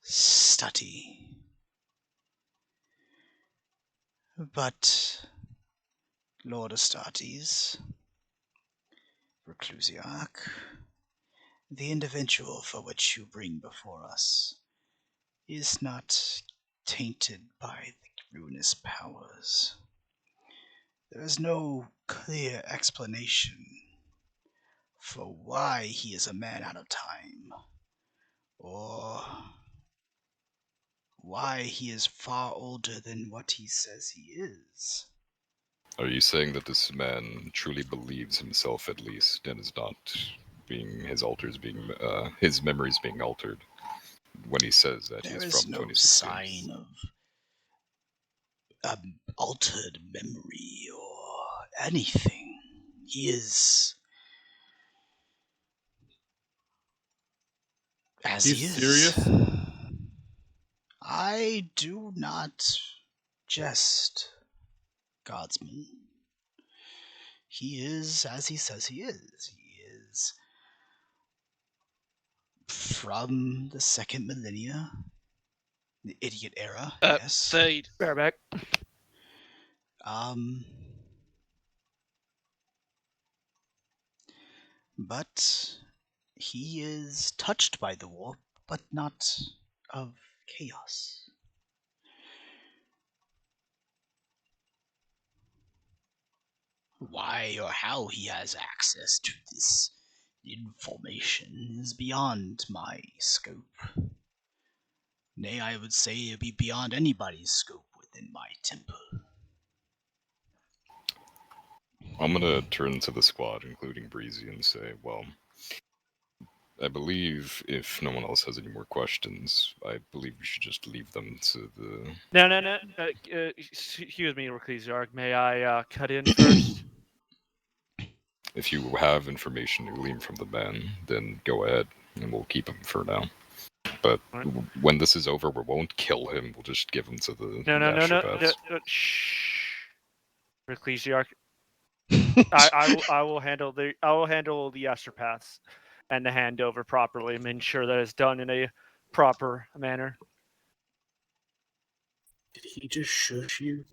study. But, Lord Astartes, Reclusiarch, the individual for which you bring before us is not tainted by the ruinous powers. There is no clear explanation for why he is a man out of time, or why he is far older than what he says he is. Are you saying that this man truly believes himself, at least, and is not being his memories being altered when he says that There he's is from no 2016? sign of altered memory or anything. He is as he is. Serious? I do not jest, Godsman. He is as he says he is. He is from the second millennia, the idiot era. Yes. Fade. Bareback. But he is touched by the warp, but not of chaos. Why or how he has access to this information is beyond my scope. Nay, I would say it would be beyond anybody's scope within my temple. I'm gonna turn to the squad, including Breezy, and say, well, I believe if no one else has any more questions, I believe we should just leave them to the... No. Excuse me, Reclusiarch. May I cut in first? If you have information you glean from the man, then go ahead, and we'll keep him for now. But when this is over, we won't kill him. We'll just give him to the No. Shh. Reclusiarch. I will handle the astropaths and the handover properly and ensure that it's done in a proper manner. Did he just shush you?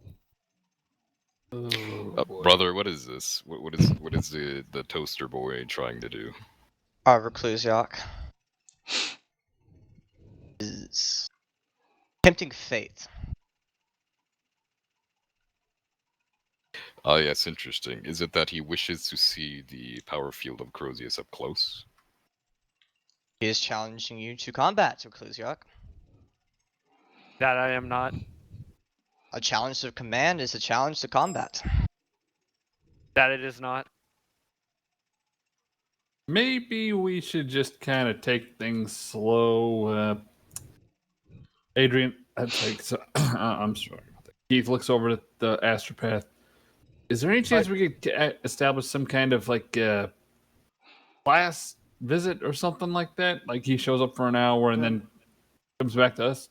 Brother, what is this? What is the toaster boy trying to do? Reclusiarch is tempting fate. Ah, yes, interesting. Is it that he wishes to see the power field of Crozius up close? He is challenging you to combat, Reclusiarch. That I am not. A challenge to command is a challenge to combat. That it is not. Maybe we should just kind of take things slow. Adrian, I'm sorry about that. Keith looks over at the astropath. Is there any chance we could establish some kind of class visit or something like that? Like he shows up for an hour and then comes back to us?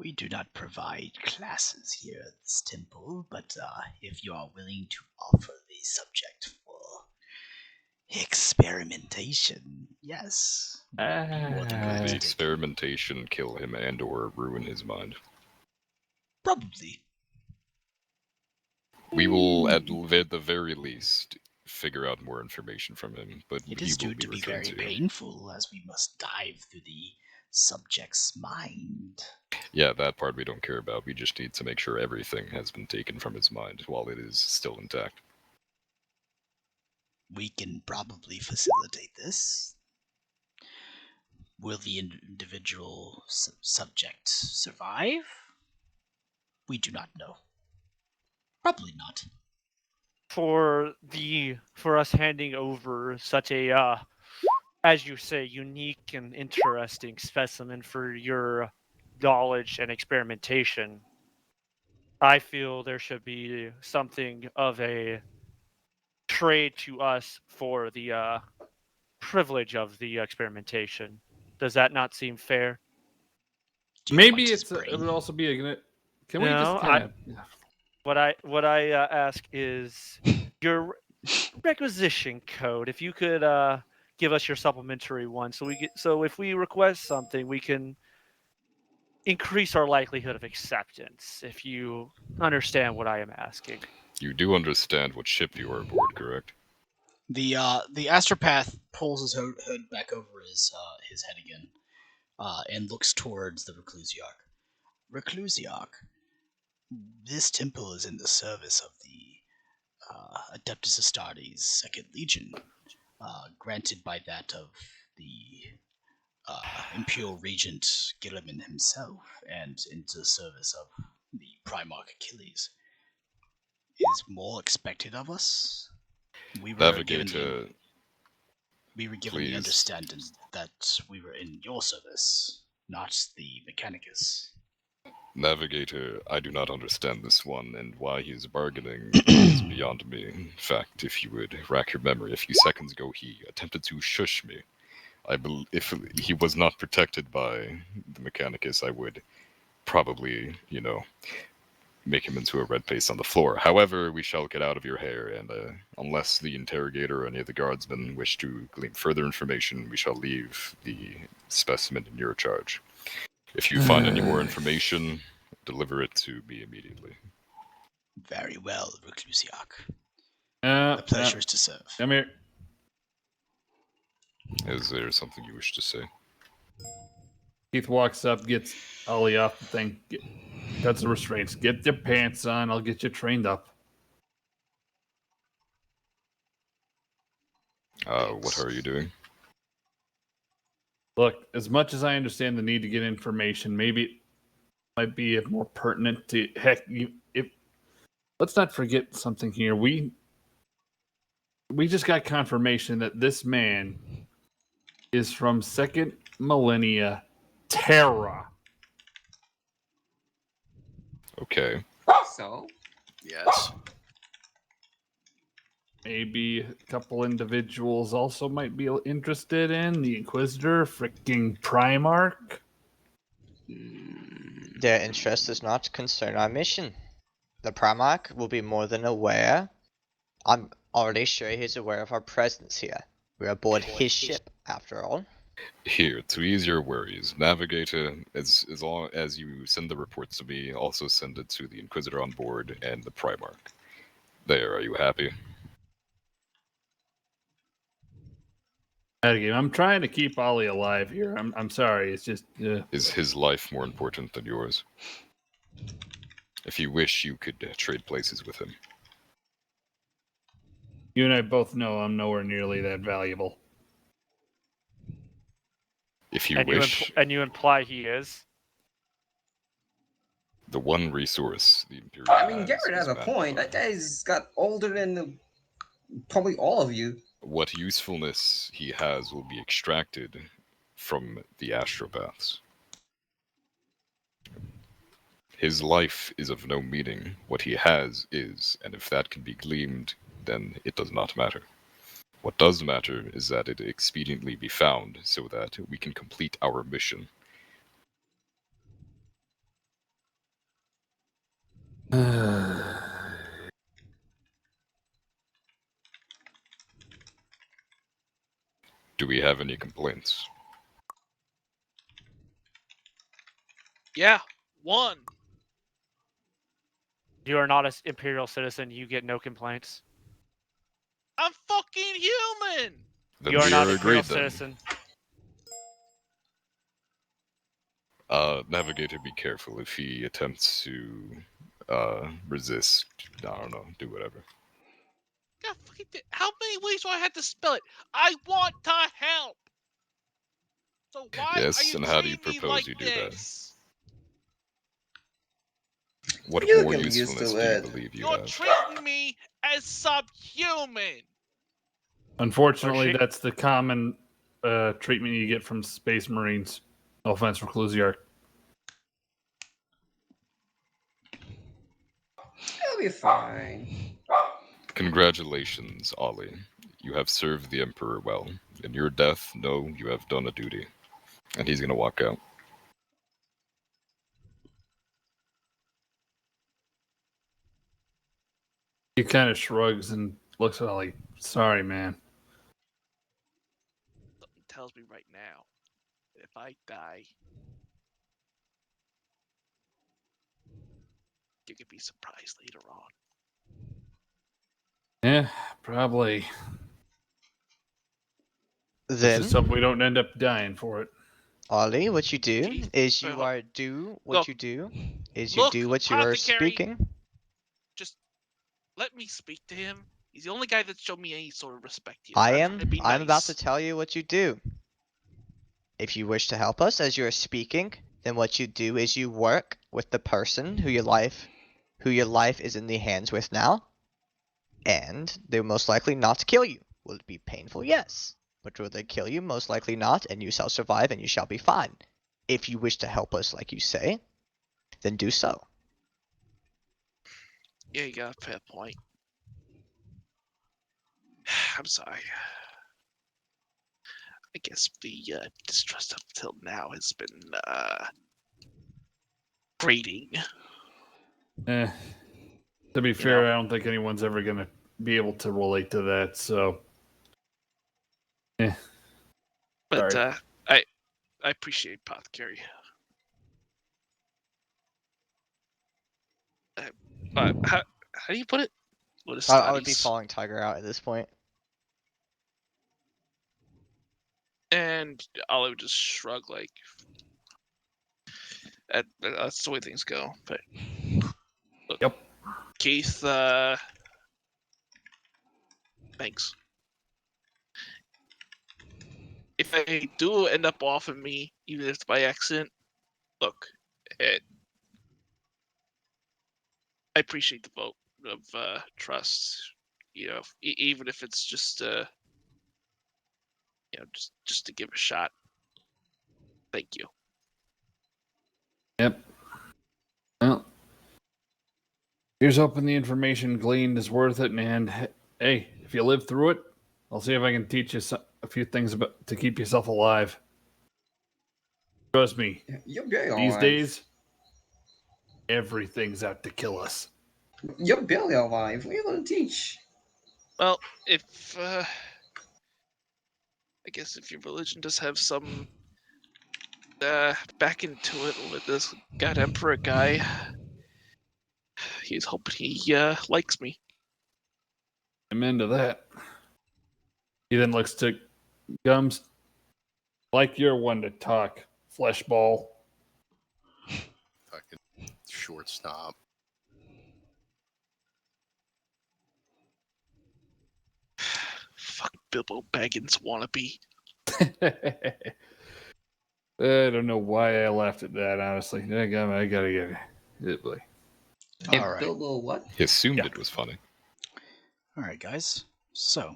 We do not provide classes here at this temple, but if you are willing to offer the subject for experimentation, yes. More than glad Would the to take it. experimentation kill him and/or ruin his mind? Probably. We will, at the very least, figure out more information from him, but It he is will due be to be returned very to you. painful, as we must dive through the subject's mind. Yeah, that part we don't care about. We just need to make sure everything has been taken from his mind while it is still intact. We can probably facilitate this. Will the individual subject survive? We do not know. Probably not. For us handing over such a as you say, unique and interesting specimen for your knowledge and experimentation, I feel there should be something of a trade to us for the privilege of the experimentation. Does that not seem fair? Maybe it would also be a. Can we just kind of? What I ask is your requisition code. If you could give us your supplementary one, so if we request something, we can increase our likelihood of acceptance. If you understand what I am asking. You do understand what ship you are aboard, correct? The astropath pulls his hood back over his head again, and looks towards the Reclusiarch. Reclusiarch, this temple is in the service of the Adeptus Astartes Second Legion, granted by that of the Imperial Regent Gilliman himself, and into service of the Primarch Achilles. Is more expected of us? We were given the understanding that we were in your service, not the Mechanicus. Navigator, I do not understand this one, and why he is bargaining is beyond me. In fact, if you would rack your memory, a few seconds ago he attempted to shush me. If he was not protected by the Mechanicus, I would probably, make him into a red paste on the floor. However, we shall get out of your hair, and unless the interrogator or any of the guardsmen wish to glean further information, we shall leave the specimen in your charge. If you find any more information, deliver it to me immediately. Very well, Reclusiarch. The pleasure is to serve. Come here. Is there something you wish to say? Keith walks up, gets Ollie off the thing, cuts the restraints. Get your pants on. I'll get you trained up. What are you doing? Look, as much as I understand the need to get information, maybe it might be more pertinent to let's not forget something here. We just got confirmation that this man is from second millennia Terra. Okay. So? Yes. Maybe a couple individuals also might be interested in the Inquisitor, freaking Primarch. Their interest does not concern our mission. The Primarch will be more than aware. I'm already sure he's aware of our presence here. We're aboard his ship, after all. Here, to ease your worries, Navigator, as long as you send the reports to me, also send it to the Inquisitor on board and the Primarch. There, are you happy? I'm trying to keep Ollie alive here. I'm sorry. It's just. Is his life more important than yours? If you wish, you could trade places with him. You and I both know I'm nowhere nearly that valuable. If you wish. And you imply he is? The one resource the Imperial I mean, Garrett has a point. That guy's got older than probably all of you. What usefulness he has will be extracted from the astropaths. His life is of no meaning. What he has is, and if that can be gleaned, then it does not matter. What does matter is that it expediently be found so that we can complete our mission. Do we have any complaints? Yeah, one. You are not an Imperial citizen. You get no complaints. I'm fucking human. Then You are we not are an Imperial agreed then. citizen. Navigator, be careful if he attempts to resist. I don't know, do whatever. God, how many ways do I have to spell it? I want to help. So why are Yes, you and how do you treating me propose like you do this? that? What You more get used usefulness to do you it. believe you You're have? treating me as subhuman. Unfortunately, Or that's the common treatment you get from Space Marines. No offense for Clusiarch. It'll be fine. Congratulations, Ollie. You have served the Emperor well. In your death, know you have done a duty. And he's gonna walk out. He kind of shrugs and looks at Ollie. Sorry, man. Something tells me right now, if I die, you could be surprised later on. Yeah, probably. Let's Then, just hope we don't end up dying for it. Ollie, what you do Keith, is wait, you hold- are do what Look, you do is you look, do what you are apothecary. speaking. Just let me speak to him. He's the only guy that showed me any sort of respect here. I'm Trying to be about nice. to tell you what you do. If you wish to help us as you are speaking, then what you do is you work with the person who your life is in the hands with now, and they'll most likely not kill you. Will it be painful? Yes. But will they kill you? Most likely not, and you shall survive and you shall be fine. If you wish to help us like you say, then do so. Yeah, you got a fair point. I'm sorry. I guess the distrust up till now has been grating. To be fair, I don't think anyone's ever going to be able to relate to that, so. But Sorry. I appreciate apothecary. How do you put it? What is I would be Scotty's? following Tiger out at this point. And Ollie would just shrug like, that's the way things go. But look, yep. Keith, thanks. If I do end up off of me, even if it's by accident, look, I appreciate the vote of trust. You know, even if it's just just to give a shot. Thank you. Yep. Well, here's hoping the information gleaned is worth it, man. Hey, if you live through it, I'll see if I can teach you a few things about to keep yourself alive. Trust me. You'll be alright. These days, everything's out to kill us. You're barely alive. What are you going to teach? Well, if I guess if your religion does have some back into it with this God Emperor guy, he's hoping he likes me. I'm into that. He then looks to Gums. Like you're one to talk, flesh ball. Fucking shortstop. Fuck Bilbo Baggins wannabe. I don't know why I laughed at that, honestly. I gotta get it. Boy. Hey, All right. Bilbo, what? He assumed it was funny. All right, guys. So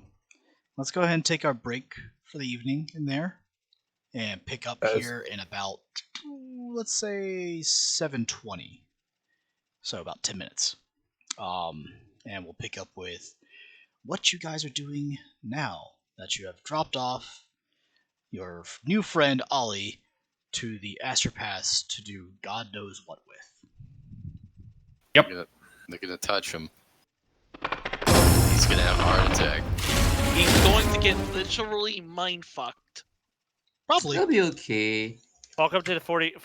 let's go ahead and take our break for the evening in there, and pick up here in about, let's say, 7:20. So about 10 minutes. And we'll pick up with what you guys are doing now that you have dropped off your new friend Ollie to the Astropass to do God knows what with. Yep. They're gonna touch him. He's gonna have a heart attack. He's going to get literally mind fucked. Probably. It'll be okay. Welcome to the 40.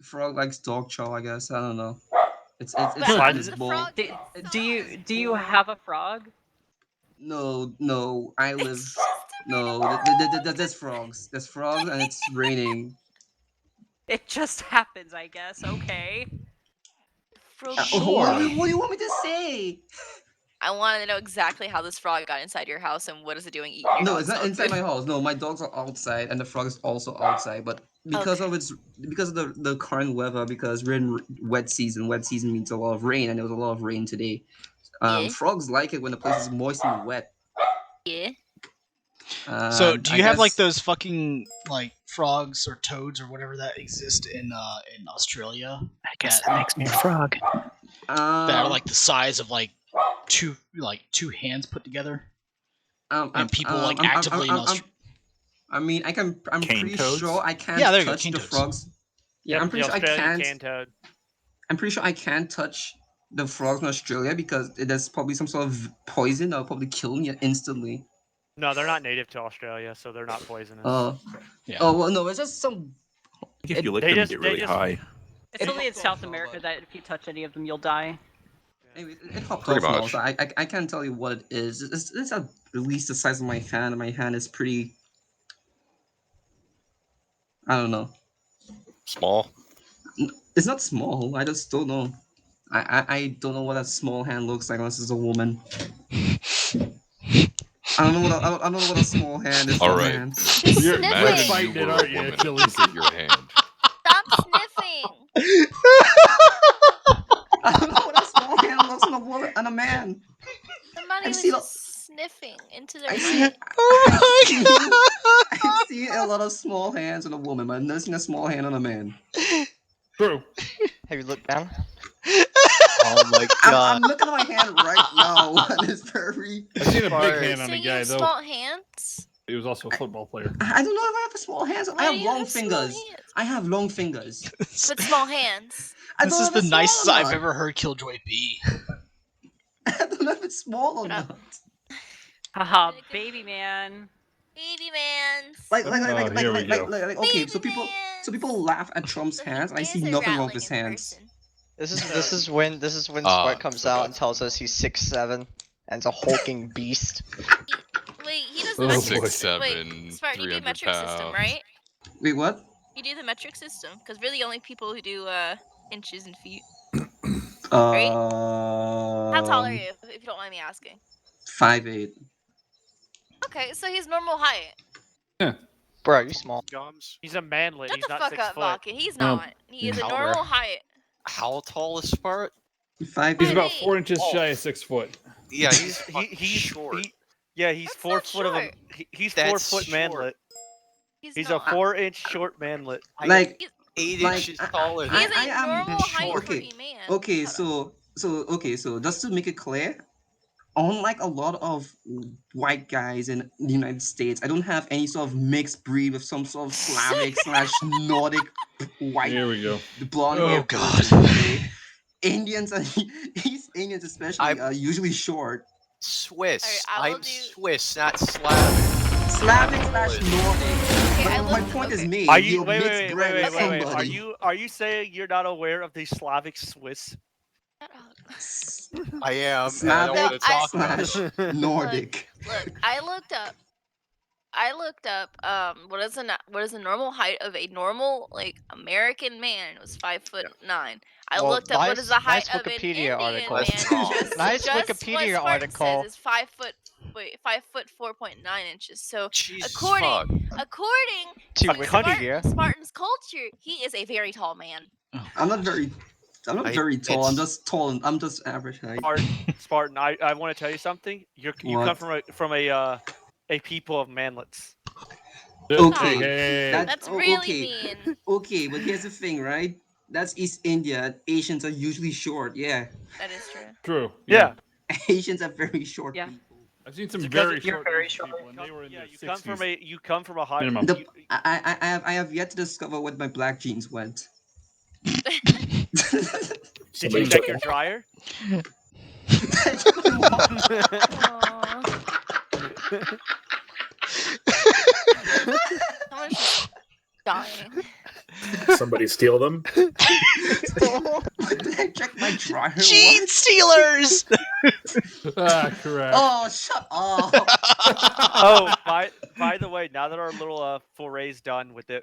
Frog likes dog chow, I guess. I don't know. It's But in its bowl. Do you have a frog? No. I live. No, there's frogs. There's frogs, and it's raining. It just happens, I guess. Okay. What do you want me to say? I want to know exactly how this frog got inside your house and what is it doing eating your No, dog's it's not dog inside food? my house. No, my dogs are outside, and the frog is also outside. But because of the current weather, because we're in wet season. Wet season means a lot of rain, and there was a lot of rain today. Yeah. Frogs like it when the place is moist and wet. Yeah. So, do you I have like guess- those fucking like frogs or toads or whatever that exist in Australia? I guess that makes me a frog. That are like the size of like two hands put together. And people like actively. I mean, I'm Cane pretty toads? sure I can't Yeah, there you go, touch cane the toads. frogs. Yeah, Yep, I'm pretty the sure I Australian can't. cane toad. I'm pretty sure I can't touch the frogs in Australia because there's probably some sort of poison that will probably kill me instantly. No, they're not native to Australia, so they're not poisonous. Yeah. Oh well, no, it's just some. If you lick They them, just- you get they really just- high. It's only in South America that if you touch any of them, you'll die. Anyway, it popped Pretty off now, much. so I can't tell you what it is. It's at least the size of my hand, and my hand is pretty. I don't know. Small. It's not small. I just don't know. I don't know what a small hand looks like unless it's a woman. I don't know what a small hand is. All for a right. man. You're Imagine fighting you it, were aren't a you, woman. Chili? Look at your hand. Stop sniffing. I don't know what a small hand looks on a woman and a man. Somebody was seen a- just sniffing into their I see. mic. I've seen a lot of small hands on a woman, but I've never seen a small hand on a man. True. Have you looked down? Oh my I'm looking at my hand right now, and it's very. I've seen a big Fire. hand on So a you guy have though. small hands? He was also a football player. I don't know if I have small hands. Why I do have you long have small fingers. hands? I have long fingers. But small hands. I This don't is know the if it's small nicest or I've not. ever heard Killjoy be. I don't know if it's small or not. Haha, baby man. Baby man's. Okay, so Baby people laugh at Trump's So he hands. I is see a nothing wrong ratling with his in hands. person. This is when Ah, Spark comes so out and that's- tells us he's 6'7" and is a hulking beast. Wait, he does Oh, the boy. metric system. 6'7", Wait, Spartan, you do 300 metric system, pounds. right? Wait, what? You do the metric system, because we're the only people who do inches and feet. Right? How tall are you, if you don't mind me asking? 5'8". Okay, so he's normal height. Bro, are you small? Gums. He's a manlet. Shut He's the not fuck 6 up, foot. Malkin. He's not. He is a How- normal height. How tall is Spart? 5'8". He's about 5'8". 4 inches Oh. shy of 6 foot. Yeah, he's He's short. Yeah, he's That's 4 not foot of a. short. He's That's 4 foot short. manlet. He's not. a 4-inch short manlet. Like, 8 like, inches taller. He's I a am normal height short. for a man. Okay, Shut up. so just to make it clear, unlike a lot of white guys in the United States, I don't have any sort of mixed breed with some sort of Slavic / Nordic white Here we go. blonde Oh, hair God. person, okay? Indians and East Indians especially are usually short. Swiss. Alright, I will I'm do- Swiss, not Slavic. Slavic / Nordic. Okay, I But my looked- point is okay. made. Are you You're wait, mixed wait, bred wait, with wait, wait, wait? somebody. Are you saying you're not aware of the Slavic Swiss? Shut up. I am. And I don't want to Slavic talk about / it. Nordic. Look, I looked up what is the normal height of a normal like American man. It was 5'9". I Well, looked up what is the nice height of an Wikipedia Indian article. man. Just, Nice just Wikipedia what Spartan article. says is 5 foot. Wait, 5 foot 4.9 inches. So Jesus according fuck. To A country- Wikipedia. Spartan's culture, he is a very tall man. I'm not very tall. I'm it's- just tall. I'm just average height. Spartan, I want to tell you something. You come What? from a people of manlets. Okay, Hey. That's really mean. Okay, but here's the thing, right? That's East India. Asians are usually short. Yeah, That is true. True. Yeah. Asians are very short. Yeah. people. I've seen some Because very you're short very Asian short. people, and they were in Yeah, their you come 60s. from a high. Minimum. The- I have yet to discover where my black jeans went. Did you check your dryer? Aw. Someone's just dying. Somebody steal them? Check my dryer. Gene stealers! Correct. Oh, shut up! Oh, by the way, now that our little foray's done with the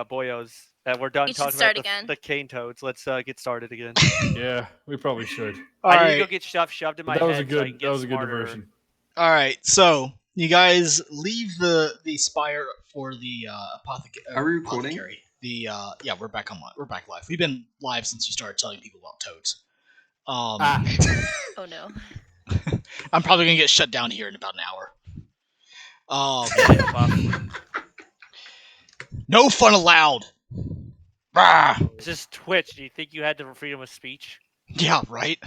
boyos, and we're done We should talking start about again. the cane toads, let's get started again. Yeah, we probably should. I need to go get stuff shoved in my That was head a so I good. can get That was a good smarter. diversion. All right, so you guys leave the spire for the Are we recording? apothecary. Yeah, we're back on. We're back live. We've been live since you started telling people about toads. Oh no. I'm probably gonna get shut down here in about an hour. No fun allowed. Rah! It's just Twitch. Do you think you had the freedom of speech? Yeah, right.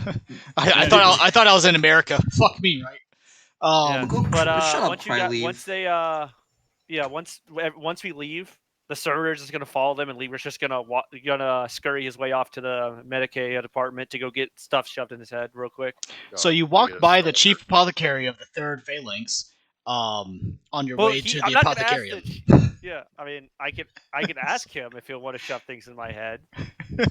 I thought I was in America. Fuck me, right? Yeah, but shut up, once Riley. once we leave, the server is just gonna follow them, and Lieber's just gonna scurry his way off to the Medicaid department to go get stuff shoved in his head real quick. So you walk by the chief apothecary of the Third Phalanx, on your way to the apothecarium. Yeah, I mean, I can ask him if he'll want to shove things in my head.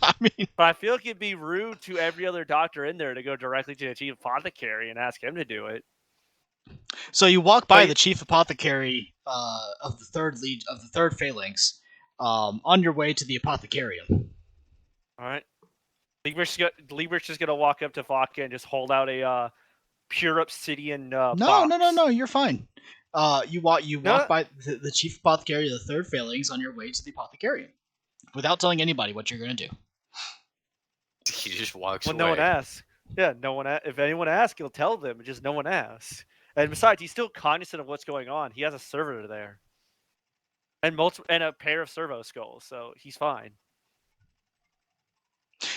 I mean, but I feel like it'd be rude to every other doctor in there to go directly to the chief apothecary and ask him to do it. So you walk by the chief apothecary of the Third Phalanx, on your way to the apothecarium. All right. Lieber's just gonna walk up to Vodka and just hold out a pure obsidian box. No, you're fine. You walk by the chief apothecary of the Third Phalanx on your way to the apothecarium, without telling anybody what you're gonna do. He just walks away. away. No one asks. Yeah, no one. If anyone asks, he'll tell them. Just no one asks. And besides, he's still cognizant of what's going on. He has a servitor there, and a pair of servo skulls, so he's fine.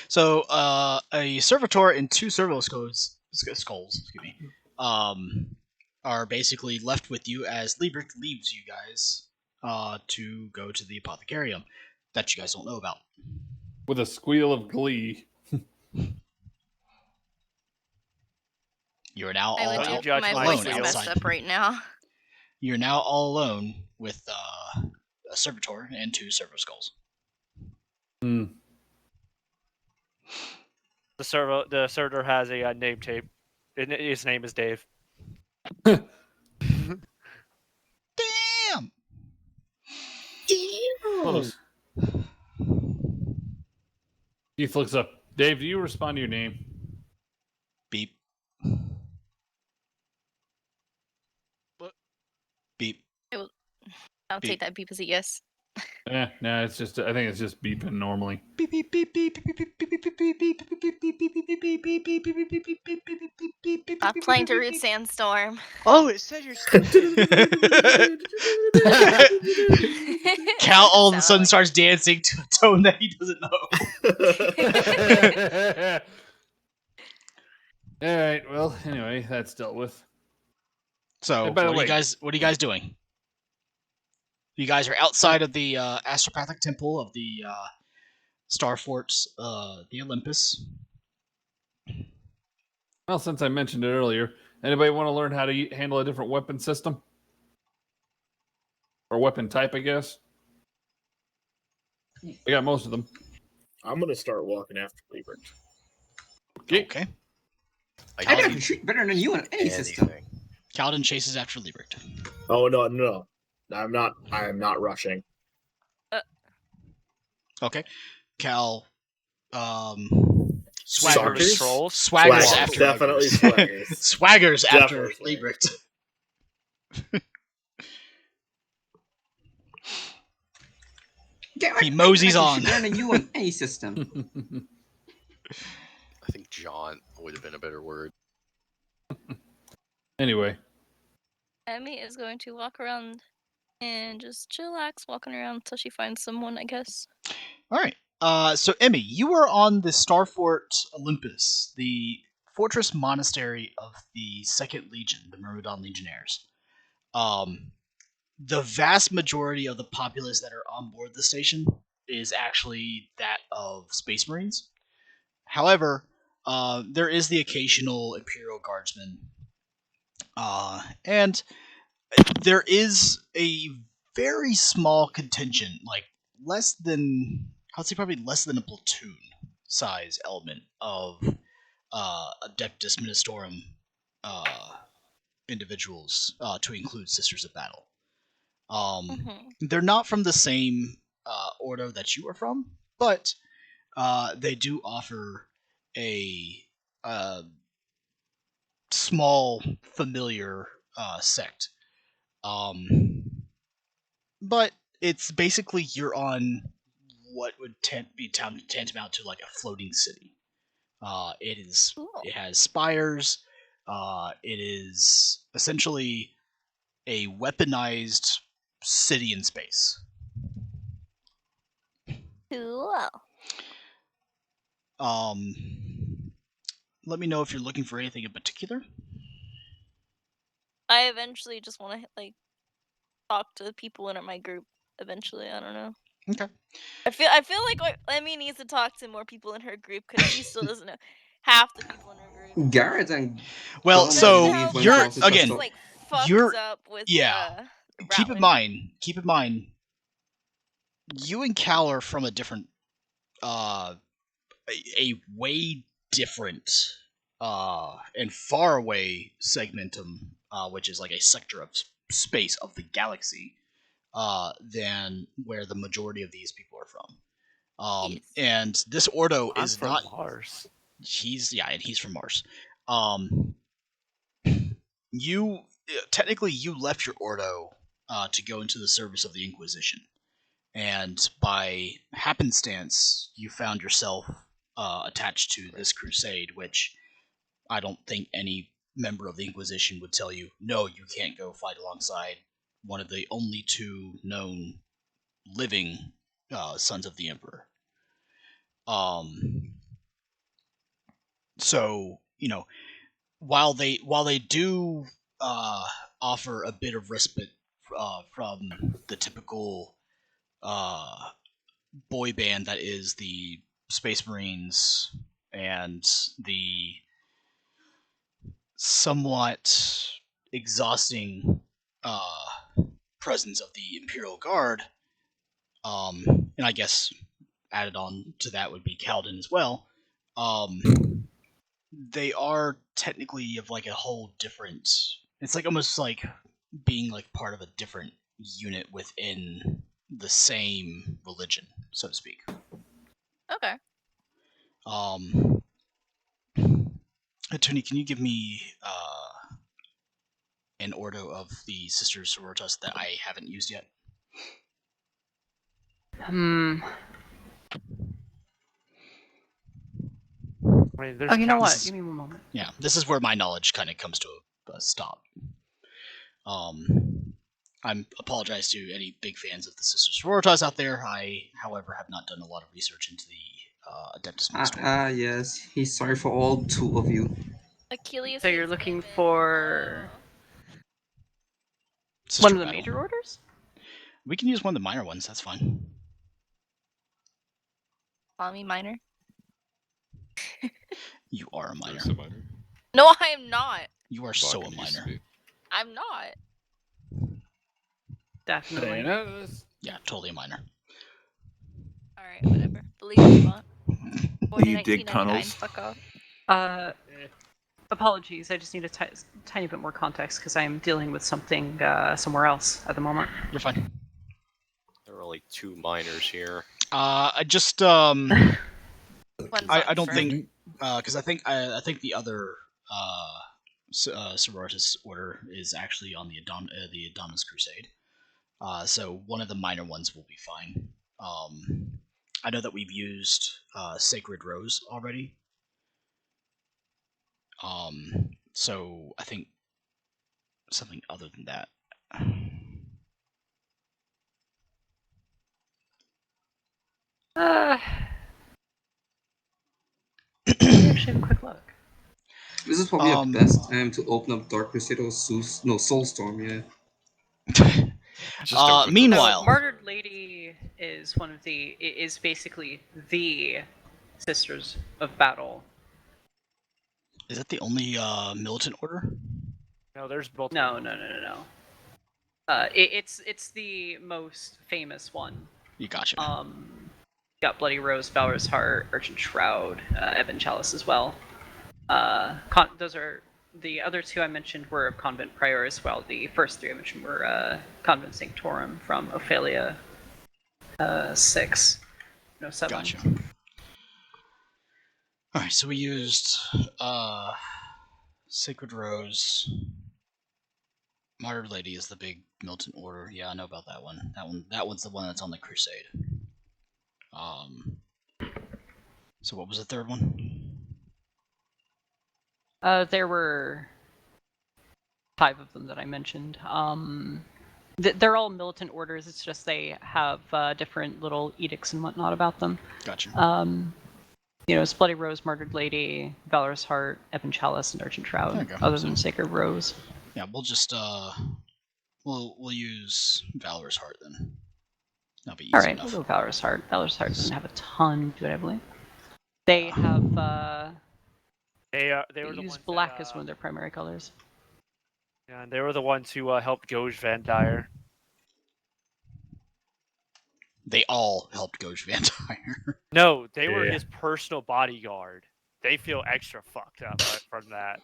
So, a servitor and two servo skulls, are basically left with you as Liebert leaves you guys to go to the apothecarium that you guys don't know about. With a squeal of glee. You're now I all legit, alone my voice is messed outside. up right now. You're now all alone with a servitor and two servo skulls. Hmm. The servitor has a name tape. His name is Dave. Damn. Close. Keith looks up. Dave, do you respond to your name? Beep. What? Beep. I'll take that beep as a yes. No, it's just. I think it's just beeping normally. Beep beep beep beep beep beep beep beep beep beep beep. Stop playing to Root Sandstorm. Oh, it says you're. Cal all of a sudden starts dancing to a tone that he doesn't know. All right. Well, anyway, that's dealt with. So, Hey, by the way, what are you guys doing? You guys are outside of the astropathic temple of the Star Forts, the Olympus. Well, since I mentioned it earlier, anybody want to learn how to handle a different weapon system? Or weapon type, I guess? I got most of them. I'm going to start walking after Liebert. Okay. I can shoot better than you on any system. Kaladin chases after Liebert. Oh, no. I'm not. I am not rushing. Okay. Cal, Swaggers? Swaggers after Definitely Liebert. Swaggers. Swaggers after Definitely Liebert. He moseys on. Better than you on any system. I think John would have been a better word. Anyway. Emmy is going to walk around and just chillax, walking around until she finds someone, I guess. All right. So Emmy, you are on the Starfort Olympus, the fortress monastery of the Second Legion, the Myrmidon Legionnaires. The vast majority of the populace that are on board the station is actually that of Space Marines. However, there is the occasional Imperial Guardsman, and there is a very small contingent, like I'd say probably less than a platoon size element of Adeptus Ministorum individuals to include Sisters of Battle. They're not from the same order that you are from, but they do offer a small familiar sect. But it's basically you're on what would be tantamount to like a floating city. It has spires. It is essentially a weaponized city in space. Cool. Let me know if you're looking for anything in particular. I eventually just want to like talk to the people in my group. Eventually, I don't know. Okay. I feel like Emmy needs to talk to more people in her group because she still doesn't know half the people in her group. Garrett and well, Gums so leave when you're Gums is again, just like fucked you're up with yeah. Keep in mind, you and Cal are from a different, a way different, and far away segmentum, which is like a sector of space of the galaxy, than where the majority of these people are from. And this Ordo I'm is from not Mars. He's from Mars. You technically you left your Ordo to go into the service of the Inquisition, and by happenstance, you found yourself attached to this crusade, which I don't think any member of the Inquisition would tell you, no, you can't go fight alongside one of the only two known living sons of the Emperor. So, while they do offer a bit of respite from the typical boy band that is the Space Marines and the somewhat exhausting presence of the Imperial Guard, and I guess added on to that would be Calden as well. They are technically of like a whole different. It's like almost like being like part of a different unit within the same religion, so to speak. Okay. Tony, can you give me an Ordo of the Sisters Sororitas that I haven't used yet? I mean, Oh, you know what? Give me one moment. Yeah, this is where my knowledge kind of comes to a stop. I apologize to any big fans of the Sisters Sororitas out there. I, however, have not done a lot of research into the Adeptus Ministorum. Yes, he's sorry for all two of you. Achilles. So you're looking for Sister one of the Battle. major orders? We can use one of the minor ones. That's fine. Call me minor. You are a minor. There's a minor. No, I am not. You are so a minor. I'm not. Definitely. Yeah, totally a minor. All right, whatever. Believe you want. Do you dig tunnels? Fuck off. Apologies. I just need a tiny bit more context because I'm dealing with something somewhere else at the moment. You're fine. There are only two miners here. I just I don't think because I think the other sororitas order is actually on the Adonis Crusade. So one of the minor ones will be fine. I know that we've used Sacred Rose already. So I think something other than that. Let me actually have a quick look. This is probably the best time to open up Dark Crusade or Soulstorm, yeah. Meanwhile, so Martyred Lady is is basically the Sisters of Battle. Is that the only militant order? No, there's both. No. It's the most famous one. You gotcha. Got Bloody Rose, Valorous Heart, Urchin Shroud, Ebon Chalice as well. Those are the other two I mentioned were of Convent Prior as well. The first three I mentioned were Convent Sanctorum from Ophelia 6. No, 7. Gotcha. Alright, so we used Sacred Rose. Martyred Lady is the big militant order. Yeah, I know about that one. That one's the one that's on the Crusade. So what was the third one? There were 5 of them that I mentioned. They're all militant orders. It's just they have different little edicts and whatnot about them. Gotcha. Bloody Rose, Martyred Lady, Valorous Heart, Ebon Chalice, and Urchin Shroud. Other than Sacred Rose. Yeah, we'll just we'll use Valorous Heart then. That'll be easy All right, enough. we'll go Valorous Heart. Valorous Heart doesn't have a ton to it, I believe. They have They were the use ones black that, as one of their primary colors. Yeah, and they were the ones who helped Goj Van Dyer. They all helped Goj Van Dyer. No, they were his personal bodyguard. They feel extra fucked up from that.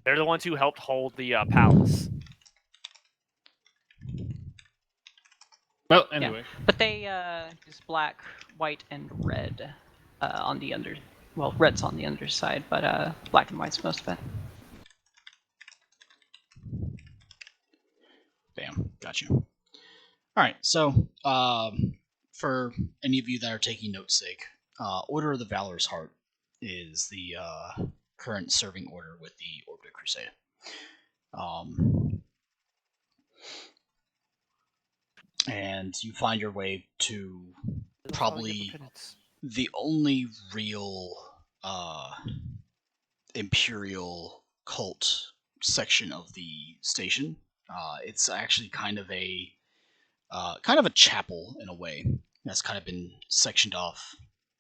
They're the ones who helped hold the palace. Well, anyway. Yeah. But they use black, white, and red on the under. Well, red's on the underside, but black and white's most of it. Bam, got you. All right, so for any of you that are taking notes' sake, Order of the Valorous Heart is the current serving order with the Orbita Crusade. And you find your way to probably the only real Imperial cult section of the station. It's actually kind of a chapel in a way that's kind of been sectioned off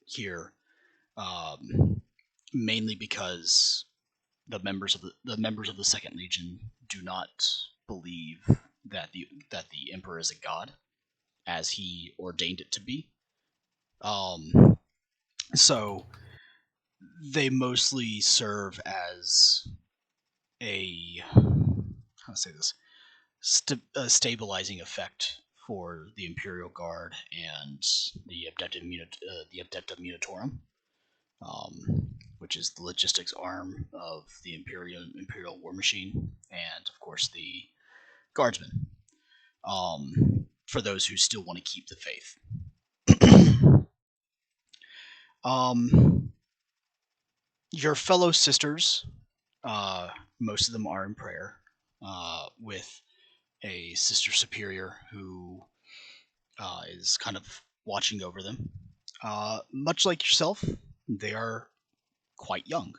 here, mainly because the members of the Second Legion do not believe that the Emperor is a god, as he ordained it to be. So they mostly serve as a stabilizing effect for the Imperial Guard and the Adepta Munitorum, which is the logistics arm of the Imperial War Machine, and of course the Guardsmen, for those who still want to keep the faith. Your fellow sisters, most of them are in prayer, with a sister superior who is kind of watching over them. Much like yourself, they are quite young.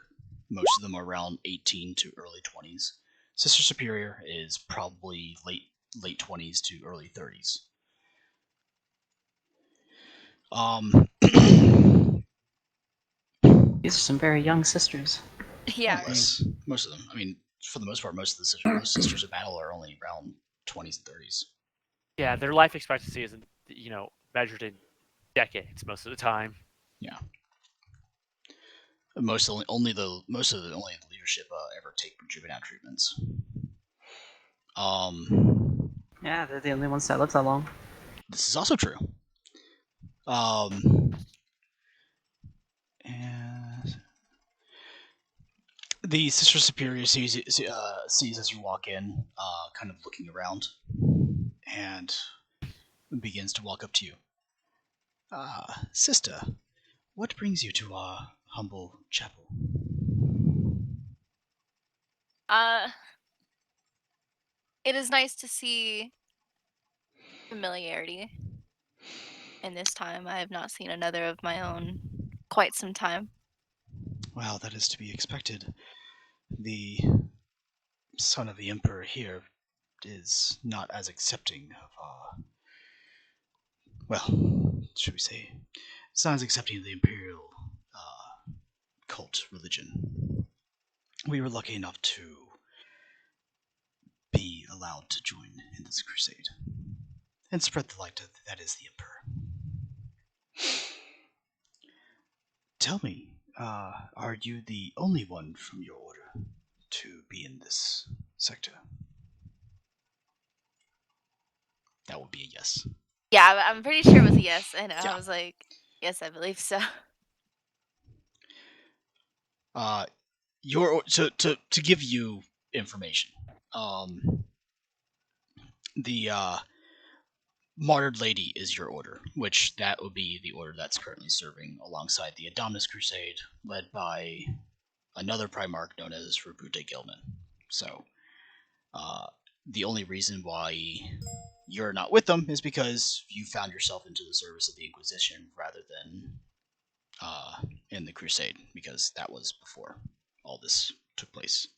Most of them are around 18 to early 20s. Sister Superior is probably late 20s to early 30s. These are some very young sisters. Yeah. Most of them. I mean, for the most part, most of the sisters of battle are only around 20s and 30s. Yeah, their life expectancy isn't, measured in decades most of the time. Yeah. Most of the leadership ever take juvenile treatments. Yeah, they're the only ones that live that long. This is also true. And the Sister Superior sees as you walk in, kind of looking around, and begins to walk up to you. Sister, what brings you to our humble chapel? It is nice to see familiarity. And this time I have not seen another of my own quite some time. Well, that is to be expected. The son of the Emperor here is not as accepting of should we say, it's not as accepting of the Imperial cult religion. We were lucky enough to be allowed to join in this crusade and spread the light that is the Emperor. tell me, are you the only one from your order to be in this sector? That would be a yes. Yeah, I'm pretty sure it was a yes. I know. Yeah. I was like, yes, I believe so. To give you information, the Martyred Lady is your order, which that would be the order that's currently serving alongside the Adonis Crusade, led by another Primarch known as Rabute Gilman. So, the only reason why you're not with them is because you found yourself into the service of the Inquisition rather than in the Crusade, because that was before all this took place.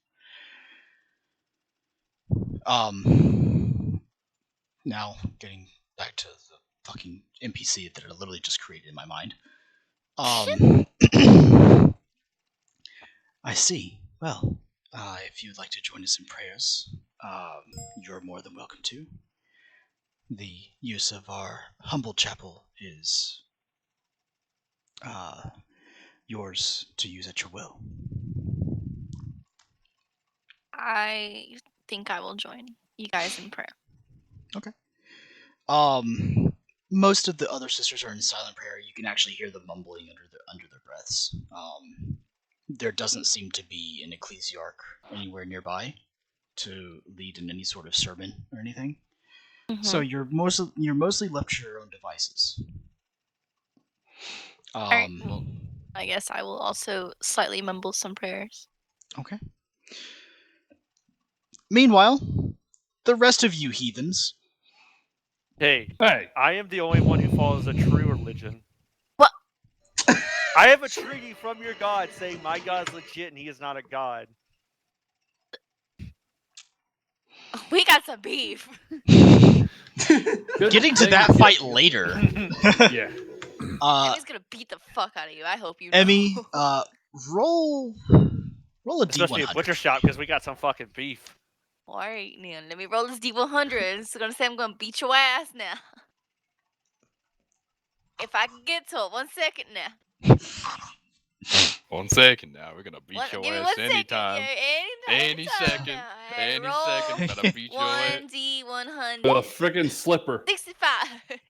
Now, getting back to the fucking NPC that I literally just created in my mind. I see. Well, if you'd like to join us in prayers, you're more than welcome to. The use of our humble chapel is yours to use at your will. I think I will join you guys in prayer. Okay. Most of the other sisters are in silent prayer. You can actually hear them mumbling under their breaths. There doesn't seem to be an ecclesiarch anywhere nearby to lead in any sort of sermon or anything. Mm-hmm. So you're mostly left to your own devices. All right, well, I guess I will also slightly mumble some prayers. Okay. Meanwhile, the rest of you heathens. Hey, I am the only one who follows a true religion. What? I have a treaty from your god saying my god's legit and he is not a god. We got some beef. Getting to that fight later. Yeah. Emmy's gonna beat the fuck out of you. I hope you know. Emmy, roll a D100. Supposed to be a butcher shop because we got some fucking beef. All right, man. Let me roll this D100. It's gonna say I'm gonna beat your ass now. If I can get to it, 1 second now. 1 second now. We're gonna beat your give me ass 1 second. anytime. Yeah, Any second. Any second. Better beat your ass. 1D100. With a freaking slipper. 65.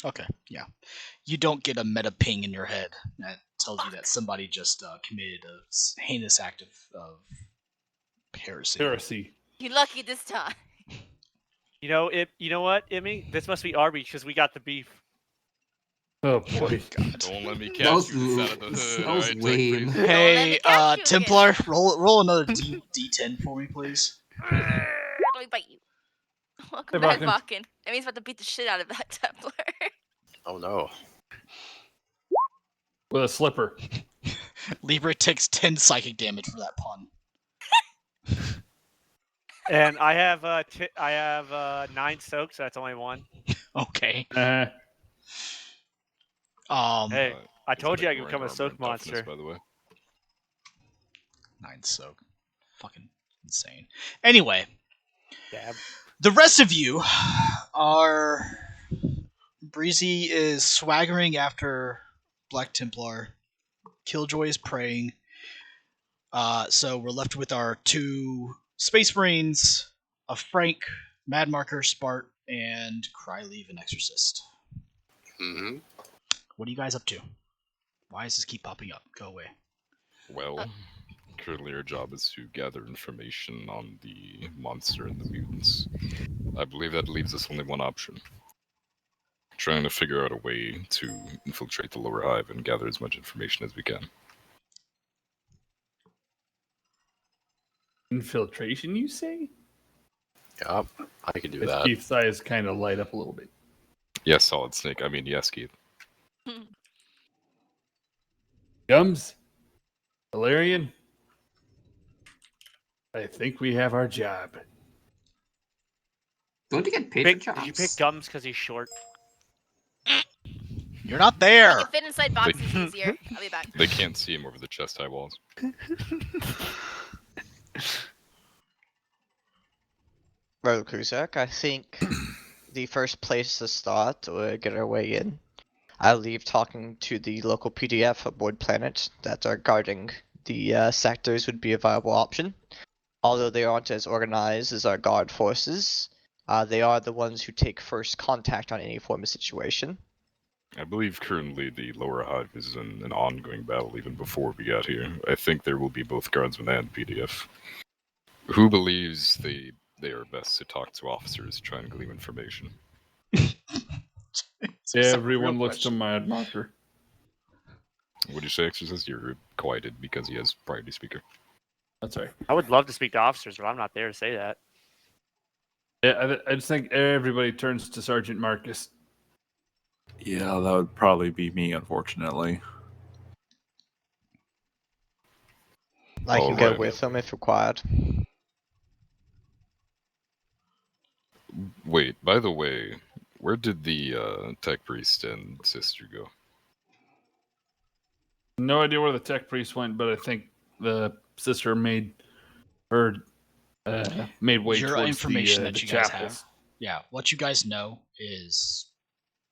Okay, yeah. You don't get a meta ping in your head that tells you that somebody just committed a heinous act of heresy. You lucky this time. You know what, Emmy? This must be Arby's because we got the beef. Oh boy. God. Don't let me catch you out of the hood. That was Alright, lame. Hey, Templar, roll another D10 for me, please. Let me bite you. Welcome back, Bakken. That means about to beat the shit out of that Templar. Oh no. With a slipper. Libra takes 10 psychic damage for that pun. And I have 9 soaks, so that's only 1. Okay. Hey, I told you I could become a soak monster. By the way. 9 soak. Fucking insane. Anyway. Dab. The rest of you are... Breezy is swaggering after Black Templar. Killjoy is praying. So we're left with our 2 Space Marines, a Frank, Mad Marker, Spart, and Cryleave and Exorcist. Mm-hmm. What are you guys up to? Why does this keep popping up? Go away. Well, currently our job is to gather information on the monster and the mutants. I believe that leaves us only one option. Trying to figure out a way to infiltrate the lower hive and gather as much information as we can. Infiltration, you say? Yeah, I can do His that. Keith's eyes kind of light up a little bit. Yes, Solid Snake. I mean, yes, Keith. Gums? Valerian? I think we have our job. Don't you get paid for jobs? Did you pick Gums because he's short? You're not there! You can fit inside boxes easier. I'll be back. They can't see him over the chest-high walls. Well, Cruzak, I think the first place to start or get our way in. I leave talking to the local PDF aboard planet that are guarding the sectors would be a viable option. Although they aren't as organized as our guard forces, they are the ones who take first contact on any form of situation. I believe currently the lower hive is in an ongoing battle even before we got here. I think there will be both guardsmen and PDF. Who believes they are best to talk to officers, try and glean information? Everyone looks to my marker. What do you say, Exorcist? You're quieted because he has priority speaker. That's right. I would love to speak to officers, but I'm not there to say that. Yeah, I just think everybody turns to Sergeant Marcus. Yeah, that would probably be me, unfortunately. I can go with them if required. Wait, by the way, where did the tech priest and sister go? No idea where the tech priest went, but I think the sister made way Your towards information the that you guys chapels. have. Yeah, what you guys know is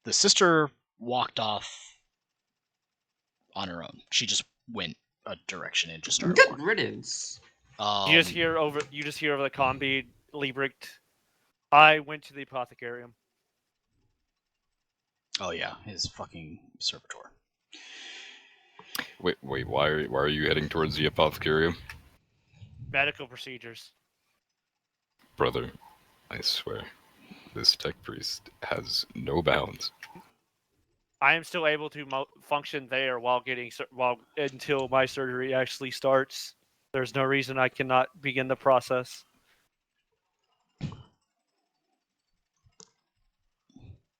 the sister walked off on her own. She just went a direction and just started Good walking. riddance. You just hear over the combi Liebricht. I went to the apothecarium. Oh yeah, his fucking servitor. Wait, why are you heading towards the apothecarium? Medical procedures. Brother, I swear, this tech priest has no bounds. I am still able to function there until my surgery actually starts. There's no reason I cannot begin the process.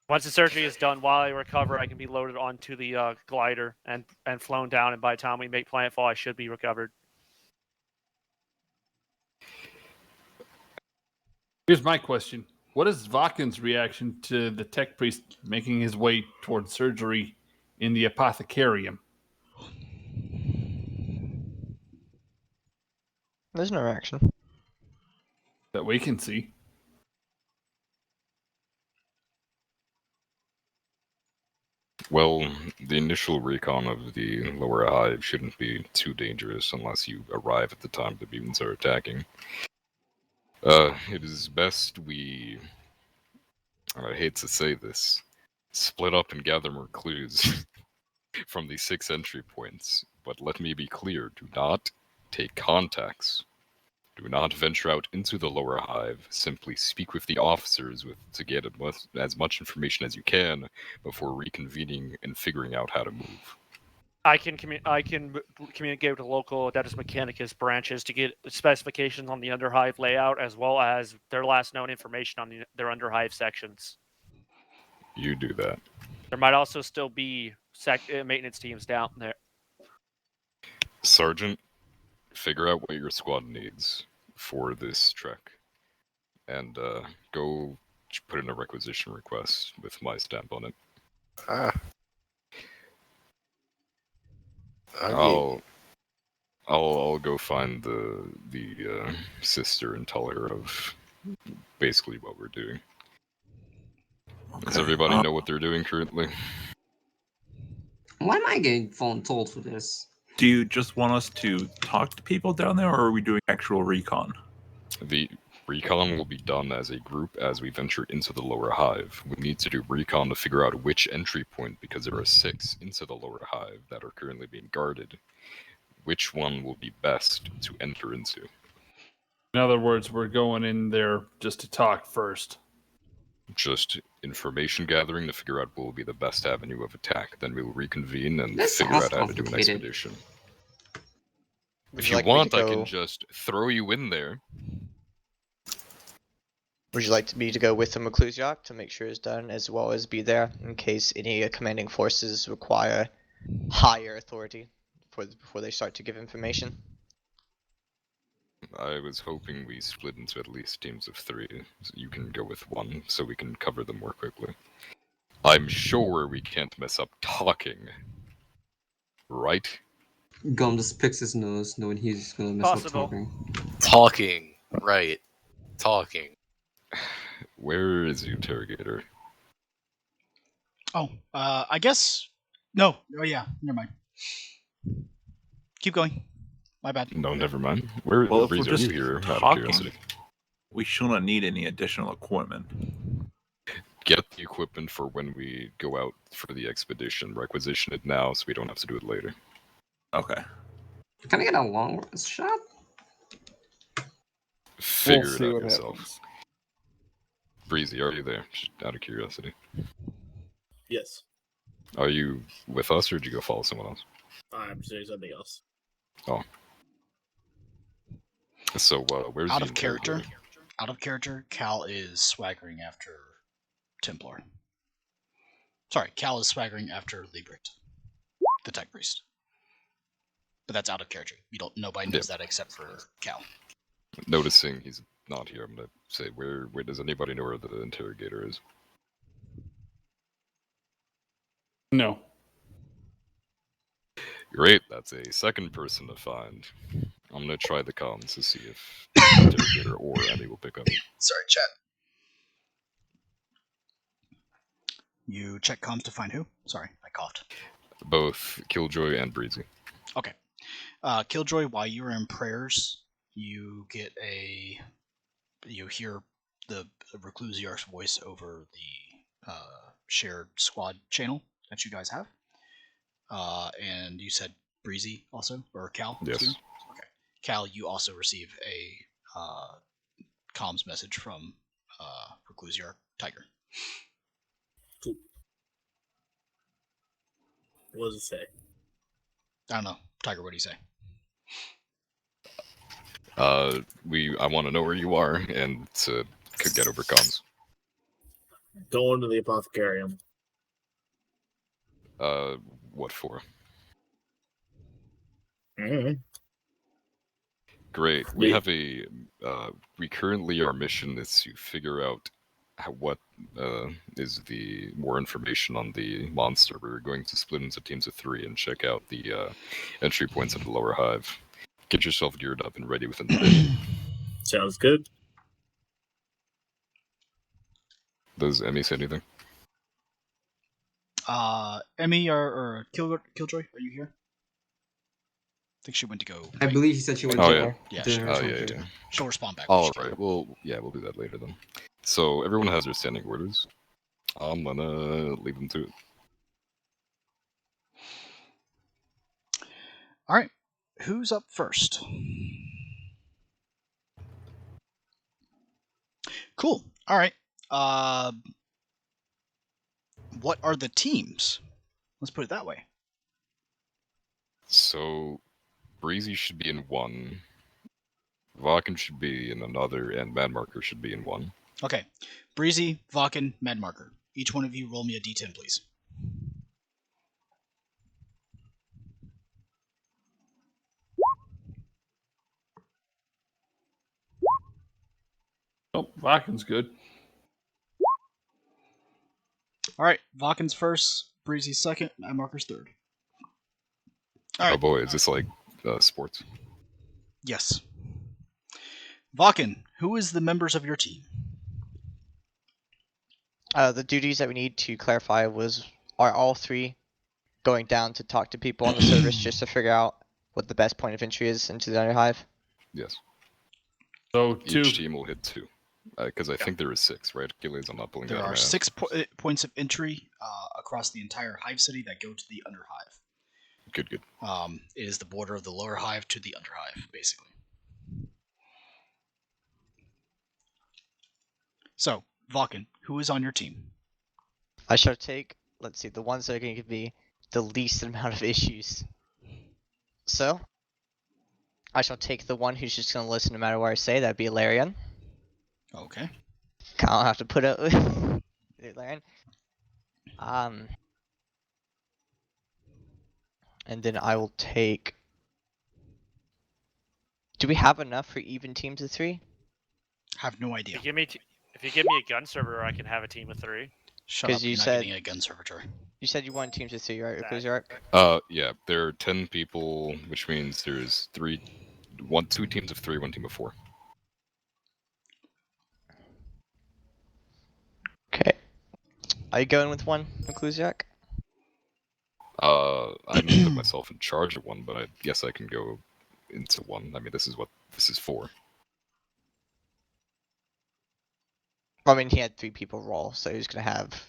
Once the surgery is done, while I recover, I can be loaded onto the glider and flown down. And by the time we make planetfall, I should be recovered. Here's my question. What is Vakin's reaction to the tech priest making his way towards surgery in the apothecarium? There's no reaction. That we can see. Well, the initial recon of the lower hive shouldn't be too dangerous unless you arrive at the time the mutants are attacking. It is best we, I hate to say this, split up and gather more clues from the 6 entry points, but let me be clear, do not take contacts. Do not venture out into the lower hive. Simply speak with the officers to get as much information as you can before reconvening and figuring out how to move. I can communicate with the local Adeptus Mechanicus branches to get specifications on the Underhive layout as well as their last known information on their Underhive sections. You do that. There might also still be maintenance teams down there. Sergeant, figure out what your squad needs for this trek, and go put in a requisition request with my stamp on it. I'll go find the sister and tell her of basically what we're doing. Okay. Does everybody know what they're doing currently? Why am I getting phone told for this? Do you just want us to talk to people down there, or are we doing actual recon? The recon will be done as a group as we venture into the lower hive. We need to do recon to figure out which entry point, because there are 6 into the lower hive that are currently being guarded. Which one will be best to enter into? In other words, we're going in there just to talk first. Just information gathering to figure out what will be the best avenue of attack. Then we will reconvene and figure out how to do an expedition. If you want, I can just throw you in there. Would you like me to go with the Ecclesiarch to make sure it's done, as well as be there in case any commanding forces require higher authority before they start to give information? I was hoping we split into at least teams of 3. So you can go with 1, so we can cover them more quickly. I'm sure we can't mess up talking. Right? Gum just picks his nose, knowing he's gonna mess up talking. Talking. Right. Talking. Where is the interrogator? Oh, I guess no. Oh yeah, never mind. Keep going. My bad. No, never mind. Where Well, if we're Breeze, are you just here out of talking, curiosity? we shouldn't need any additional equipment. Get the equipment for when we go out for the expedition. Requisition it now so we don't have to do it later. Okay. Can I get a long shot? Figure We'll it see out what yourself. happens. Breezy, are you there? Just out of curiosity. Yes. Are you with us, or did you go follow someone else? I'm doing something else. Oh. So, where's Out the of character? interrogator? Out of character, Cal is swaggering after Templar. Sorry, Cal is swaggering after Librit, the tech priest. But that's out of character. Nobody knows that except for Cal. Noticing he's not here, I'm gonna say, where does anybody know where the interrogator is? No. Great, that's a second person to find. I'm gonna try the comms to see if the interrogator or Andy will pick up. Sorry, chat. You check comms to find who? Sorry, I coughed. Both Killjoy and Breezy. Okay. Killjoy, while you were in prayers, you hear the Reclusiarch's voice over the shared squad channel that you guys have. And you said Breezy also, or Cal? Yes. Excuse me? Okay. Cal, you also receive a comms message from Reclusiarch Tiger. Cool. What does it say? I don't know. Tiger, what do you say? I want to know where you are and to get over comms. Going to the apothecarium. What for? Mm-hmm. Great. We have a. We currently, our mission is to figure out what is the more information on the monster. We're going to split into teams of 3 and check out the entry points of the lower hive. Get yourself geared up and ready within the day. Sounds good. Does Emmy say anything? Emmy or Killjoy, are you here? I think she went to go. I believe she said she went to dinner. Yeah, Dinner. she'll respond back. All right. Well, yeah, we'll do that later then. So everyone has their standing orders. I'm gonna leave them to it. All right. Who's up first? Cool. All right. What are the teams? Let's put it that way. So, Breezy should be in one. Vakken should be in another, and Madmarker should be in one. Okay. Breezy, Vakken, Madmarker. Each one of you roll me a d10, please. Oh, Vakken's good. All right. Vakken's first, Breezy's second, Madmarker's third. All right. Oh boy, is this like sports? Yes. Vakken, who is the members of your team? The duties that we need to clarify are all 3 going down to talk to people on the service just to figure out what the best point of entry is into the Underhive? Yes. So Each team will hit 2. Because I think there is 6, right? Achilles, I'm not pulling There that are out. 6 points of entry across the entire hive city that go to the Underhive. Good. It is the border of the lower hive to the Underhive, basically. So, Vakken, who is on your team? I shall take, let's see, the ones that are going to give me the least amount of issues. So, I shall take the one who's just going to listen no matter what I say. That'd be Larian. Okay. I'll have to put up with Larian. And then I will take... Do we have enough for even teams of 3? Have no idea. If you give me a gun server, I can have a team of 3. Shut up, you're not getting a gun servatory. You said you wanted teams of 3, right? Yeah, there are 10 people, which means there's 2 teams of 3, 1 team of 4. Okay. Are you going with one, Ecclesiarch? I didn't put myself in charge of one, but I guess I can go into one. I mean, this is what this is for. I mean, he had 3 people roll, so he's gonna have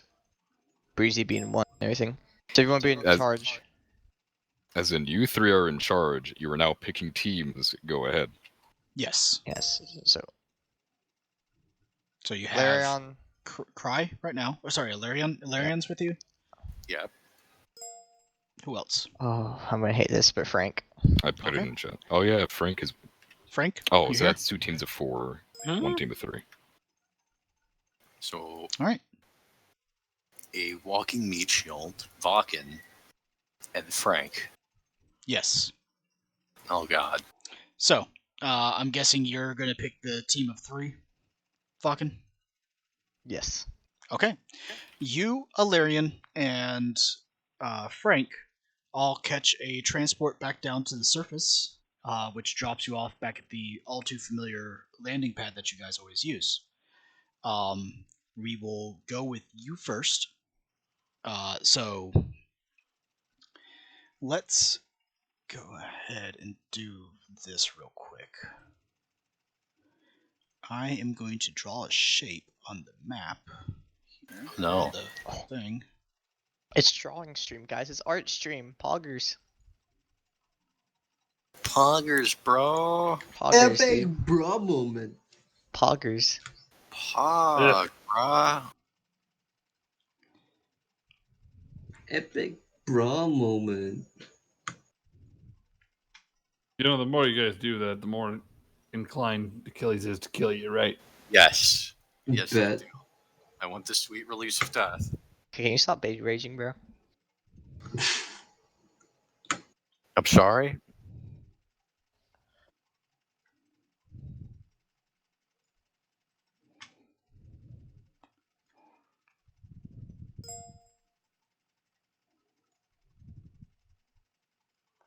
Breezy being one and everything. So everyone be in charge. As in, you 3 are in charge. You are now picking teams. Go ahead. Yes. Yes. So you have Larion. Cry right now. Oh, sorry, Larion's with you? Yeah. Who else? Oh, I'm gonna hate this, but Frank. I put it in chat. Oh yeah, Frank is. Frank? Oh, so that's 2 teams of 4, 1 team of 3. So. All right. A walking meat shield, Vakken, and Frank. Yes. Oh God. So, I'm guessing you're gonna pick the team of 3, Falcon? Yes. Okay. You, Alarion, and Frank all catch a transport back down to the surface, which drops you off back at the all too familiar landing pad that you guys always use. We will go with you first. So let's go ahead and do this real quick. I am going to draw a shape on the map. No. The thing. It's drawing stream, guys. It's art stream. Poggers. Poggers, bro. Poggers, Epic dude. bro moment. Poggers. Pog, bruh. Epic bro moment. You know, the more you guys do that, the more inclined Achilles is to kill you, right? Yes. Yes, I Bet. do. I want the sweet release of death. Can you stop baby raging, bro? I'm sorry?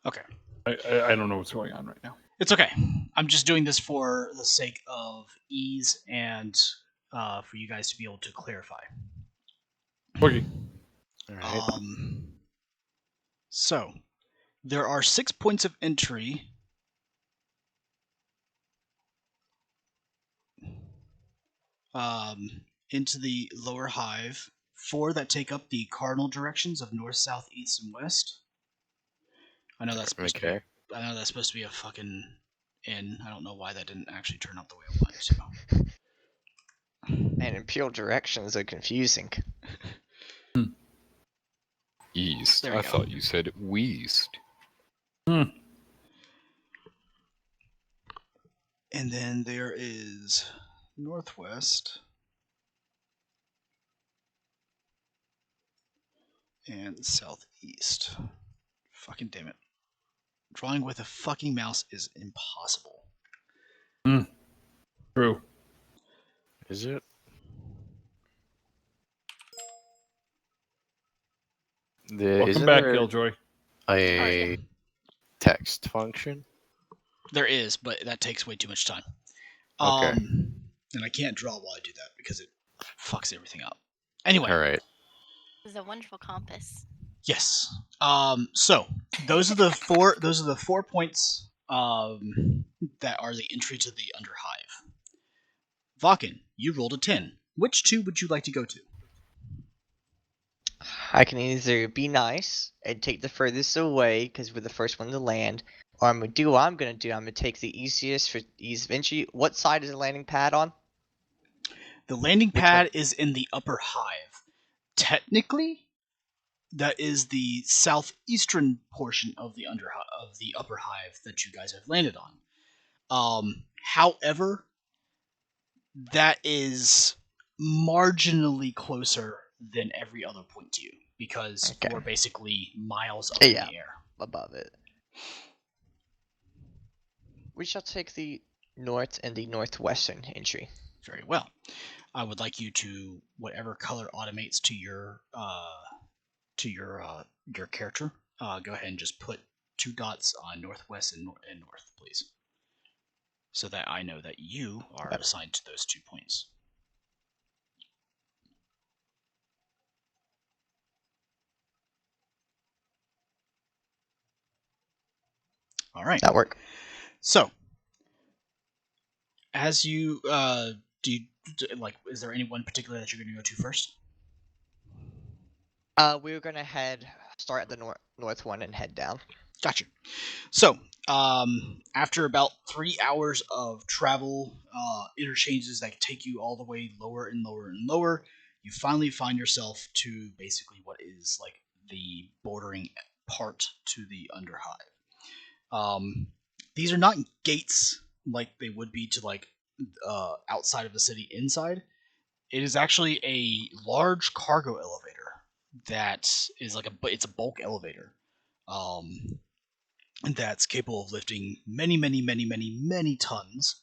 Okay. I don't know what's going on right now. It's okay. I'm just doing this for the sake of ease and for you guys to be able to clarify. Okay. All right. So, there are 6 points of entry into the lower hive. 4 that take up the cardinal directions of north, south, east, and west. I know that's supposed to be. I know that's supposed to be a fucking inn. I don't know why that didn't actually turn out the way I wanted to. And imperial directions are confusing. East. There we I go. thought you said west. And then there is northwest and southeast. Fucking damn it. Drawing with a fucking mouse is impossible. True. Is it? Welcome back, Killjoy. A text function? There is, but that takes way too much time. Okay. And I can't draw while I do that because it fucks everything up. Anyway. All right. This is a wonderful compass. Yes. So those are the 4. Those are the 4 points that are the entry to the underhive. Vakken, you rolled a 10. Which 2 would you like to go to? I can either be nice and take the furthest away because we're the first one to land, or I'm gonna do what I'm gonna do. I'm gonna take the easiest for ease of entry. What side is the landing pad on? The landing pad is in the upper hive. Technically, that is the southeastern portion of the upper hive that you guys have landed on. However, that is marginally closer than every other point to you because we're basically miles up in the air. Above it. We shall take the north and the northwestern entry. Very well. I would like you to, whatever color automates to your character, go ahead and just put 2 dots on northwest and north, please, so that I know that you are assigned to those 2 points. All right. That work. So, as you is there any one particular that you're going to go to first? We were gonna start at the north one and head down. Gotcha. So, after about 3 hours of travel, interchanges that take you all the way lower and lower and lower, you finally find yourself to basically what is like the bordering part to the Underhive. These are not gates like they would be to like outside of the city inside. It is actually a large cargo elevator that is like it's a bulk elevator. That's capable of lifting many tons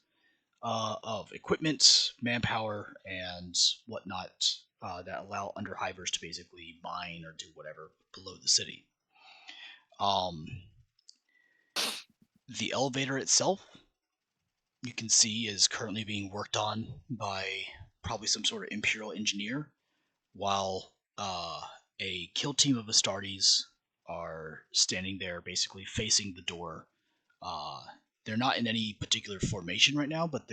of equipment, manpower, and whatnot that allow underhivers to basically mine or do whatever below the city. The elevator itself, you can see, is currently being worked on by probably some sort of Imperial engineer, while a kill team of Astartes are standing there basically facing the door. They're not in any particular formation right now, but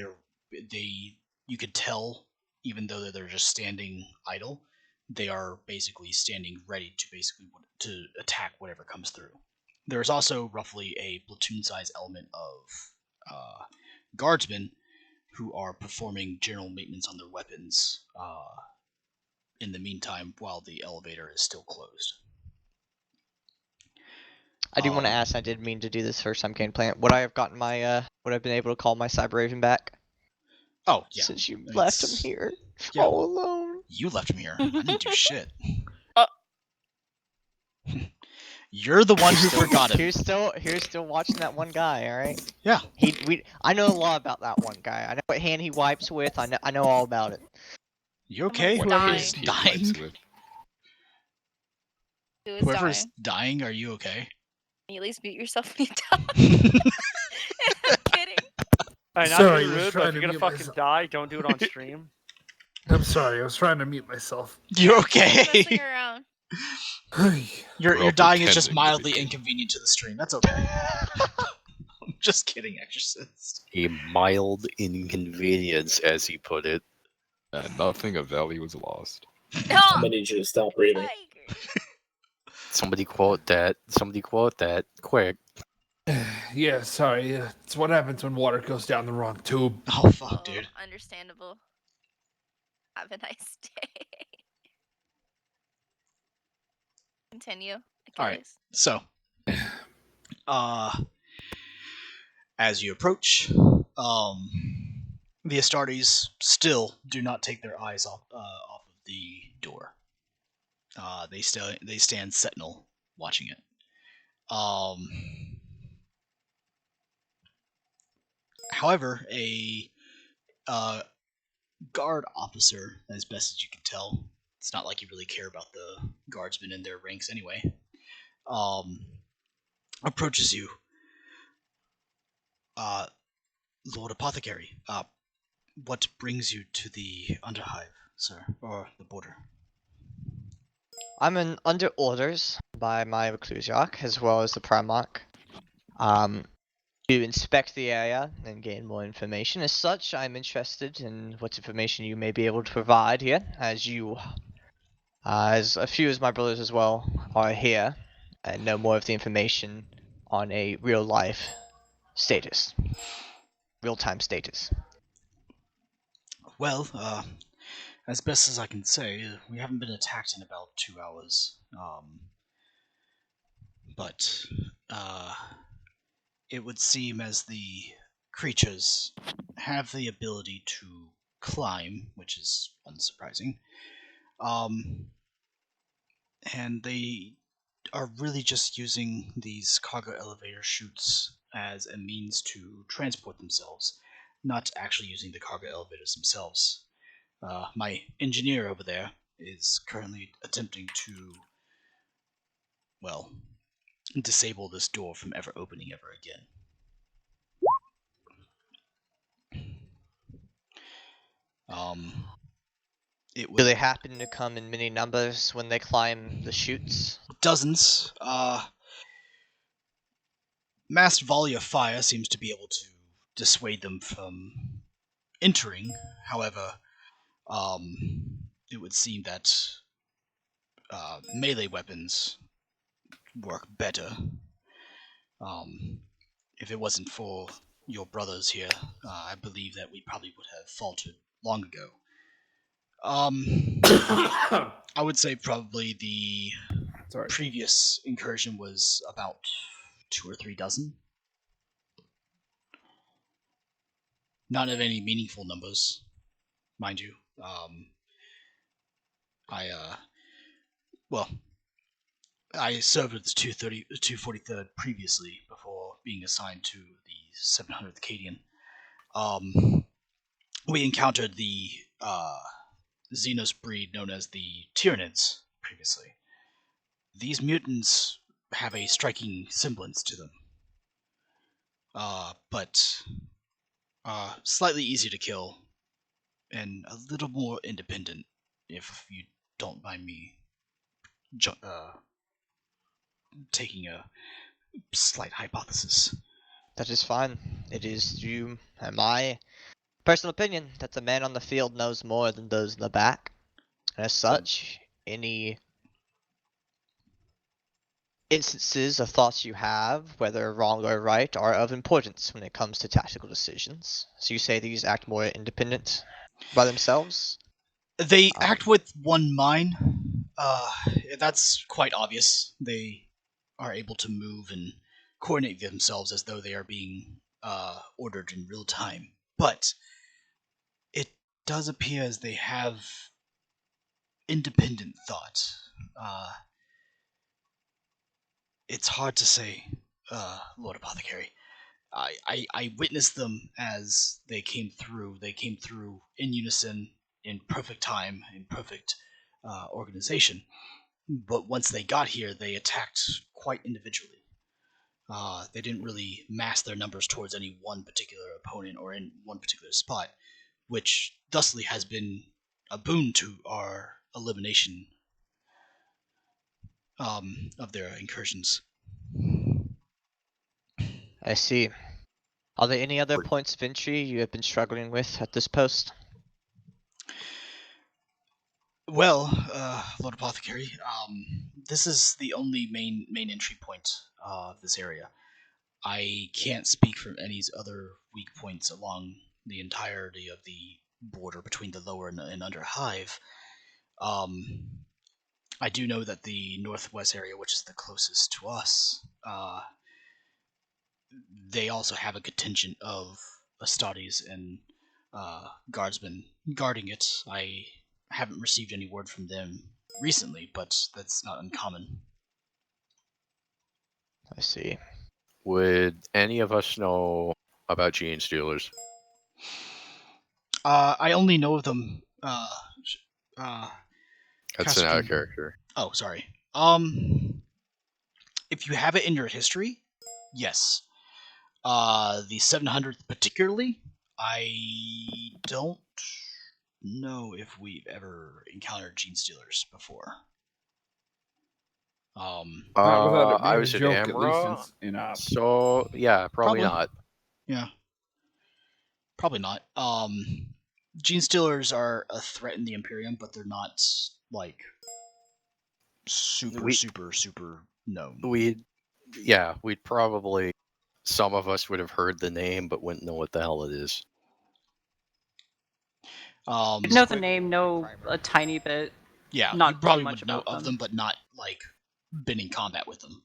you could tell, even though they're just standing idle, they are basically standing ready to attack whatever comes through. There's also roughly a platoon-size element of guardsmen who are performing general maintenance on their weapons in the meantime while the elevator is still closed. I do want to ask. I did mean to do this first time game plan. Would I have gotten my would I've been able to call my Cyber back? Oh yeah. Since you left him here all alone. You left him here. I didn't do shit. You're the one who forgot him. Here's still watching that one guy. All right. Yeah. I know a lot about that one guy. I know what hand he wipes with. I know all about it. You okay? Whoever's dying. Whoever's dying, are you okay? Can you at least mute yourself when you die? I'm kidding. Not Sorry, to be I was rude, but trying if to you're gonna mute fucking myself. die, don't do it on stream. I'm sorry, I was trying to mute myself. You okay? Messing around. Your dying is just mildly inconvenient to the stream. That's okay. I'm just kidding, Exorcist. A mild inconvenience, as he put it. And nothing of value was lost. No! I'm gonna need you to stop breathing. Somebody quote that. Somebody quote that. Quick. Yeah, sorry. It's what happens when water goes down the wrong tube. Oh, fuck, dude. Understandable. Have a nice day. Continue. Alright, so as you approach, the Astartes still do not take their eyes off of the door. They stand sentinel watching it. However, a guard officer, as best as you can tell, it's not like you really care about the guardsmen in their ranks anyway, approaches you. Lord Apothecary, what brings you to the Underhive, sir, or the border? I'm under orders by my Reclusiarch as well as the Primarch to inspect the area and gain more information. As such, I'm interested in what information you may be able to provide here, as a few of my brothers as well are here and know more of the information on a real-time status. Well, as best as I can say, we haven't been attacked in about 2 hours. But it would seem as the creatures have the ability to climb, which is unsurprising. And they are really just using these cargo elevator chutes as a means to transport themselves, not actually using the cargo elevators themselves. My engineer over there is currently attempting to, well, disable this door from ever opening ever again. Do they happen to come in many numbers when they climb the chutes? Dozens. massed volley of fire seems to be able to dissuade them from entering. However, it would seem that melee weapons work better. If it wasn't for your brothers here, I believe that we probably would have faltered long ago. I would say probably the previous incursion was about 2 or 3 dozen. Not of any meaningful numbers, mind you. I served with the 243rd previously before being assigned to the 700th Acadian. We encountered the Xenos breed known as the Tyranids previously. These mutants have a striking semblance to them, but slightly easier to kill and a little more independent, if you don't mind me taking a slight hypothesis. That is fine. It is you and my personal opinion that the man on the field knows more than those in the back. And as such, any instances of thoughts you have, whether wrong or right, are of importance when it comes to tactical decisions. So you say these act more independent by themselves? They act with one mind. That's quite obvious. They are able to move and coordinate themselves as though they are being ordered in real time. But it does appear as they have independent thought. It's hard to say, Lord Apothecary. I witnessed them as they came through. They came through in unison, in perfect time, in perfect organization. But once they got here, they attacked quite individually. They didn't really mass their numbers towards any one particular opponent or in one particular spot, which thusly has been a boon to our elimination of their incursions. I see. Are there any other points of entry you have been struggling with at this post? Well, Lord Apothecary, this is the only main entry point of this area. I can't speak for any other weak points along the entirety of the border between the lower and under hive. I do know that the northwest area, which is the closest to us, they also have a contingent of Astartes and guardsmen guarding it. I haven't received any word from them recently, but that's not uncommon. I see. Would any of us know about Gene Stealers? I only know of them. That's an out of character. Oh, sorry. If you have it in your history, yes. The 700th particularly, I don't know if we've ever encountered Gene Stealers before. I was at Amra, so yeah, probably not. Yeah, probably not. Gene Stealers are a threat in the Imperium, but they're not like super known. We'd probably, some of us would have heard the name, but wouldn't know what the hell it is. Know the name, know a tiny bit. Yeah, not you probably much would know about of them, but not like been in combat with them.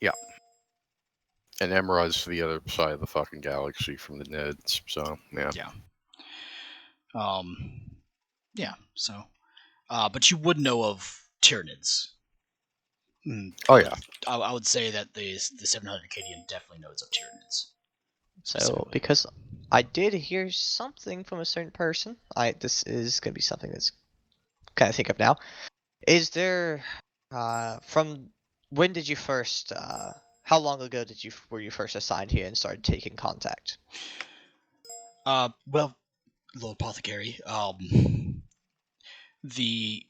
Yeah. And Emra's the other side of the fucking galaxy from the Neds, so yeah. Yeah. Yeah. So, but you would know of Tyranids. Oh yeah. I would say that the 700 Acadian definitely knows of Tyranids. So, because I did hear something from a certain person, this is going to be something that's kind of think of now. Is there, from when did you first, how long ago were you first assigned here and started taking contact? Well, Lord Apothecary, the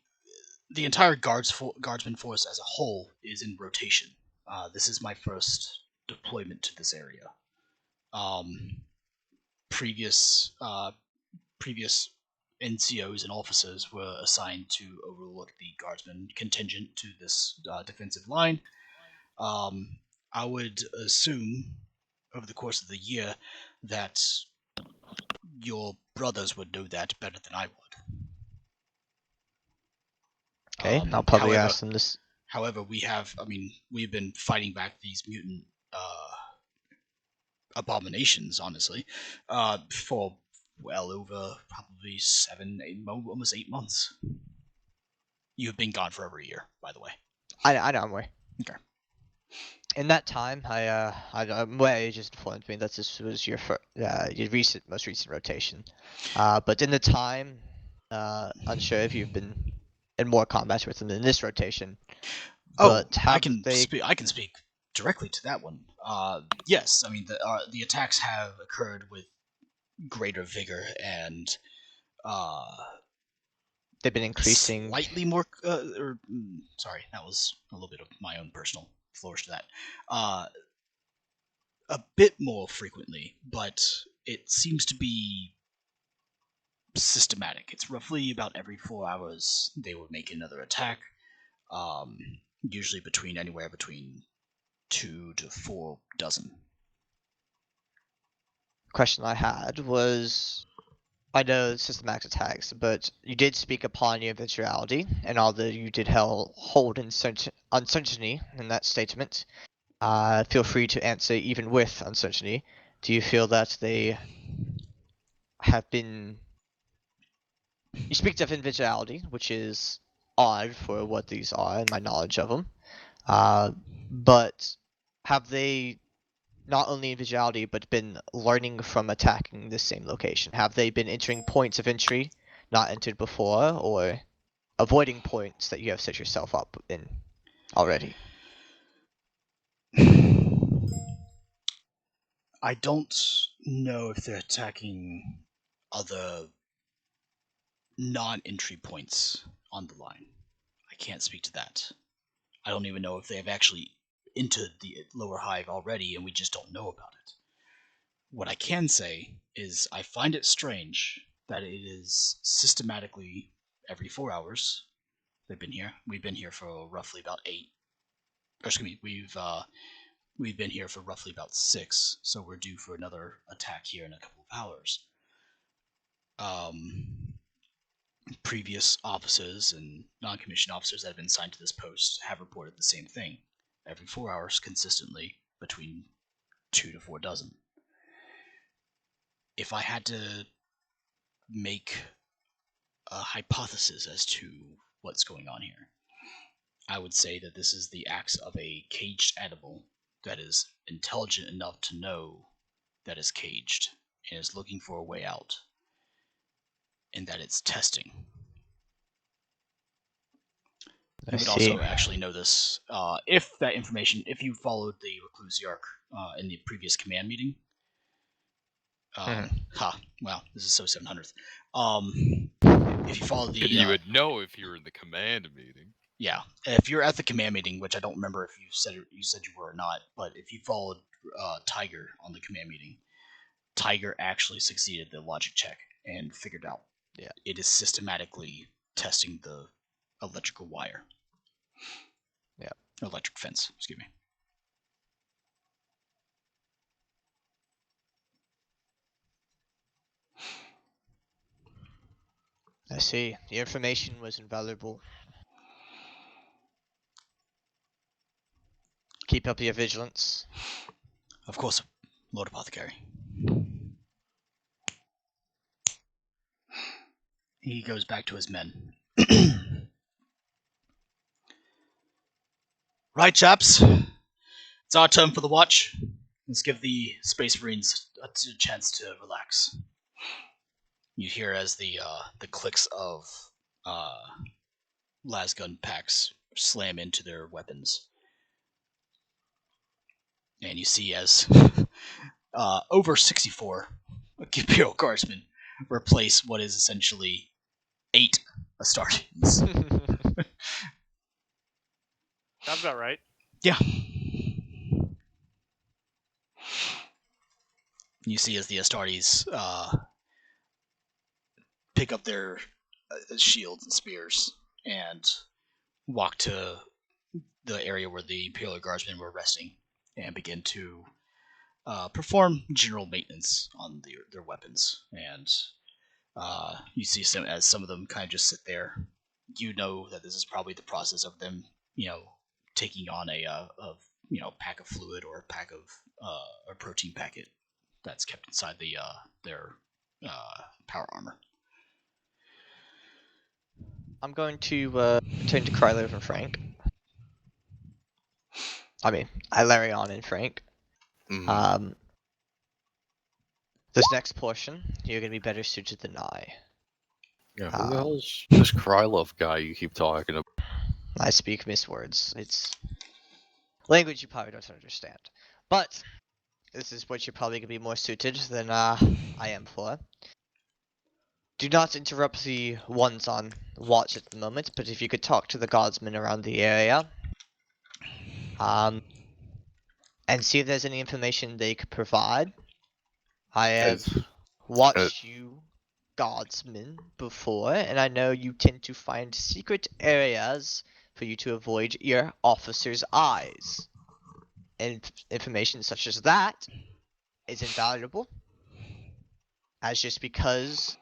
entire guardsman force as a whole is in rotation. This is my first deployment to this area. Previous NCOs and officers were assigned to overlook the guardsmen contingent to this defensive line. I would assume over the course of the year that your brothers would know that better than I would. Okay, I'll probably ask them this. However, we've been fighting back these mutant abominations, honestly, for well over probably almost 8 months. You've been gone for over a year, by the way. I know, I'm aware. Okay. In that time, I'm aware you just informed me that this was your most recent rotation. But in the time, unsure if you've been in more combat with them in this rotation. But I can speak directly to that one. Yes, I mean the attacks have occurred with greater vigor and they've been increasing slightly more. Sorry, that was a little bit of my own personal flourish to that. A bit more frequently, but it seems to be systematic. It's roughly about every 4 hours they would make another attack. Usually anywhere between 2 to 4 dozen. Question I had was, I know systematic attacks, but you did speak upon your eventuality, and although you did hold uncertainty in that statement, feel free to answer even with uncertainty. Do you feel that they have been... You speak of individuality, which is odd for what these are and my knowledge of them. But have they not only individuality but been learning from attacking the same location? Have they been entering points of entry not entered before, or avoiding points that you have set yourself up in already? I don't know if they're attacking other non-entry points on the line. I can't speak to that. I don't even know if they have actually entered the lower hive already and we just don't know about it. What I can say is I find it strange that it is systematically every 4 hours they've been here. We've been here for roughly about 8. We've been here for roughly about 6, so we're due for another attack here in a couple of hours. Previous officers and non-commissioned officers that have been assigned to this post have reported the same thing. Every 4 hours, consistently, between 2 to 4 dozen. If I had to make a hypothesis as to what's going on here, I would say that this is the acts of a caged animal that is intelligent enough to know that is caged and is looking for a way out, and that it's testing. You would also actually know this if you followed the Reclusiarch in the previous command meeting. Wow, this is so 700th. If you followed the... you would know if you were in the command meeting. Yeah, if you're at the command meeting, which I don't remember if you said you were or not, but if you followed Tiger on the command meeting, Tiger actually succeeded the logic check and figured out it is systematically testing the electrical wire. Yeah. Electric fence, excuse me. I see. The information was invaluable. Keep up your vigilance. Of course, Lord Apothecary. He goes back to his men. Right, chaps. It's our turn for the watch. Let's give the Space Marines a chance to relax. You hear as the clicks of lasgun packs slam into their weapons. And you see as over 64 Imperial Guardsmen replace what is essentially 8 Astartes. Sounds about right. Yeah. You see as the Astartes pick up their shields and spears and walk to the area where the Imperial Guardsmen were resting and begin to perform general maintenance on their weapons. And you see some of them kind of just sit there. You know that this is probably the process of them, taking on a pack of fluid or a pack of a protein packet that's kept inside their power armor. I'm going to turn to Krylo and Frank. I mean, Ilarion and Frank. This next portion, you're going to be better suited than I. Yeah, who the hell's this Krylov guy you keep talking about? I speak miswords. It's language you probably don't understand. But this is what you're probably going to be more suited than I am for. Do not interrupt the ones on watch at the moment, but if you could talk to the guardsmen around the area, and see if there's any information they could provide. I have watched you guardsmen before, and I know you tend to find secret areas for you to avoid your officers' eyes. And information such as that is invaluable, as just because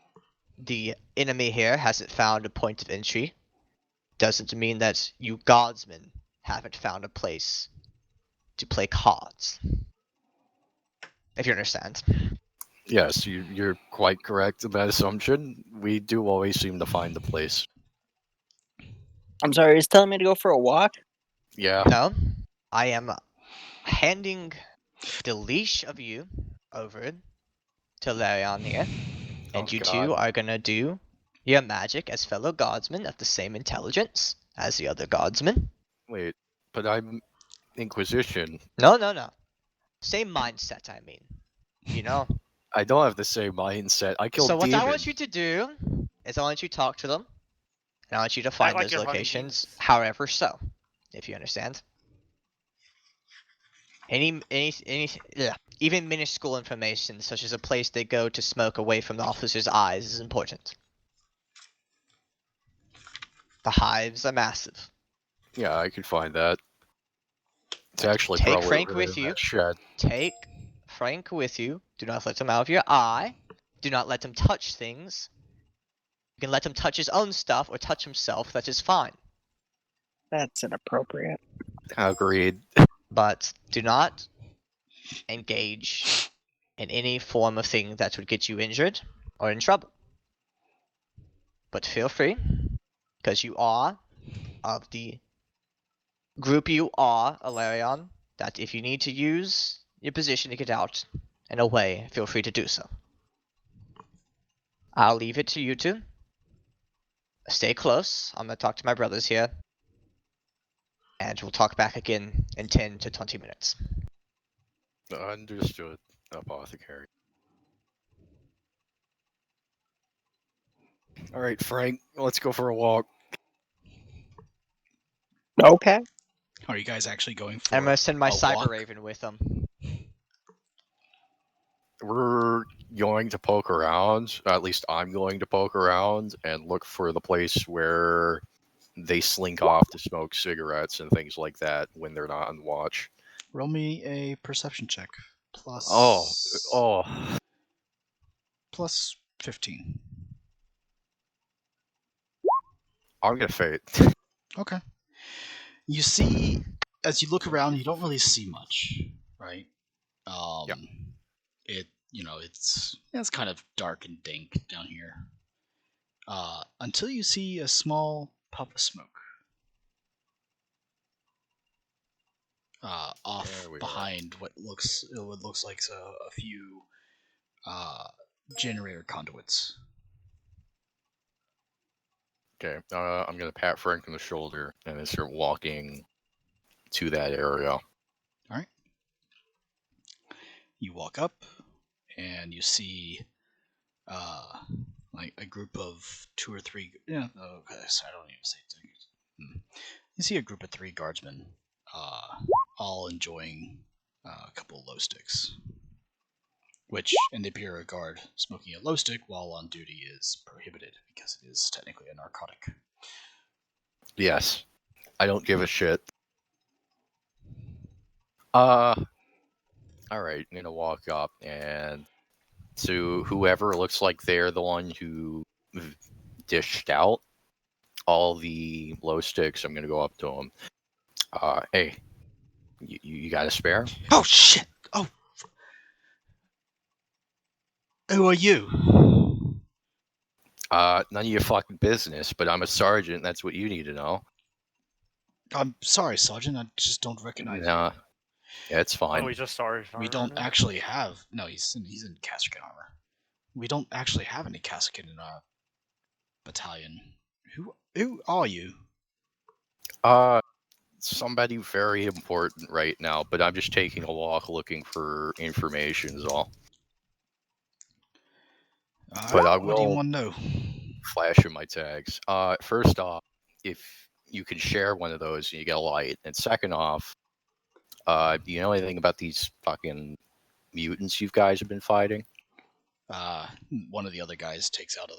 the enemy here hasn't found a point of entry doesn't mean that you guardsmen haven't found a place to play cards. If you understand. Yes, you're quite correct in that assumption. We do always seem to find the place. I'm sorry, he's telling me to go for a walk? Yeah. No, I am handing the leash of you over to Larion here, and you two are gonna do your magic as fellow guardsmen of the same intelligence as the other guardsmen. Wait, but I'm Inquisition. No. Same mindset, I mean. I don't have the same mindset. I killed So what demons. I want you to do is I want you to talk to them, and I want you to find like those you're hunting locations, however so, if you understand. Any even minuscule information, such as a place they go to smoke away from the officer's eyes, is important. The hives are massive. Yeah, I could find that. It's actually Take probably Frank over with in you. that shed. Take Frank with you. Do not let him out of your eye. Do not let him touch things. You can let him touch his own stuff or touch himself. That is fine. That's inappropriate. Agreed. But do not engage in any form of thing that would get you injured or in trouble. But feel free, because you are of the group you are, Alarion, that if you need to use your position to get out and away, feel free to do so. I'll leave it to you two. Stay close. I'm going to talk to my brothers here. And we'll talk back again in 10 to 20 minutes. Understood, Apothecary. Alright, Frank, let's go for a walk. Okay. Are you guys actually going for I'm going to send my a Cyber walk? Raven with them. We're going to poke around, at least I'm going to poke around and look for the place where they slink off to smoke cigarettes and things like that when they're not on watch. Roll me a perception check. Plus 15. I'm gonna fade. Okay. You see, as you look around, you don't really see much, right? It's kind of dark and dank down here. Until you see a small puff of smoke. Off behind what looks like a few generator conduits. Okay, I'm gonna pat Frank on the shoulder and then start walking to that area. All right. You walk up, and you see, like a group of 2 or 3. Yeah. Okay. So I don't even say things. You see a group of 3 guardsmen, all enjoying a couple of low sticks. which in the Imperial Guard, smoking a glow stick while on duty is prohibited because it is technically a narcotic. Yes. I don't give a shit. Alright, I'm gonna walk up and to whoever looks like they're the one who dished out all the glow sticks, I'm gonna go up to them. Hey, you got a spare? Oh shit! Oh, who are you? None of your fucking business, but I'm a sergeant. That's what you need to know. I'm sorry, Sergeant. I just don't recognize you. Yeah, it's fine. Oh, he's just sorry. We don't actually have. No, he's in cassock armor. We don't actually have any cassock in our battalion. Who are you? Somebody very important right now, but I'm just taking a walk looking for information is all. But I will what do you want to know? flash in my tags. First off, if you can share one of those, you get a light. And second off, do you know anything about these fucking mutants you guys have been fighting? One of the other guys takes out a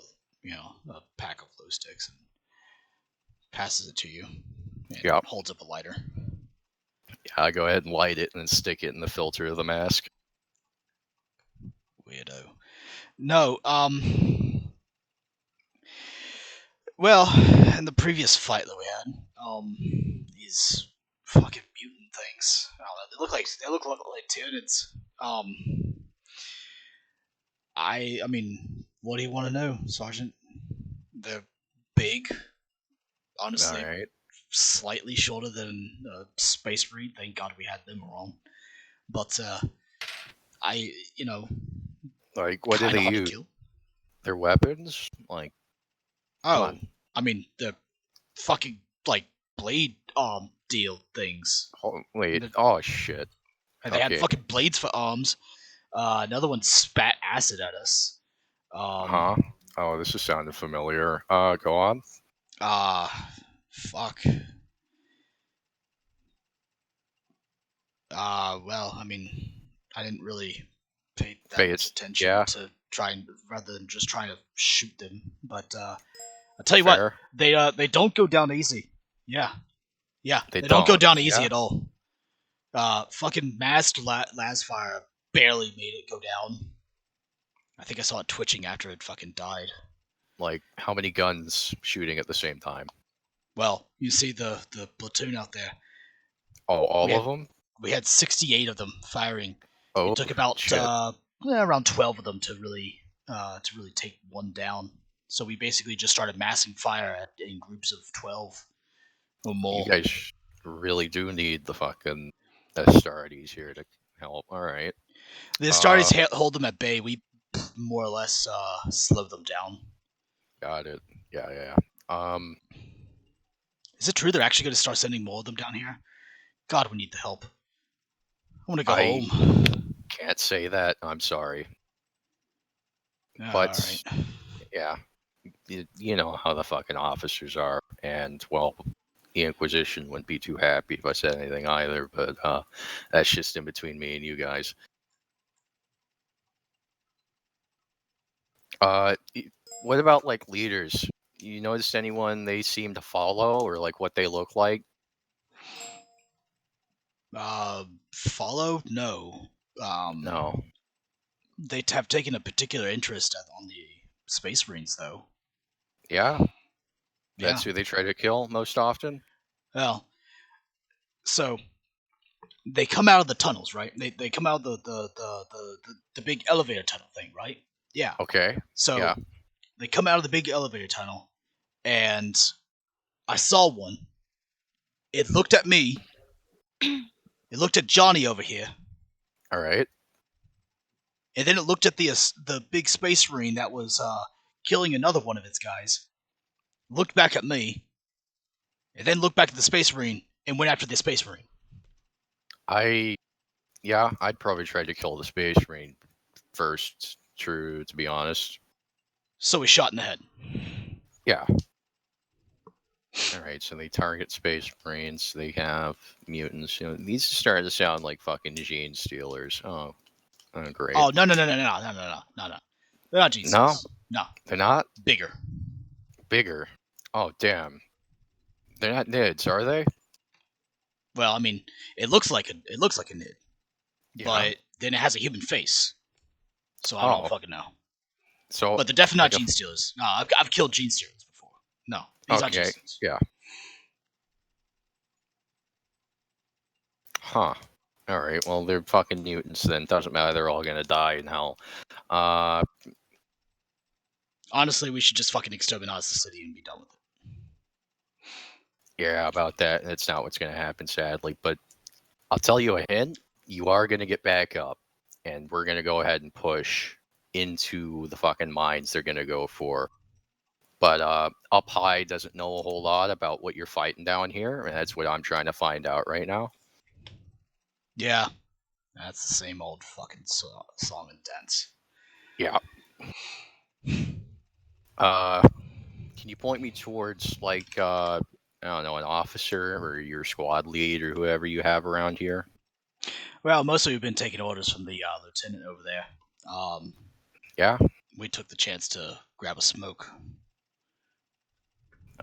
pack of glow sticks and passes it to you. And holds up a lighter. Yeah, go ahead and light it and then stick it in the filter of the mask. Weirdo. No, well, in the previous fight that we had, these fucking mutant things. I don't know, they look like tyranids. I mean, what do you want to know, Sergeant? They're big. Honestly, slightly shorter than a space marine. Thank God we had them around. But like, what do they use? Their weapons, like. Oh, I mean the fucking like blade deal things. Oh, wait. Oh shit. And they had fucking blades for arms. Another one spat acid at us. Oh, this is sounding familiar. Go on. Fuck. Well, I mean, I didn't really pay that much attention to rather than just trying to shoot them. But I'll tell you what, they don't go down easy. Yeah, they don't go down easy at all. Fucking masked Lasfire barely made it go down. I think I saw it twitching after it fucking died. Like, how many guns shooting at the same time? Well, you see the platoon out there. Oh, all of them? We had 68 of them firing. Oh, it took about around 12 of them to really take one down. So we basically just started massing fire in groups of 12 or more. You guys really do need the fucking Astartes here to help. All right. The Astartes hold them at bay. We more or less slow them down. Got it. Yeah. Is it true they're actually going to start sending more of them down here? God, we need the help. I want to go home. Can't say that. I'm sorry. But, yeah, you know how the fucking officers are. And, well, the Inquisition wouldn't be too happy if I said anything either. But that's just in between me and you guys. What about, like, leaders? You noticed anyone they seem to follow or, like, what they look like? Follow? No. No. They have taken a particular interest on the Space Marines, though. Yeah? That's who they try to kill most often? Well, so they come out of the tunnels, right? They come out of the big elevator tunnel thing, right? Yeah. Okay. So they come out of the big elevator tunnel, and I saw one. It looked at me. It looked at Johnny over here. All right. And then it looked at the big space marine that was killing another one of its guys. Looked back at me. And then looked back at the space marine and went after the space marine. I'd probably try to kill the space marine first, to be honest. So he shot in the head. Yeah. Alright, so they target space marines, they have mutants. You know, these are starting to sound like fucking gene stealers. Oh, Oh, great. Oh no. They're not jean stealers. No, they're not bigger. Bigger. Oh damn. They're not nids, are they? Well, I mean, it looks like a nid, Yeah. but then it has a human face. So I don't fucking know. So, but they're definitely not gene stealers. No, I've killed gene stealers before. No, these aren't gene stealers. Yeah. Huh. All right. Well, they're fucking mutants. Then doesn't matter. They're all gonna die in hell. Honestly, we should just fucking exterminate the city and be done with it. Yeah, about that. That's not what's gonna happen, sadly. But I'll tell you a hint. You are gonna get back up, and we're gonna go ahead and push into the fucking mines they're gonna go for. But up high doesn't know a whole lot about what you're fighting down here, and that's what I'm trying to find out right now. Yeah, that's the same old fucking song and dance. Yeah. Can you point me towards like I don't know, an officer or your squad lead or whoever you have around here? Well, mostly we've been taking orders from the lieutenant over there. Yeah. We took the chance to grab a smoke.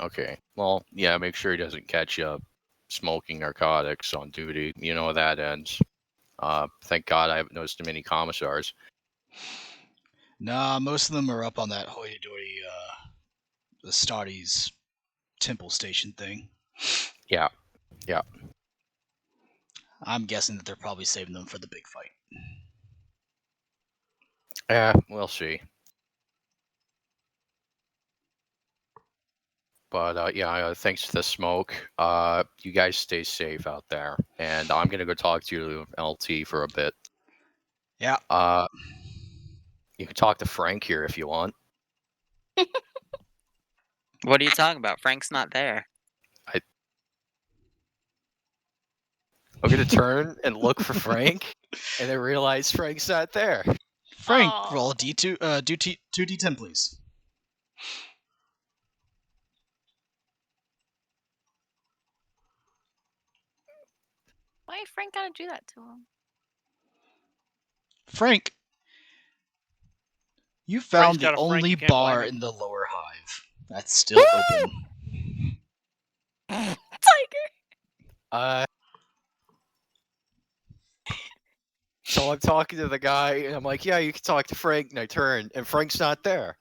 Okay. Well, yeah. Make sure he doesn't catch you smoking narcotics on duty. You know how that ends. Thank God I haven't noticed too many commissars. Nah, most of them are up on that hoity-toity Astartes temple station thing. Yeah. I'm guessing that they're probably saving them for the big fight. Yeah, we'll see. But yeah, thanks to the smoke. You guys stay safe out there, and I'm gonna go talk to LT for a bit. Yeah. You can talk to Frank here if you want. What are you talking about? Frank's not there. I'm gonna turn and look for Frank, and I realize Frank's not there. Frank, roll a D2, do 2d10, please. Why Frank gotta do that to him? Frank, you found the only bar in the lower hive that's still open. Tiger. So I'm talking to the guy, and I'm like, "Yeah, you can talk to Frank." And I turn, and Frank's not there.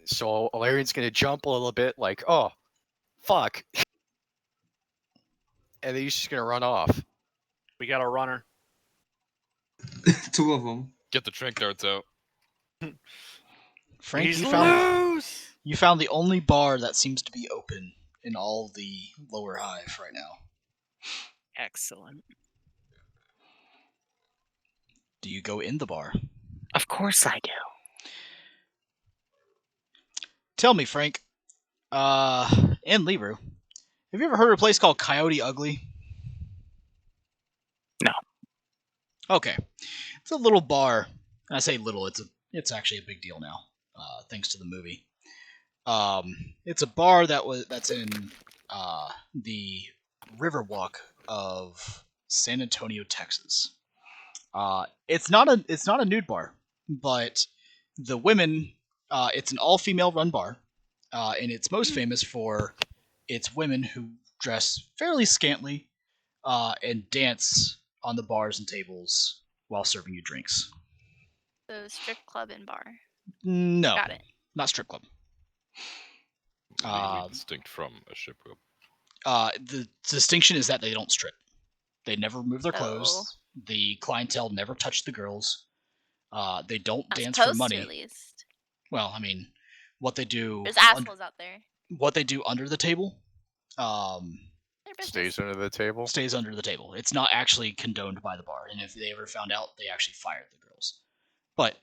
So Alarian's gonna jump a little bit, like, "Oh, fuck," and then he's just gonna run off. We got a runner. 2 of them. Get the trank darts out. Frank, you found the only bar that seems to be open in all the lower hive right now. Excellent. Do you go in the bar? Of course I do. Tell me, Frank, and Leroy, have you ever heard of a place called Coyote Ugly? No. Okay. It's a little bar. I say little, it's actually a big deal now, thanks to the movie. It's a bar that's in the Riverwalk of San Antonio, Texas. It's not a nude bar, but the women, it's an all-female run bar, and it's most famous for its women who dress fairly scantily and dance on the bars and tables while serving you drinks. The strip club and bar. No, Got it. not strip club. Really distinct from a strip club. The distinction is that they don't strip. They never remove their clothes. The clientele never touch the girls. They don't dance for money. At least. Well, I mean, what they do. There's assholes out there. What they do under the table. Stays under the table. Stays under the table. It's not actually condoned by the bar, and if they ever found out, they actually fired the girls. But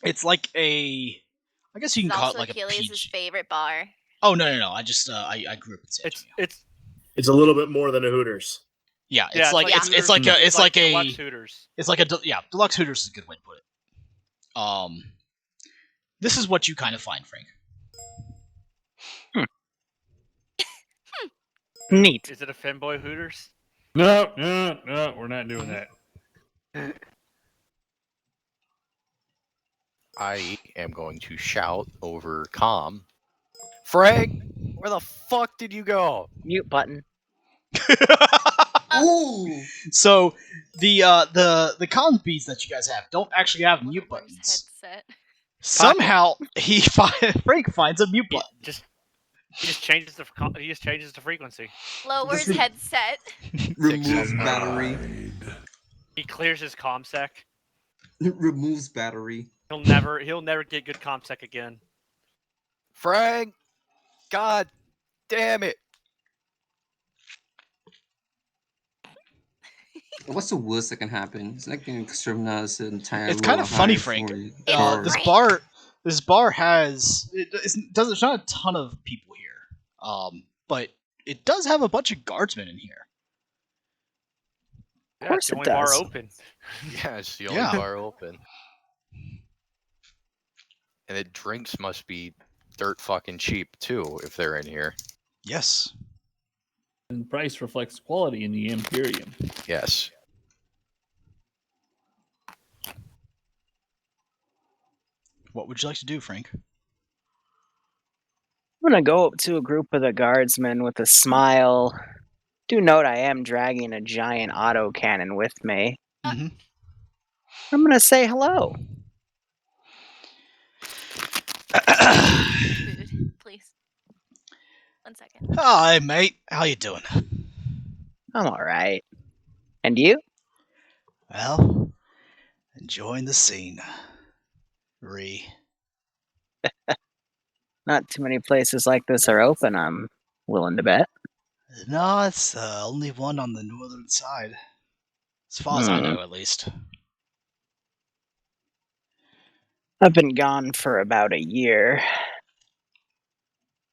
it's like I guess you can call it like Achilles' favorite bar. Oh no! I just I grew up in San Antonio. It's a little bit more than a Hooters. Yeah, it's like Deluxe Hooters. It's like Deluxe Hooters is a good way to put it. This is what you kind of find, Frank. Neat. Is it a femboy Hooters? No, we're not doing that. I am going to shout over comm. Frank, where the fuck did you go? Mute button. Ooh. So the comms beads that you guys have don't actually have mute buttons. Headset. Somehow Frank finds a mute He button. just changes the frequency. Lowers headset. Removes battery. He clears his comsec. Removes battery. He'll never get good comsec again. Frank, God damn it! What's the worst that can happen? It's like an exterminate an entire. It's kind of funny, Frank. This bar has it's not a ton of people here, but it does have a bunch of guardsmen in here. Of course, the only bar open. Yeah, it's the only bar open. And the drinks must be dirt fucking cheap too if they're in here. Yes. And price reflects quality in the Imperium. Yes. What would you like to do, Frank? I'm gonna go up to a group of the guardsmen with a smile. Do note I am dragging a giant autocannon with me. Mm-hmm. I'm gonna say hello. Food, please. 1 second. Hi, mate. How you doing? I'm all right. And you? Well, enjoying the scene. Not too many places like this are open, I'm willing to bet. No, it's the only one on the northern side. As far as I know, at least. I've been gone for about a year.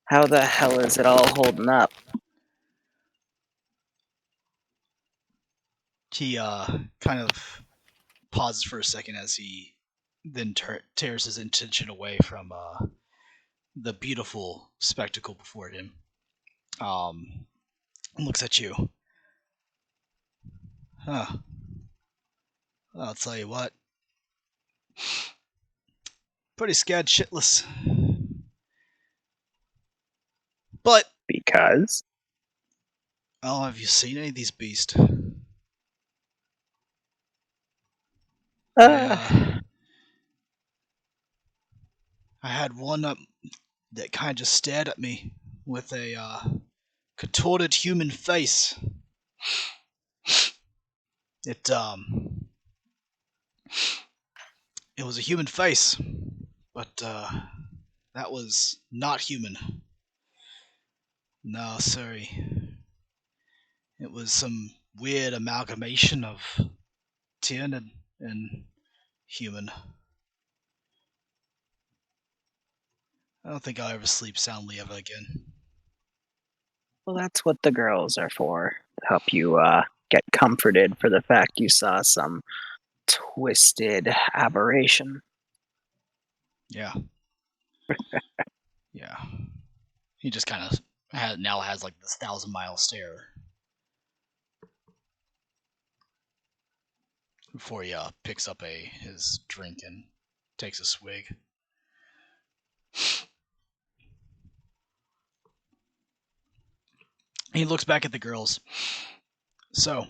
How the hell is it all holding up? He kind of pauses for a second as he then tears his attention away from the beautiful spectacle before him. Looks at you. Huh. I'll tell you what. Pretty scared shitless. But because? Oh, have you seen any of these beasts? I had one that kind of just stared at me with a contorted human face. It was a human face, but that was not human. No, sorry. It was some weird amalgamation of tin and human. I don't think I'll ever sleep soundly ever again. Well, that's what the girls are for. To help you get comforted for the fact you saw some twisted aberration. Yeah. Yeah. He just kind of now has like this 1,000-mile stare. Before he picks up his drink and takes a swig. He looks back at the girls. So,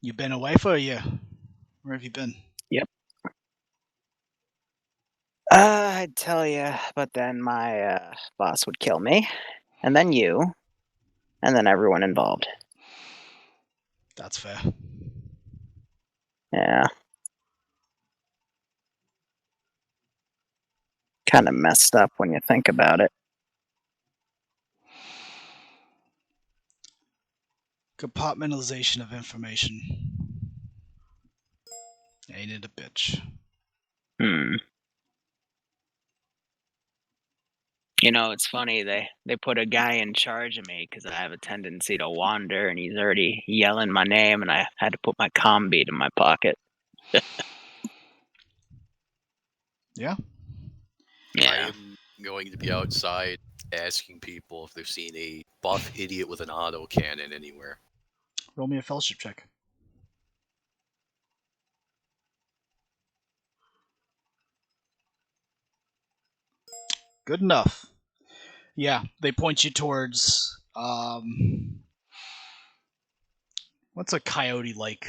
you been away for a year? Where have you been? Yep. I'd tell you, but then my boss would kill me, and then you, and then everyone involved. That's fair. Yeah. Kind of messed up when you think about it. Compartmentalization of information. Ain't it a bitch? You know, it's funny, they put a guy in charge of me because I have a tendency to wander, and he's already yelling my name, and I had to put my comm bead in my pocket. Yeah? I am going to be outside asking people if they've seen a buff idiot with an autocannon anywhere. Roll me a fellowship check. Good enough. Yeah, they point you towards what's a coyote-like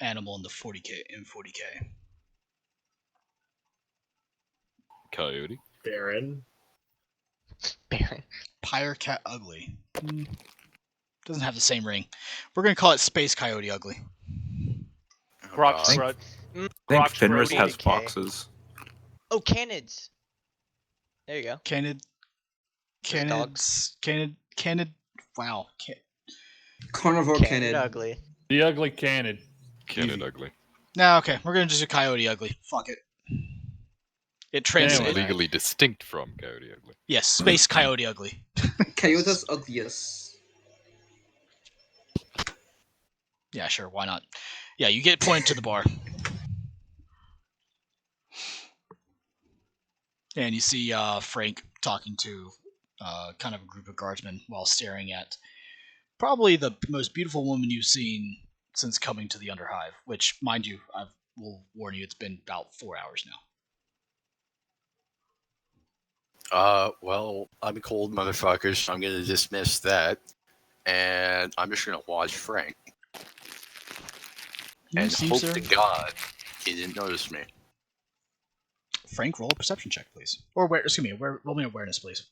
animal in the 40k in 40k? Coyote. Baron. Baron. Pyre cat ugly. Doesn't have the same ring. We're gonna call it space coyote ugly. Grok I Scrud. think Grok Fenris Scrody. has 40K. foxes. Oh, canids. There you go. Canids. Wow. Carnivore Canid canid. ugly. The ugly canid. Canid ugly. No, okay. We're gonna just do coyote ugly. Fuck it. It translates. Anyway. Legally distinct from coyote ugly. Yes, space coyote ugly. Coyotes ugliest. Yeah, sure. Why not? Yeah, you get pointed to the bar. And you see Frank talking to kind of a group of guardsmen while staring at probably the most beautiful woman you've seen since coming to the Underhive, which, mind you, I will warn you, it's been about 4 hours now. Well, I'm a cold motherfucker, so I'm gonna dismiss that, and I'm just gonna watch Frank, and hope to God he didn't notice me. Frank, roll a perception check, please. Or roll me awareness, please.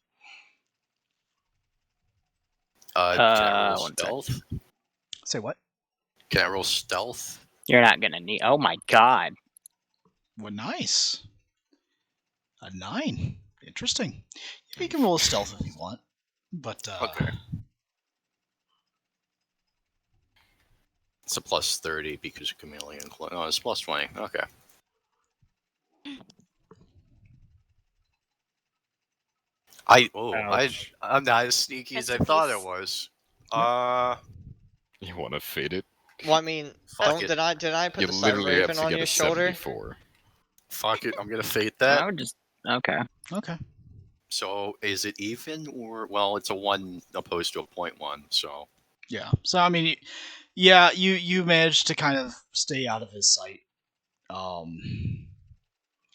Can I roll stealth? Say what? Can I roll stealth? You're not gonna need. Oh my god. Well, nice. A 9. Interesting. You can roll a stealth if you want, but Okay. It's a plus 30 because of chameleon. No, it's plus 20. Okay. I'm not as sneaky as I thought I was. You want to fade it? Well, I mean, did I put You the Sun literally have Raven to on get your a shoulder? 74. Fuck it, I'm gonna fade that. I would just okay. Okay. So is it even or well? It's a 1 opposed to a 0.1. So yeah. So I mean, yeah, you managed to kind of stay out of his sight.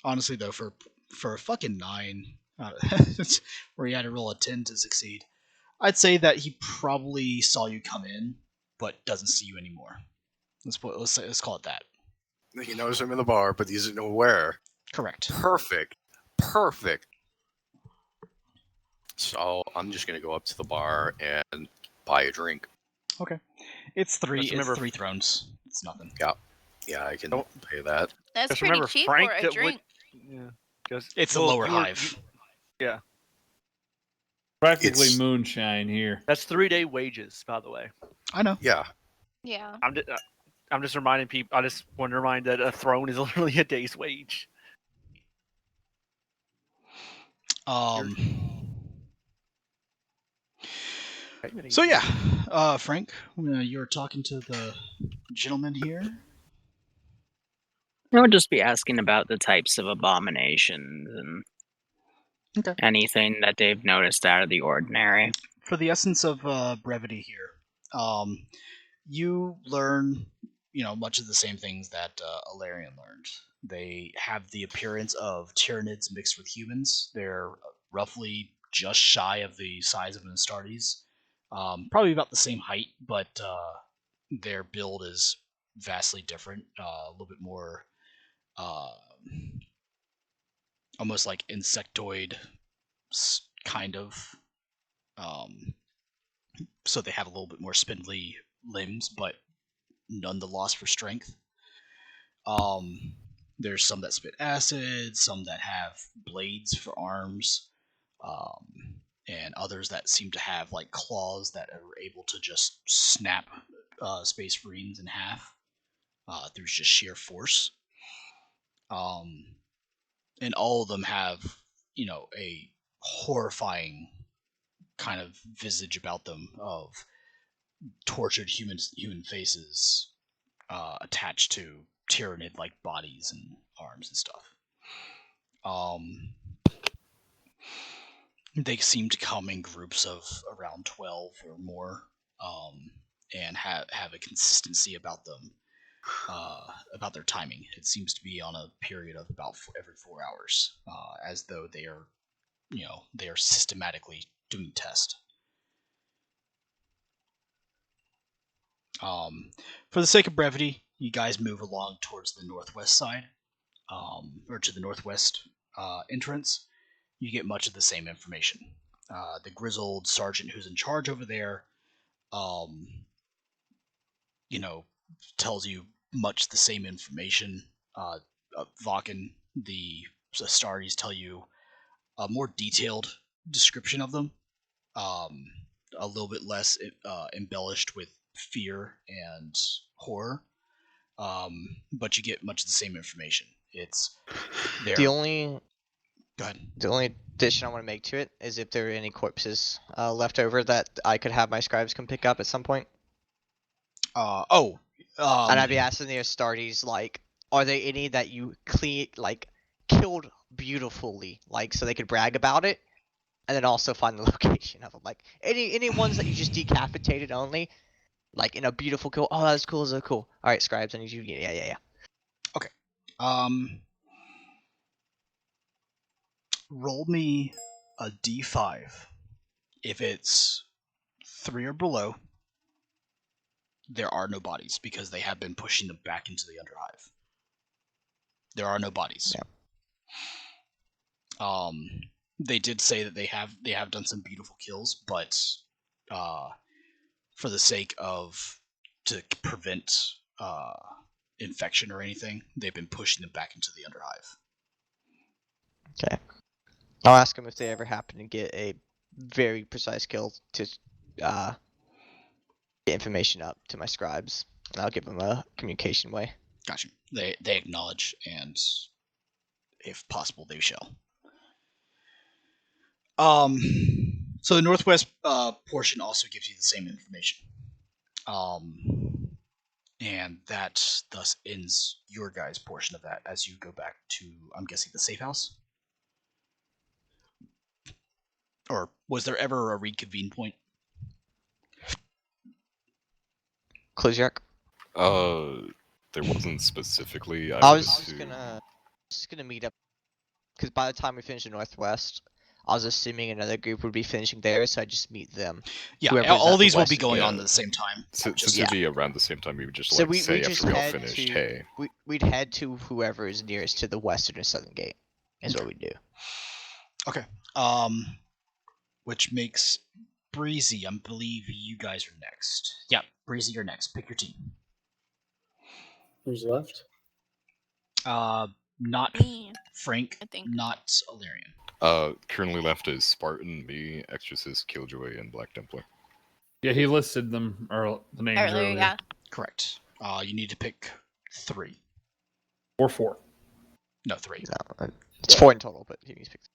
Honestly, though, for a fucking 9, where you had to roll a 10 to succeed, I'd say that he probably saw you come in, but doesn't see you anymore. Let's call it that. he knows I'm in the bar, but he doesn't know where. Correct. Perfect. So I'm just gonna go up to the bar and buy a drink. Okay. It's 3. Just remember- It's 3 thrones. It's nothing. Yeah, I can pay that. That's Just pretty remember, cheap Frank for a that drink. Yeah. 'Cause- It's a well, lower you were- hive. Yeah. Practically moonshine here. That's 3-day wages, by the way. I know. Yeah. Yeah. I'm just reminding people. I just want to remind that a throne is literally a day's wage. So yeah, Frank, you're talking to the gentleman here. I would just be asking about the types of abominations and anything that they've noticed out of the ordinary. For the essence of brevity here, you learn, much of the same things that Alarian learned. They have the appearance of Tyranids mixed with humans. They're roughly just shy of the size of an Astartes. Probably about the same height, but their build is vastly different. A little bit more, almost like insectoid kind of. So they have a little bit more spindly limbs, but none the loss for strength. There's some that spit acid, some that have blades for arms, and others that seem to have like claws that are able to just snap Space Marines in half through just sheer force. And all of them have, a horrifying kind of visage about them of tortured human faces attached to Tyranid-like bodies and arms and stuff. They seem to come in groups of around 12 or more. and have a consistency about them, about their timing. It seems to be on a period of about every 4 hours, as though they are, they are systematically doing tests. For the sake of brevity, you guys move along towards the northwest side, or to the northwest entrance. You get much of the same information. The grizzled sergeant who's in charge over there, tells you much the same information. Vakken, the Astartes, tell you a more detailed description of them, a little bit less embellished with fear and horror, but you get much of the same information. It's there. The only Go ahead. The only addition I want to make to it is if there are any corpses left over that I could have my scribes come pick up at some point. And I'd be asking the Astartes, like, are there any that you killed beautifully, so they could brag about it, and then also find the location of them, like any ones that you just decapitated only, like in a beautiful kill. Oh, that's cool. That's cool. All right, scribes, I need you. Yeah. Okay. Roll me a d5. If it's 3 or below, there are no bodies because they have been pushing them back into the underhive. There are no bodies. Yeah. They did say that they have done some beautiful kills, but for the sake of to prevent infection or anything, they've been pushing them back into the underhive. Okay. I'll ask them if they ever happen to get a very precise kill to get information up to my scribes, and I'll give them a communication way. Gotcha. They acknowledge, and if possible, they shall. So the northwest portion also gives you the same information. And that thus ends your guys' portion of that as you go back to, I'm guessing, the safe house? Or was there ever a reconvene point? Kluziak? There wasn't specifically. I was just gonna meet up, because by the time we finish the northwest, I was assuming another group would be finishing there, so I just meet them. Yeah, all these will be going on at the same time. So it'd be around the same time. We would just say after we all finished, hey. We'd head to whoever is nearest to the western or southern gate. Is what we do. Okay. Which makes Breezy, I believe you guys are next. Yeah, Breezy, you're next. Pick your team. Who's left? Not Me, Frank, I think. not Alarian. Currently left is Spartan, me, Exorcist, Killjoy, and Black Templar. Yeah, he listed them, or the names earlier. Yeah. Correct. You need to pick 3. Or 4. No, 3. No, it's 4 in total, but he needs to pick.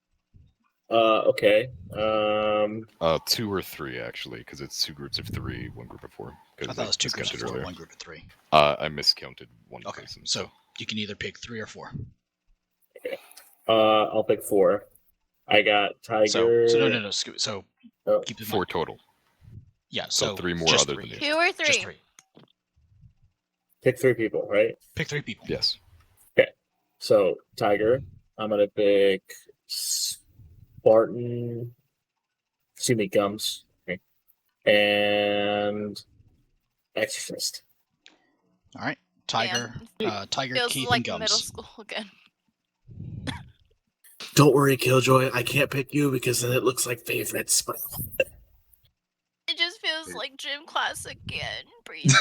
Okay. 2 or 3 actually, because it's 2 groups of 3, 1 group of 4. I thought it was 2 groups of 4, 1 group of 3. I miscounted one person. So you can either pick 3 or 4. Okay. I'll pick 4. I got Tiger. So no. So keep it 4 total. Yeah. So 3 more just other 3. than 2 or 3? Just 3. Pick 3 people, right? Pick 3 people. Yes. Okay. So Tiger, I'm gonna pick Spartan. Excuse me, Gums. Okay. And Exorcist. All right. Tiger, Tiger, Feels Keith, like and Gums. middle school again. Don't worry, Killjoy. I can't pick you because then it looks like favorites. But It just feels like gym class again. Breathe.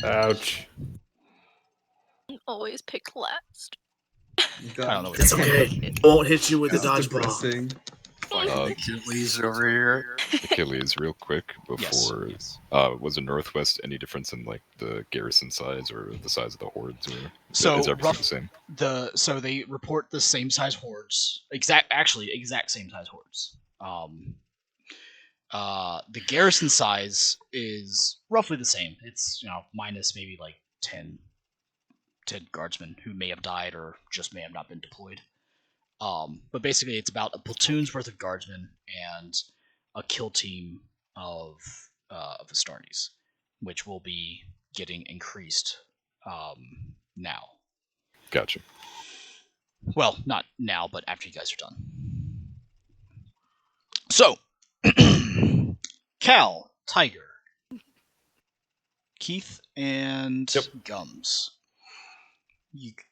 Ouch. Always pick last. I don't know. It's okay. It won't hit you with the dodgeball. Achilles over here. Achilles, real quick before. Was the Northwest any difference in the garrison size or the size of the hordes? Or is everything the same? So they report the same size hordes. Exact same size hordes. The garrison size is roughly the same. It's minus maybe 10 guardsmen who may have died or just may have not been deployed. But basically, it's about a platoon's worth of guardsmen and a kill team of Astartes, which will be getting increased now. Gotcha. Well, not now, but after you guys are done. So, Cal, Tiger, Keith, and Gums.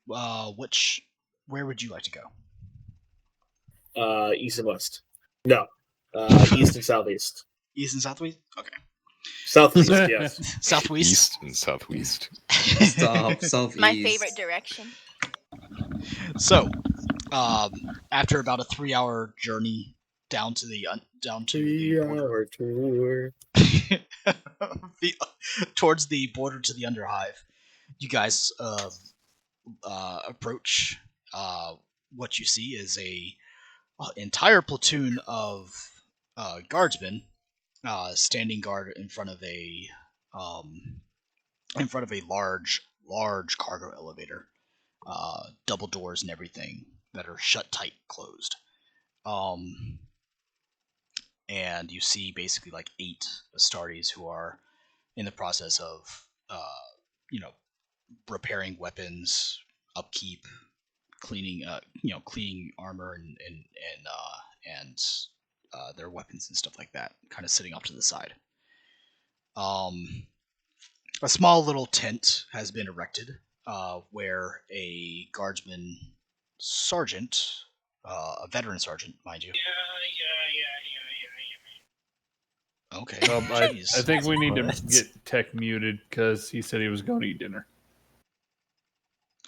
Where would you like to go? East and west. No, east and southeast. East and southwest. Okay. Southeast, yes. Southwest. East and southwest. Southeast. My favorite direction. So, after about a 3-hour journey down to the border tour. Towards the border to the Underhive, you guys approach. What you see is a entire platoon of guardsmen standing guard in front of a large cargo elevator, double doors and everything that are shut tight, closed. And you see basically like 8 Astartes who are in the process of repairing weapons, upkeep, cleaning armor and their weapons and stuff like that, kind of sitting off to the side. A small little tent has been erected where a guardsman sergeant, a veteran sergeant, mind you. Okay. I think we need to get Tech muted because he said he was going to eat dinner.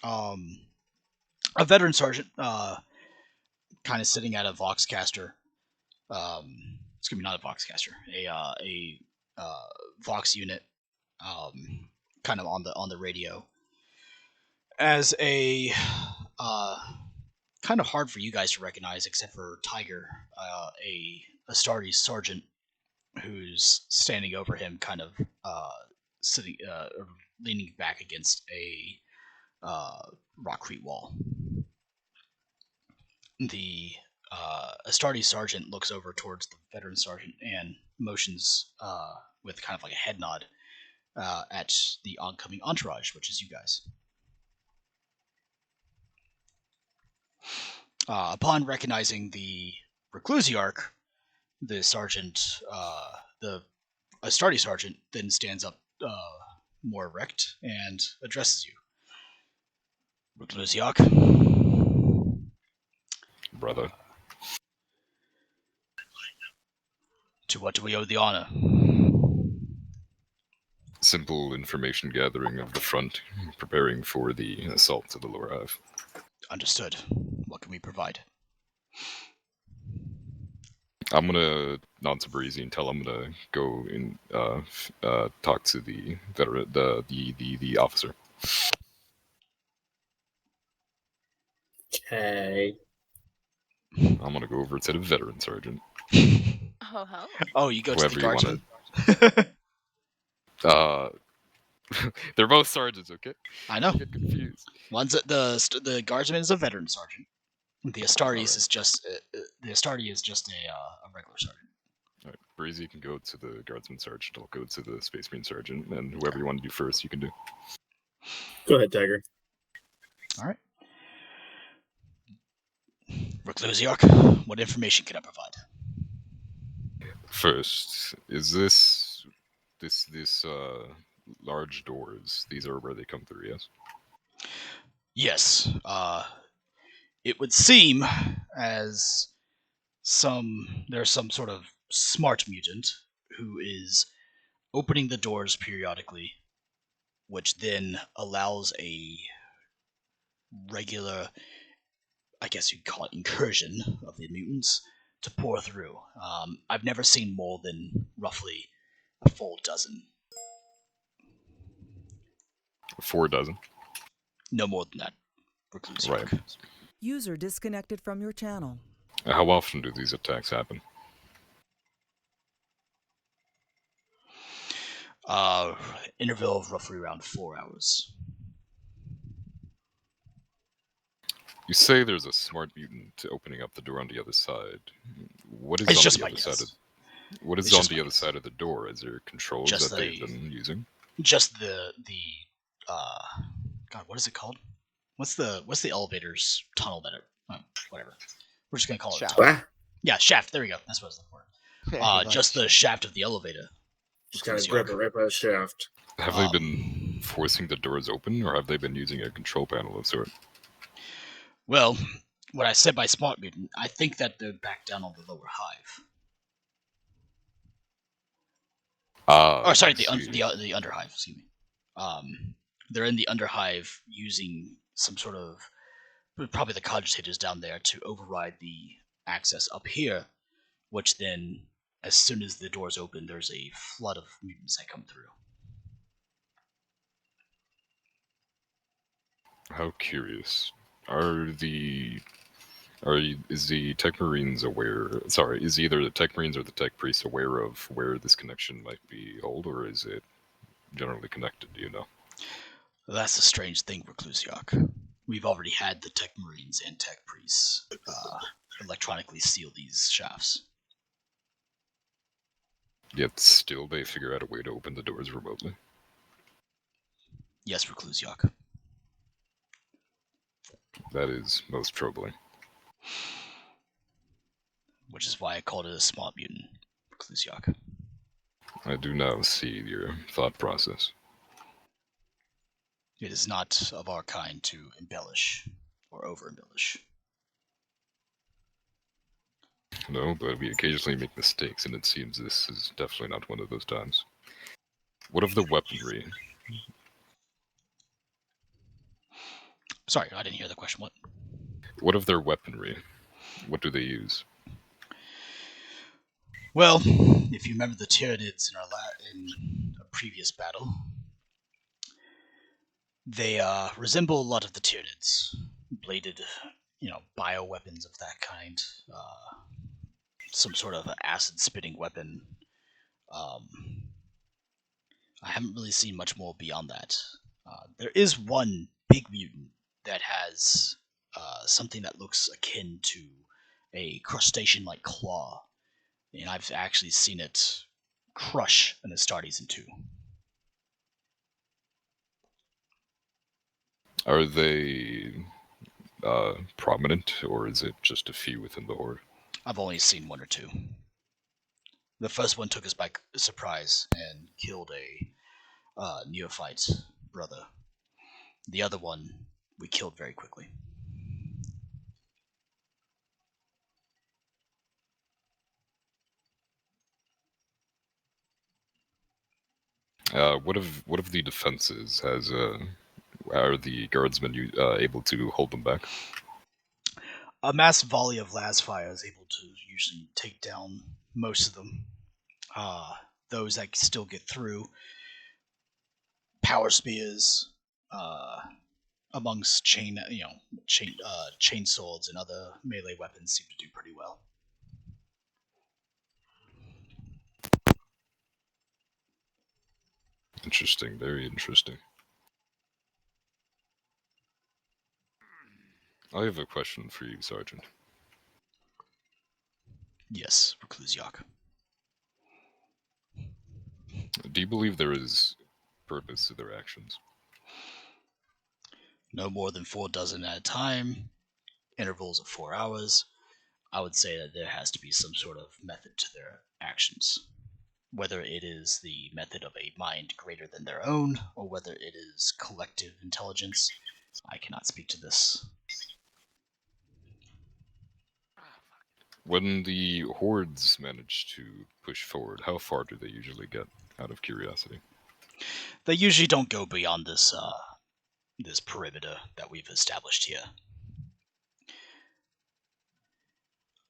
A veteran sergeant, kind of sitting at a Voxcaster. It's gonna be not a Voxcaster, a Vox unit, kind of on the radio. As a kind of hard for you guys to recognize, except for Tiger, a Astartes sergeant who's standing over him, kind of sitting, leaning back against a rockcrete wall. The Astartes sergeant looks over towards the veteran sergeant and motions with kind of like a head nod at the oncoming entourage, which is you guys. Upon recognizing the Reclusiarch, the sergeant, the Astartes sergeant, then stands up more erect and addresses you. Reclusiarch. Brother. To what do we owe the honor? Simple information gathering of the front, preparing for the assault to the lower hive. Understood. What can we provide? I'm gonna nod to Breezy and tell him I'm gonna go and talk to the veteran, the officer. Okay. I'm gonna go over to the veteran sergeant. Oh, you go to the guardsman? They're both sergeants, okay? I know. I get confused. One's the guardsman is a veteran sergeant. The Astartes is just a regular sergeant. All right, Breezy can go to the guardsman sergeant. I'll go to the space marine sergeant, and whoever you want to do first, you can do. Go ahead, Tiger. All right. Reclusiarch, what information can I provide? First, is this large doors? These are where they come through, yes? Yes. It would seem as there's some sort of smart mutant who is opening the doors periodically, which then allows a regular, I guess you'd call it, incursion of the mutants to pour through. I've never seen more than roughly a full dozen. 4 dozen? No more than that. Right. User disconnected from your channel. How often do these attacks happen? Interval of roughly around 4 hours. You say there's a smart mutant opening up the door on the other side. What is it's on just the my other guess. side of... What is on the other side of the door? Is there controls Just that they've been using? Just the God, what is it called? What's the elevator's tunnel that whatever. We're just gonna call it tunnel. Yeah, shaft. There we go. That's what I was looking for. Just the shaft of the elevator. Just kind of grab it right by the shaft. Have they been forcing the doors open, or have they been using a control panel of sort? Well, what I said by smart mutant, I think that they're back down on the lower hive. Sorry, the underhive. Excuse me. They're in the underhive using some sort of probably the cogitators down there to override the access up here, which then, as soon as the doors open, there's a flood of mutants that come through. How curious. Is the Tech Marines aware? Sorry, is either the Tech Marines or the Tech Priests aware of where this connection might be held, or is it generally connected? Do you know? Well, that's the strange thing, Reclusiok. We've already had the Tech Marines and Tech Priests electronically seal these shafts. Yet still they figure out a way to open the doors remotely. Yes, Reclusiok. That is most troubling. Which is why I called it a smart mutant, Reclusiok. I do now see your thought process. It is not of our kind to embellish or over-embellish. No, but we occasionally make mistakes, and it seems this is definitely not one of those times. What of the weaponry? Sorry, I didn't hear the question. What of their weaponry? What do they use? Well, if you remember the Tyranids in a previous battle, they resemble a lot of the Tyranids. Bladed, bioweapons of that kind. Some sort of acid-spitting weapon. I haven't really seen much more beyond that. There is one big mutant that has something that looks akin to a crustacean-like claw. And I've actually seen it crush an Astartes in two. Are they prominent, or is it just a few within the Horde? I've only seen one or two. The first one took us by surprise and killed a neophyte brother. The other one we killed very quickly. What of the defenses? Are the guardsmen able to hold them back? A mass volley of las fire is able to usually take down most of them. Those that still get through, power spears, amongst chain swords and other melee weapons seem to do pretty well. Interesting, very interesting. I have a question for you, Sergeant. Yes, Reclusiok. Do you believe there is purpose to their actions? No more than 4 dozen at a time, intervals of 4 hours. I would say that there has to be some sort of method to their actions. Whether it is the method of a mind greater than their own, or whether it is collective intelligence, I cannot speak to this. When the hordes manage to push forward, how far do they usually get, out of curiosity? They usually don't go beyond this perimeter that we've established here.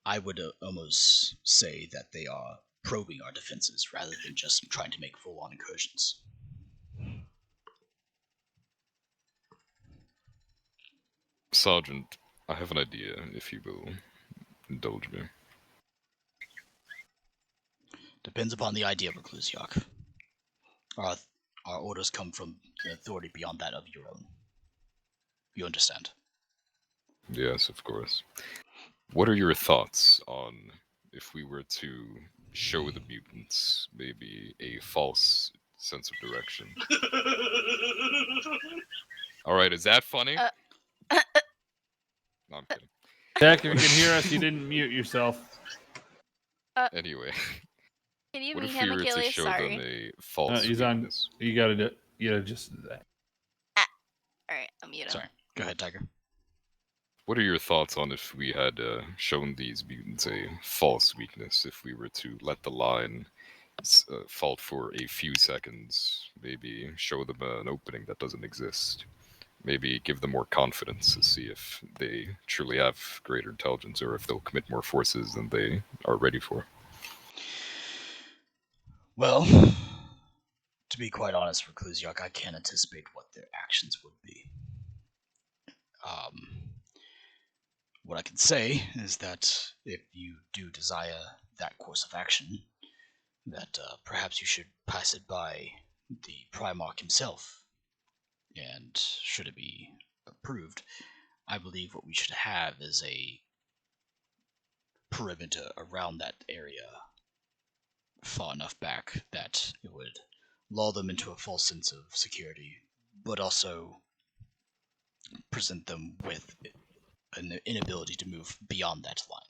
I would almost say that they are probing our defenses rather than just trying to make full-on incursions. Sergeant, I have an idea, if you will indulge me. Depends upon the idea, Reclusiok. Our orders come from an authority beyond that of your own. You understand? Yes, of course. What are your thoughts on if we were to show the mutants maybe a false sense of direction. All right, is that funny? No, I'm kidding. Zach, if you can hear us, you didn't mute yourself. Anyway, Can you what meet if him, we were to Achilles? show them Sorry. a false He's on. weakness? You gotta just that. Alright, I'll mute him. Sorry. Go ahead, Tiger. What are your thoughts on if we had shown these mutants a false weakness? If we were to let the line fall for a few seconds, maybe show them an opening that doesn't exist, maybe give them more confidence to see if they truly have greater intelligence or if they'll commit more forces than they are ready for. Well, to be quite honest, Reclusiok, I can't anticipate what their actions would be. What I can say is that if you do desire that course of action, that perhaps you should pass it by the Primarch himself, and should it be approved, I believe what we should have is a perimeter around that area far enough back that it would lull them into a false sense of security, but also present them with an inability to move beyond that line.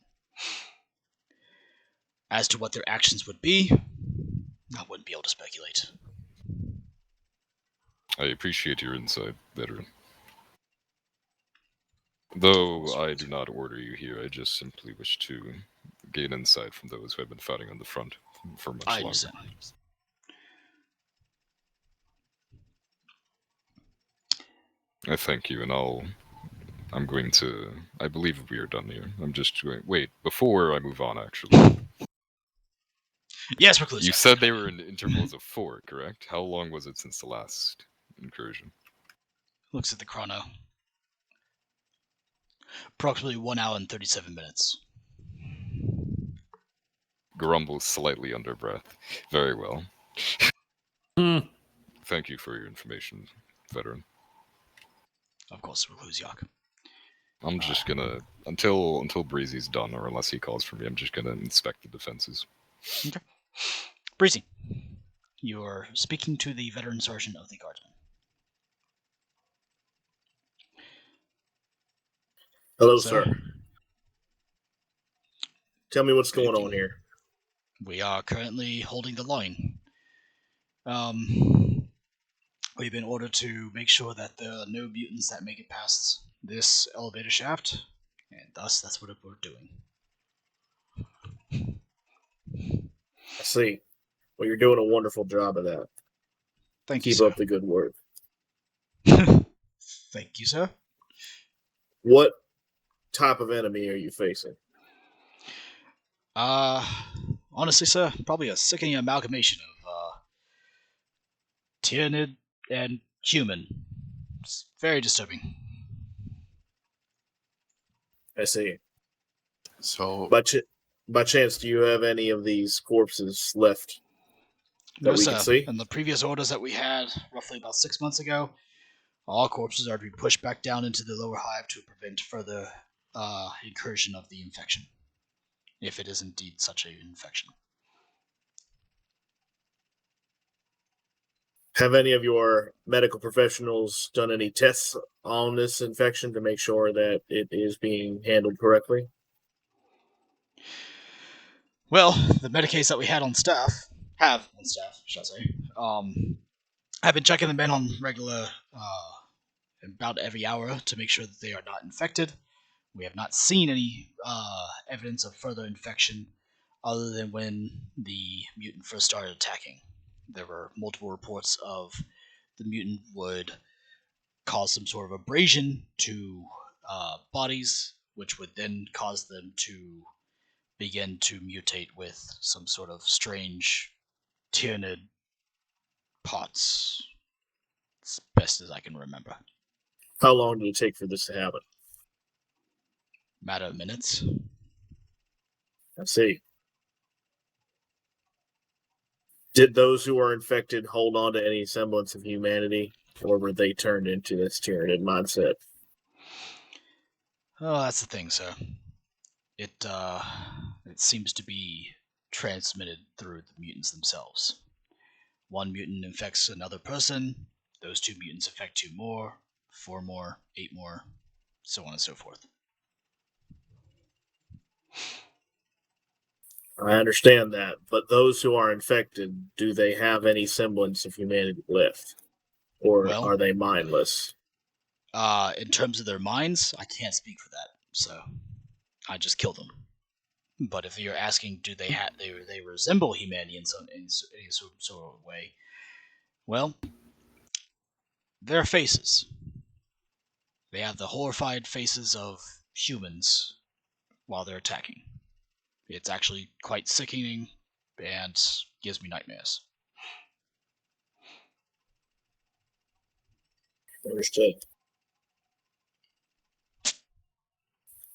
As to what their actions would be, I wouldn't be able to speculate. I appreciate your insight, veteran. Though I do not order you here, I just simply wish to gain insight from those who have been fighting on the front for much longer. Understand. I thank you, and I'm going to... I believe we are done here. I'm just going... Wait, before I move on, actually. Yes, Recluse. You said they were in intervals of 4, correct? How long was it since the last incursion? Looks at the chrono. Approximately 1 hour and 37 minutes. Grumbles slightly under breath. Very well. Thank you for your information, veteran. Of course, Reclusiok. I'm just gonna... Until Breezy's done, or unless he calls for me, I'm just gonna inspect the defenses. Okay. Breezy, you're speaking to the veteran sergeant of the Guardsmen. Hello, sir. Tell me what's going on here. We are currently holding the line. We've been ordered to make sure that there are no mutants that make it past this elevator shaft, and thus that's what we're doing. I see. Well, you're doing a wonderful job of that. Thank you, Keep sir. up the good work. Thank you, sir. What type of enemy are you facing? Honestly, sir, probably a sickening amalgamation of Tyrannid and human. It's very disturbing. I see. So, by chance, do you have any of these corpses left that No, we sir. can see? In the previous orders that we had, roughly about 6 months ago, all corpses are to be pushed back down into the lower hive to prevent further incursion of the infection, if it is indeed such an infection. Have any of your medical professionals done any tests on this infection to make sure that it is being handled correctly? Well, the Medicates that we have on staff, should I say, I've been checking them in on regular, about every hour to make sure that they are not infected. We have not seen any evidence of further infection other than when the mutant first started attacking. There were multiple reports of the mutant would cause some sort of abrasion to bodies, which would then cause them to begin to mutate with some sort of strange Tyrannid parts. As best as I can remember. How long did it take for this to happen? Matter of minutes. I see. Did those who were infected hold on to any semblance of humanity, or were they turned into this Tyrannid mindset? Oh, that's the thing, sir. It seems to be transmitted through the mutants themselves. One mutant infects another person, those 2 mutants affect 2 more, 4 more, 8 more, so on and so forth. I understand that, but those who are infected, do they have any semblance of humanity left? Or are they mindless? In terms of their minds, I can't speak for that, so I just killed them. But if you're asking, do they they resemble humanity in any sort of way? Well, their faces. They have the horrified faces of humans while they're attacking. It's actually quite sickening and gives me nightmares. Understood.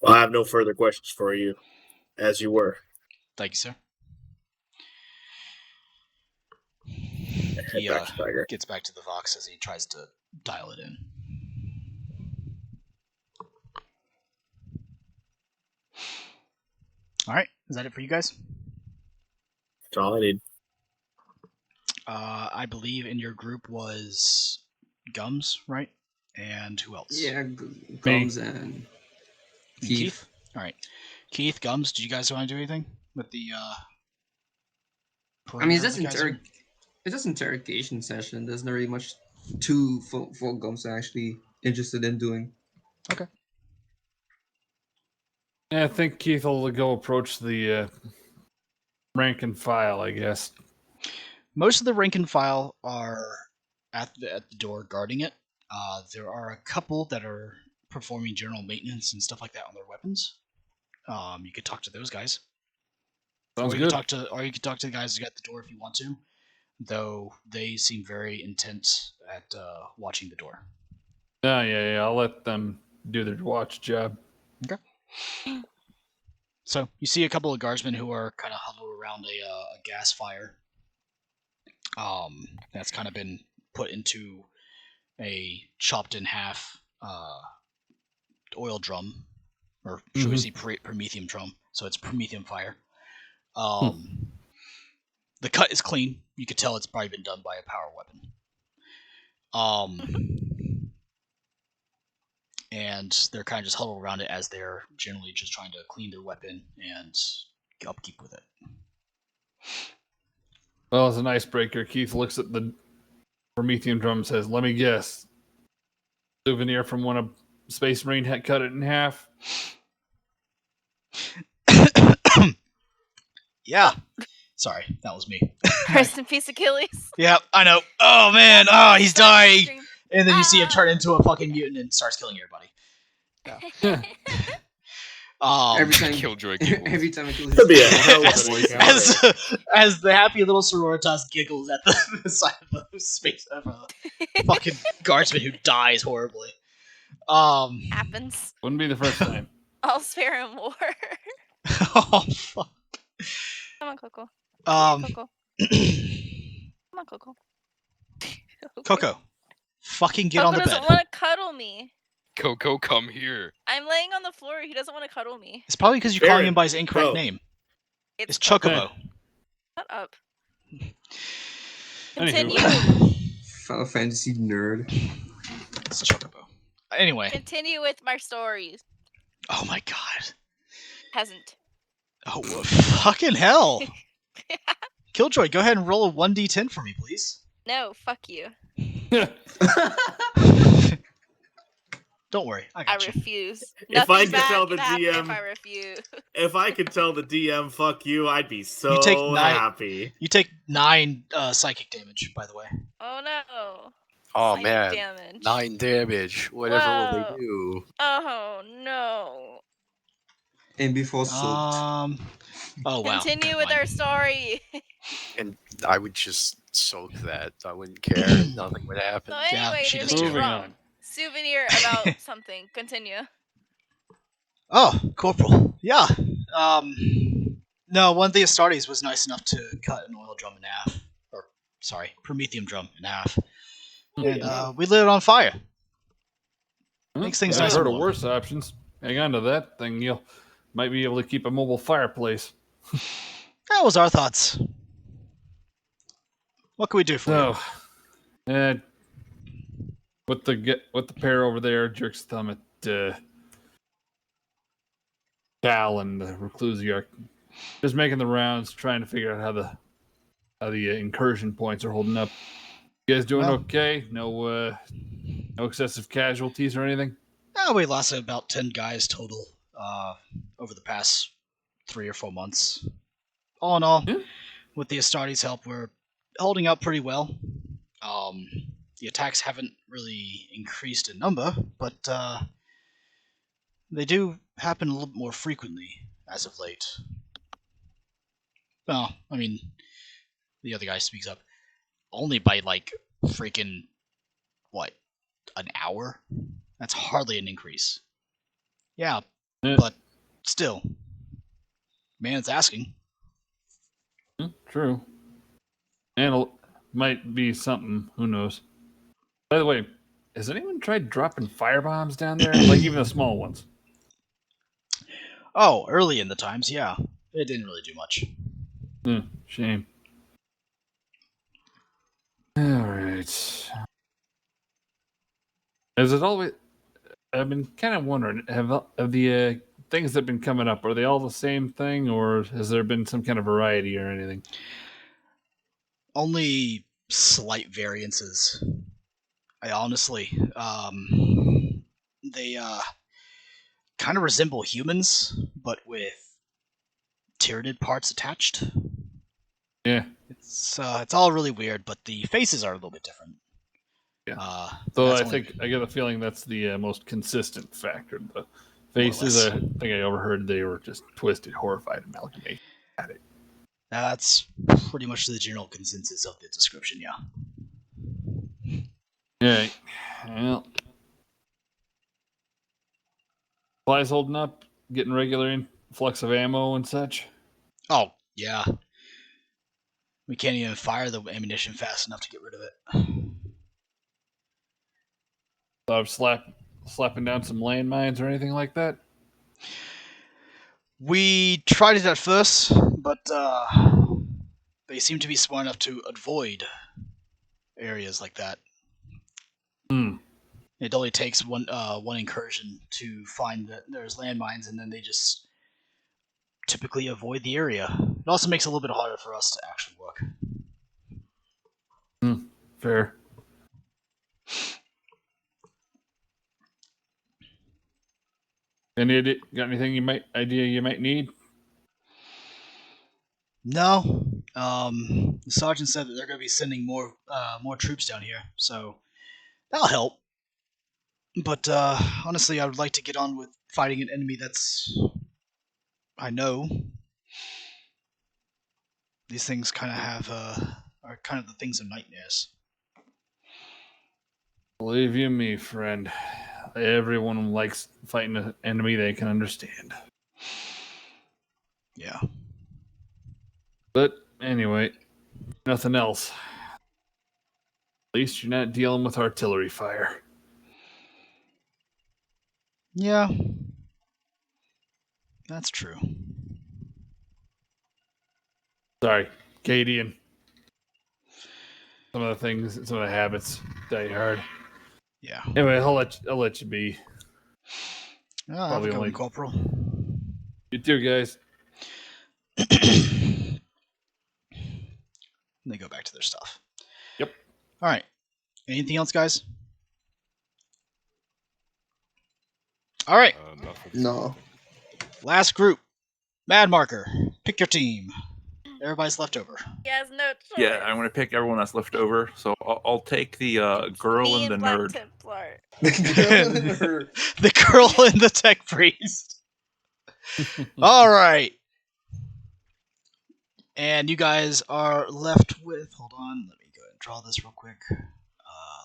Well, I have no further questions for you, as you were. Thank you, sir. He gets back to the Vox as he tries to dial it in. All right, is that it for you guys? That's all I need. I believe in your group was Gums, right? And who else? Yeah, Gums and Keith. All right, Keith, Gums. Do you guys want to do anything with the? I mean, it's just interrogation session. There's not really much for Gums actually interested in doing. Okay. Yeah, I think Keith will go approach the rank and file, I guess. Most of the rank and file are at the door guarding it. There are a couple that are performing general maintenance and stuff like that on their weapons. You could talk to those guys. Sounds or good. You could talk to the guys at the door if you want to, though they seem very intent at watching the door. Yeah. I'll let them do their watch job. Okay. So you see a couple of guardsmen who are kind of huddled around a gas fire. That's kind of been put into a chopped in half oil drum, or should we say promethium drum? So it's promethium fire. The cut is clean. You could tell it's probably been done by a power weapon. And they're kind of just huddled around it as they're generally just trying to clean their weapon and upkeep with it. Well, as an icebreaker, Keith looks at the promethium drum and says, "Let me guess. Souvenir from when a Space Marine had cut it in half." Yeah. Sorry, that was me. Rest in peace, Achilles. Yeah, I know. Oh man, he's dying. And then you see him turn into a fucking mutant and starts killing everybody. Yeah. Every time Killjoy giggles. Every time Achilles Could be a hell of an encounter. as the happy little sororitas giggles at the side of a space of a fucking guardsman who dies horribly. Happens. Wouldn't be the first time. I'll spare him more. Oh fuck. Come on, Coco. Coco. Come on, Coco. Coco. Fucking get Coco on the bed. doesn't want to cuddle me. Coco, come here. I'm laying on the floor. He doesn't want to cuddle me. It's probably because you're calling him by his incorrect name. It's Chocobo. Shut up. Anywho. Continue. Final Fantasy nerd. It's Chocobo. Anyway. Continue with my stories. Oh my god. Peasant. Oh, fucking hell. Killjoy, go ahead and roll a 1d10 for me, please. No, fuck you. Don't worry, I refuse. If I Nothing could tell bad the can happen DM, if I refuse. if I could tell the DM "fuck you," I'd be so You take 9 happy. You take 9 psychic damage, by the way. Oh no. Oh Psychic man, damage. 9 damage. Whatever will Whoa. they do? Oh no. And before soaked. Oh wow. Continue with our story. And I would just soak that. I wouldn't care. Nothing would happen. So anyway, she they're does being too. wrong. Souvenir about something. Continue. Oh, Corporal. Yeah. No, one of the Astartes was nice enough to cut an oil drum in half. Or, sorry, promethium drum in half. And we lit it on fire. Makes things I've nice heard and of warm. worse options. Hang on to that thing. You might be able to keep a mobile fireplace. That was our thoughts. What can we do for you? So, with the pair over there, jerks thumb at Cal and the Reclusiarch, just making the rounds, trying to figure out how the incursion points are holding up. You guys doing okay? No excessive casualties or anything? We lost about 10 guys total over the past 3 or 4 months. All in all, with the Astartes' help, we're holding up pretty well. The attacks haven't really increased in number, but they do happen a little bit more frequently as of late. Well, I mean, the other guy speaks up. Only by like freaking what, an hour? That's hardly an increase. Yeah, but still, man's asking. True. And it might be something. Who knows? By the way, has anyone tried dropping firebombs down there? Like even the small ones? Oh, early in the times, yeah. It didn't really do much. Shame. Alright. Is it always... I've been kind of wondering, have the things that have been coming up, are they all the same thing, or has there been some kind of variety or anything? Only slight variances. I honestly, they kind of resemble humans, but with Tyranid parts attached. Yeah. It's all really weird, but the faces are a little bit different. Yeah. So I get the feeling that's the most consistent factor. The faces, I think I overheard they were just twisted, horrified amalgamation at it. That's pretty much the general consensus of the description, yeah. Yeah. Well, supplies holding up, getting regular influx of ammo and such. Oh, yeah. We can't even fire the ammunition fast enough to get rid of it. So I'm slapping down some landmines or anything like that? We tried it at first, but they seem to be smart enough to avoid areas like that. It only takes one incursion to find that there's landmines, and then they just typically avoid the area. It also makes it a little bit harder for us to actually work. Fair. Got anything you might need? No. The sergeant said that they're going to be sending more troops down here, so that'll help. But honestly, I would like to get on with fighting an enemy that's I know. These things kind of are kind of the things of nightmares. Believe you me, friend. Everyone likes fighting an enemy they can understand. Yeah. But anyway, nothing else. At least you're not dealing with artillery fire. Yeah. That's true. Sorry, Cadian. Some of the habits die hard. Yeah. Anyway, I'll let you be. Have a good one, Corporal. You too, guys. They go back to their stuff. Yep. All right. Anything else, guys? All right. No. Last group. Mad Marker. Pick your team. Everybody's left over. He has no choice. Yeah, I'm going to pick everyone that's left over. So I'll take the girl and the nerd. The girl and the tech priest. All right. And you guys are left with... Hold on. Let me go ahead and draw this real quick.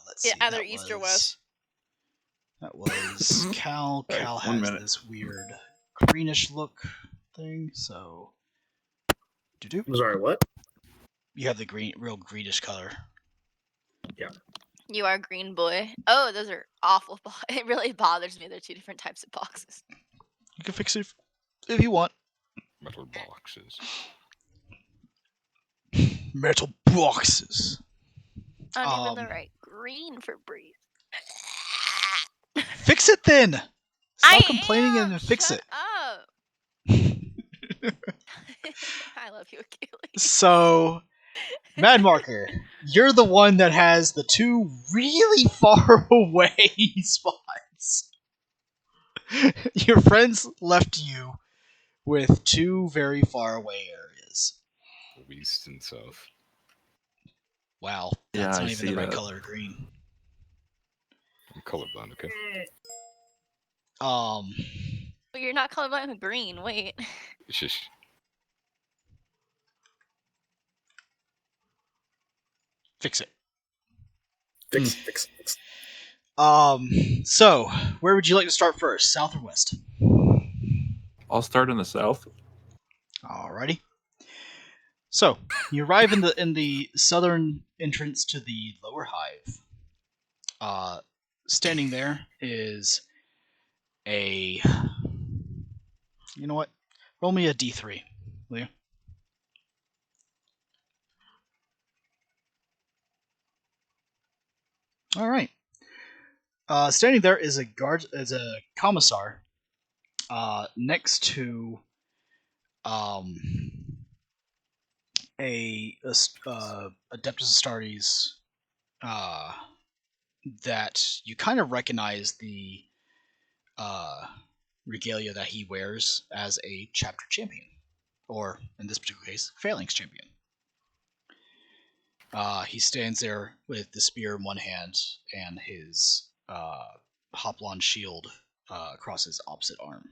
Let's see. Either east or west. That was Cal. Cal Right, has this weird greenish look thing, so... I'm sorry, what? You have the real greenish color. Yeah. You are green boy. Oh, those are awful. It really bothers me. They're two different types of boxes. You can fix it if you want. Metal boxes. metal boxes. Not even the right green for Breeze. Fix it then. Stop I complaining am. and fix Shut it. up. I love you, Achilles. So, Mad Marker, you're the one that has the two really far away spots. Your friends left you with two very far away areas. East and south. Wow, Yeah, that's I not even see the right that. color green. I'm colorblind, okay? But you're not colorblind with green. Wait. Shush. Fix it. Fix. So, where would you like to start first, south or west? I'll start in the south. Alrighty. So, you arrive in the southern entrance to the lower hive. Standing there is a. You know what? Roll me a d3, will you? All right. Standing there is a commissar. Next to a Adeptus Astartes that you kind of recognize the regalia that he wears as a chapter champion, or in this particular case, phalanx champion. He stands there with the spear in one hand and his hoplon shield across his opposite arm,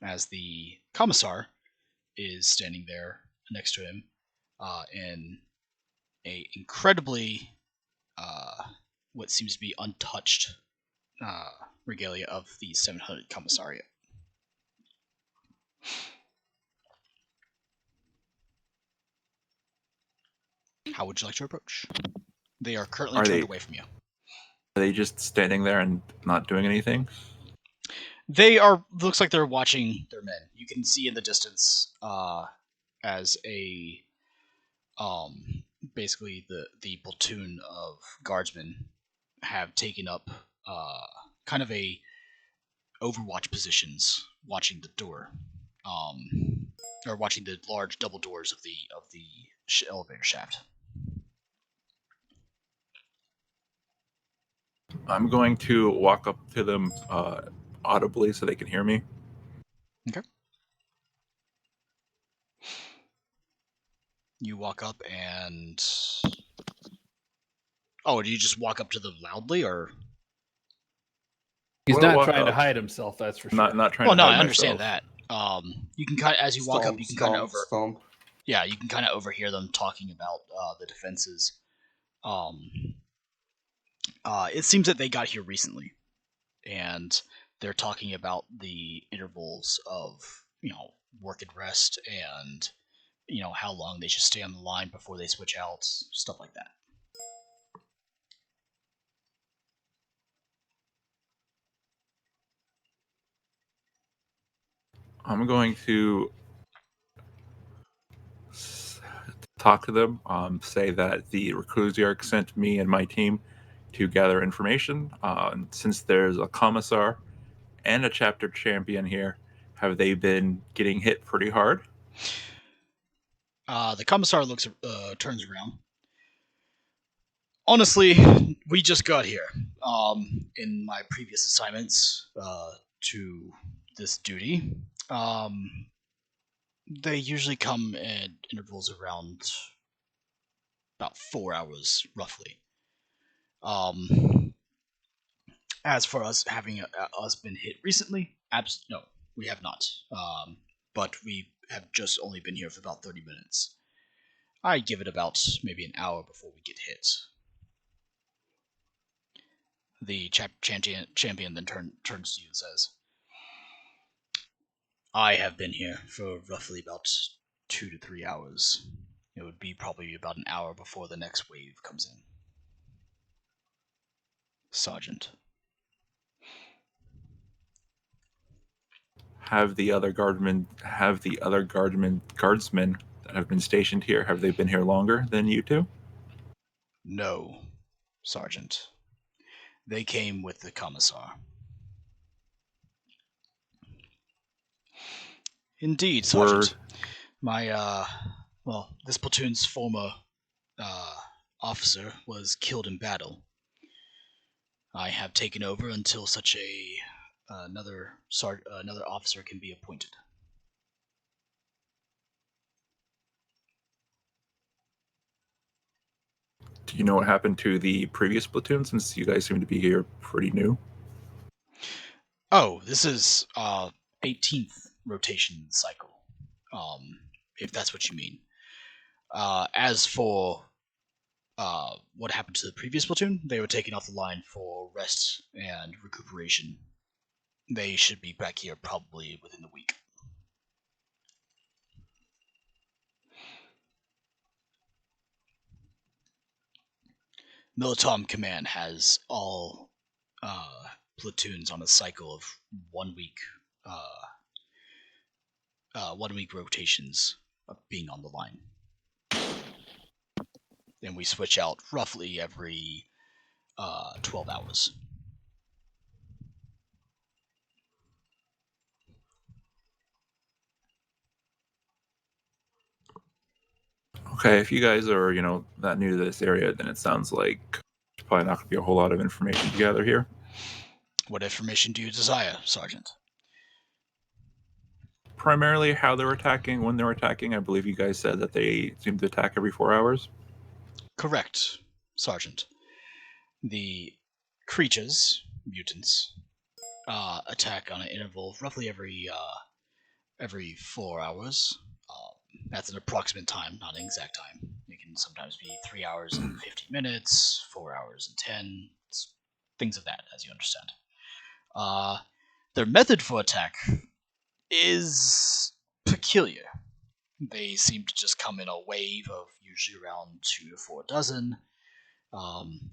as the commissar is standing there next to him in a incredibly what seems to be untouched regalia of the 700 commissariat. How would you like to approach? They are currently turned away from you. Are they just standing there and not doing anything? They are. Looks like they're watching their men. You can see in the distance as a basically the platoon of guardsmen have taken up kind of a overwatch positions, watching the door, or watching the large double doors of the elevator shaft. I'm going to walk up to them audibly so they can hear me. Okay. You walk up and... Oh, do you just walk up to them loudly, or...? He's not trying to hide himself, that's for sure. Not trying well, to no, hide I understand myself. that. You can kind of, as you walk up, you can kind of yeah, you can kind of overhear them talking about the defenses. It seems that they got here recently, and they're talking about the intervals of work and rest, and how long they should stay on the line before they switch out, stuff like that. I'm going to talk to them, say that the Reclusiarch sent me and my team to gather information. Since there's a commissar and a chapter champion here, have they been getting hit pretty hard? The commissar turns around. Honestly, we just got here. In my previous assignments to this duty, they usually come at intervals around about 4 hours, roughly. As for us having us been hit recently, no, we have not. But we have just only been here for about 30 minutes. I give it about maybe an hour before we get hit. The champion then turns to you and says, I have been here for roughly about 2 to 3 hours. It would be probably about an hour before the next wave comes in. Sergeant. Have the other guardsmen that have been stationed here, have they been here longer than you two? No, Sergeant. They came with the Commissar. Indeed, Sergeant. This platoon's former officer was killed in battle. I have taken over until such another officer can be appointed. Do you know what happened to the previous platoon, since you guys seem to be here pretty new? Oh, this is 18th rotation cycle, if that's what you mean. As for what happened to the previous platoon, they were taken off the line for rest and recuperation. They should be back here probably within the week. Militom Command has all platoons on a cycle of 1 week, 1 week rotations of being on the line. Then we switch out roughly every 12 hours. Okay, if you guys are, that new to this area, then it sounds like there's probably not going to be a whole lot of information to gather here. What information do you desire, Sergeant? Primarily how they're attacking, when they're attacking. I believe you guys said that they seem to attack every 4 hours. Correct, Sergeant. The creatures, mutants, attack on an interval roughly every 4 hours. That's an approximate time, not an exact time. It can sometimes be 3 hours and 50 minutes, 4 hours and 10, things of that, as you understand. Their method for attack is peculiar. They seem to just come in a wave of usually around 2 to 4 dozen.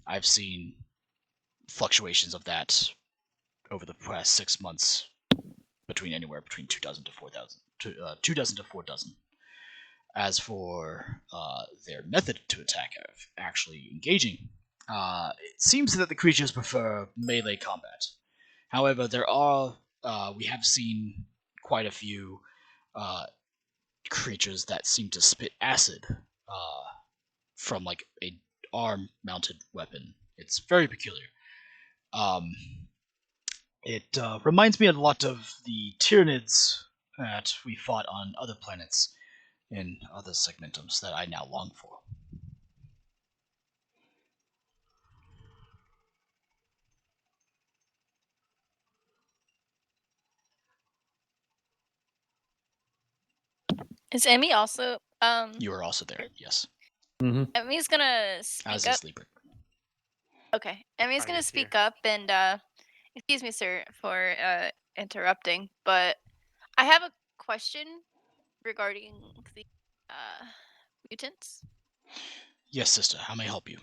I've seen fluctuations of that over the past 6 months, anywhere between 2 dozen to 4 dozen. 2 dozen to 4 dozen. As for their method to attack, actually engaging, it seems that the creatures prefer melee combat. However, we have seen quite a few creatures that seem to spit acid from like a arm-mounted weapon. It's very peculiar. It reminds me a lot of the Tyranids that we fought on other planets in other segmentums that I now long for. Is Emmy also? You are also there, yes. Mm-hmm. Emmy's gonna speak As up. is Libra. Okay, Emmy's gonna speak up, and excuse me, sir, for interrupting, but I have a question regarding the mutants. Yes, sister. How may I help you?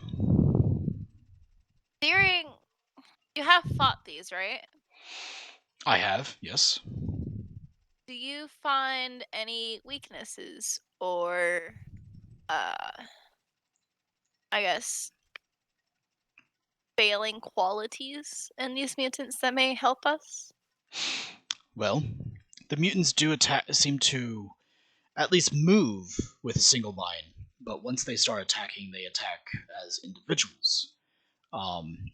You have fought these, right? I have, yes. Do you find any weaknesses or, I guess, failing qualities in these mutants that may help us? Well, the mutants do seem to at least move with a single line, but once they start attacking, they attack as individuals.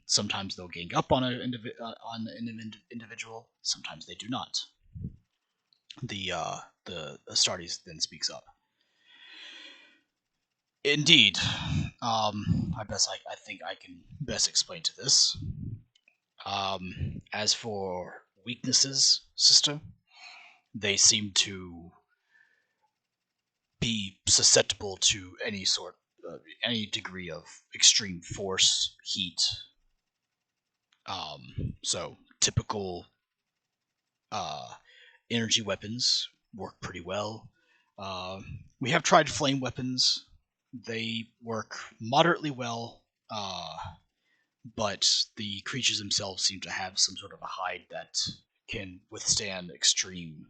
Sometimes they'll gang up on an individual. Sometimes they do not. The Astartes then speaks up. Indeed, I think I can best explain to this. As for weaknesses, sister, they seem to be susceptible to any degree of extreme force, heat. So typical energy weapons work pretty well. We have tried flame weapons. They work moderately well, but the creatures themselves seem to have some sort of a hide that can withstand extreme